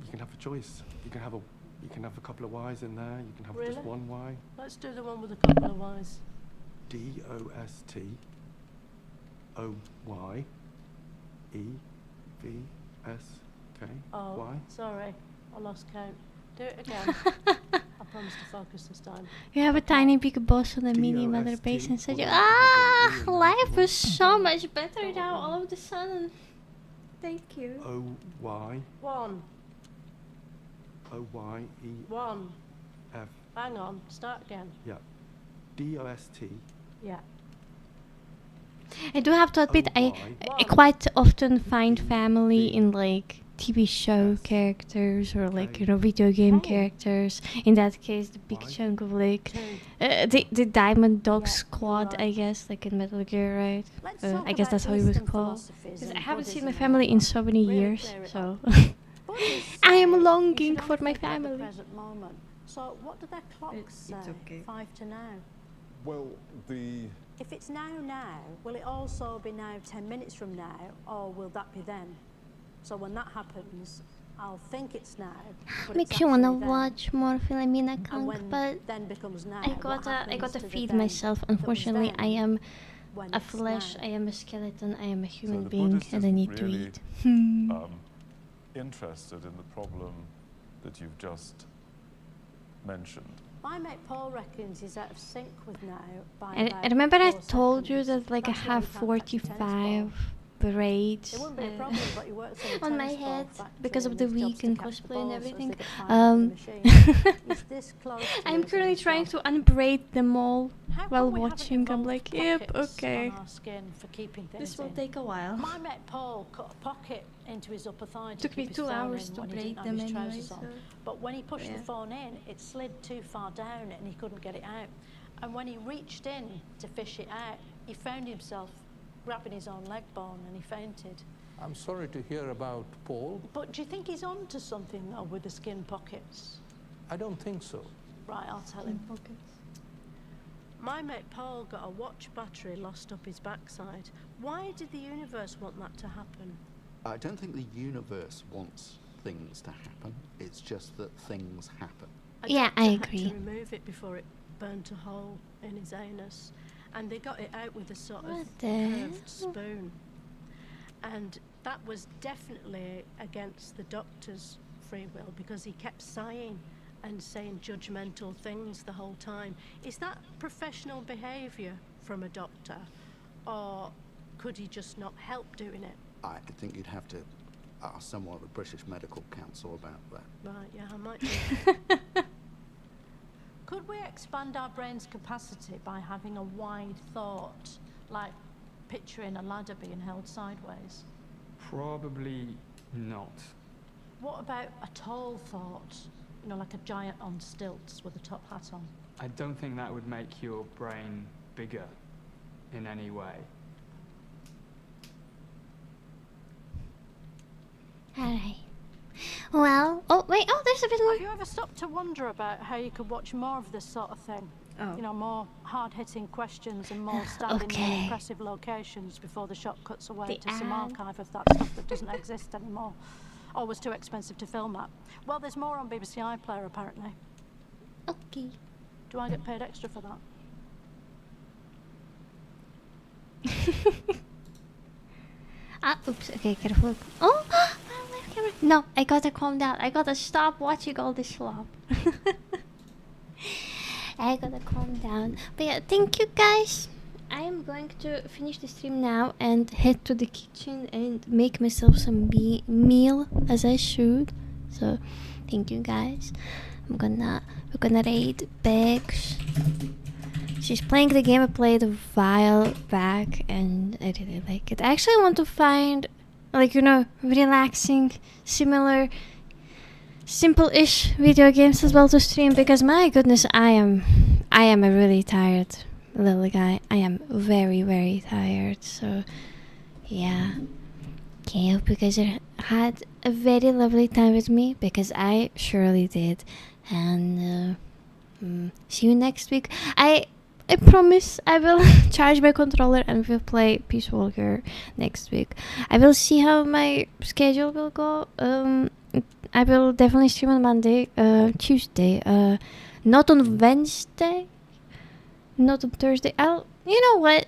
You can have a choice. You can have a couple of Y's in there. You can have Really? just one Y. Let's do the one with a couple of Y's. DOSTOYEVSK. Oh, Y. sorry. I lost count. Do it again. I promise to focus this time. You have a tiny big boss on a mini mother base inside you. Ah, life is so much better now all of a sudden. Thank you. O-Y. One. O-Y-E. One. F. Hang on. Start again. Yeah. D-O-S-T. Yeah. I do have to admit, I quite often find family in like TV show characters or like video game characters. In that case, the big chunk of like the Diamond Dog Squad, I guess, like in Metal Gear, right? I guess that's how it was called. 'Cause I haven't seen my family in so many years, so I am longing for my family. Present moment. So what do their clocks say? okay. 5 to now. Well, If it's now, will it also be now 10 minutes from now, or will that be then? So when that happens, I'll think it's now. But Makes it's you wanna actually then. watch more Philomena And Kang, when but then becomes now, I what gotta happens to the feed then myself. that was Unfortunately, then I am when a it's flesh. now? I am a skeleton. I am a human the being, Buddhist and I isn't need to really, eat. interested in the problem that you've just mentioned. My mate Paul reckons he's out of sync with now by I about remember I 4 told you seconds. that like I That's why have he can't catch a tennis ball. 45 braids It wouldn't be a problem, but he works in a on my tennis ball head factory because of and the his job's week to and catch the cosplay and balls as they everything. get fired from the machine. He's this close to I'm losing currently his trying job. to unbraid them all How while come we haven't watching. I'm involved like, yep, pockets okay. on our skin for keeping things This will in? take a while. My mate Paul cut a pocket into his upper thigh to Took me keep his 2 phone hours in to when he braid didn't have them his anyway, trousers on. so But when he pushed yeah. the phone in, it slid too far down and he couldn't get it out. And when he reached in to fish it out, he found himself grabbing his own leg bone and he fainted. I'm sorry to hear about Paul. But do you think he's on to something though with the skin pockets? I don't think so. Right, I'll tell him. My mate Paul got a watch battery lost up his backside. Why did the universe want that to happen? I don't think the universe wants things to happen. It's just that things happen. Yeah, I agree. Had to remove it before it burnt a hole in his anus, and they got it out with a sort of curved spoon. And that was definitely against the doctor's free will, because he kept sighing and saying judgmental things the whole time. Is that professional behaviour from a doctor, or could he just not help doing it? I think you'd have to ask someone at the British Medical Council about that. Right, yeah, I might do. Could we expand our brain's capacity by having a wide thought, like picturing a ladder being held sideways? Probably not. What about a tall thought? You know, like a giant on stilts with a top hat on? I don't think that would make your brain bigger in any way. Alright. Well, oh wait, oh there's a bit more. Have you ever stopped to wonder about how you could watch more of this sort of thing? Oh. You know, more hard-hitting questions and more standing in impressive locations before the shot cuts away to some archive of that stuff that doesn't exist anymore, or was too expensive to film at. Well, there's more on BBC iPlayer apparently. Okay. Do I get paid extra for that? Oops, okay, careful. Oh, camera. No, I gotta calm down. I gotta stop watching all this slop. I gotta calm down. But yeah, thank you guys. I am going to finish the stream now and head to the kitchen and make myself some meal as I should. So, thank you guys. we're gonna raid Bex. She's playing the game I played a while back and I really like it. I actually want to find, like, you know, relaxing, similar, simple-ish video games as well to stream, because my goodness, I am a really tired little guy. I am very, very tired. So, yeah. Okay, I hope you guys had a very lovely time with me, because I surely did. And see you next week. I promise I will charge my controller and we'll play Peace Walker next week. I will see how my schedule will go. I will definitely stream on Monday, Tuesday, not on Wednesday, not on Thursday. You know what?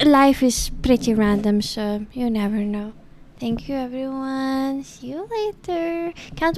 Life is pretty random, so you never know. Thank you, everyone. See you later. Can't wait.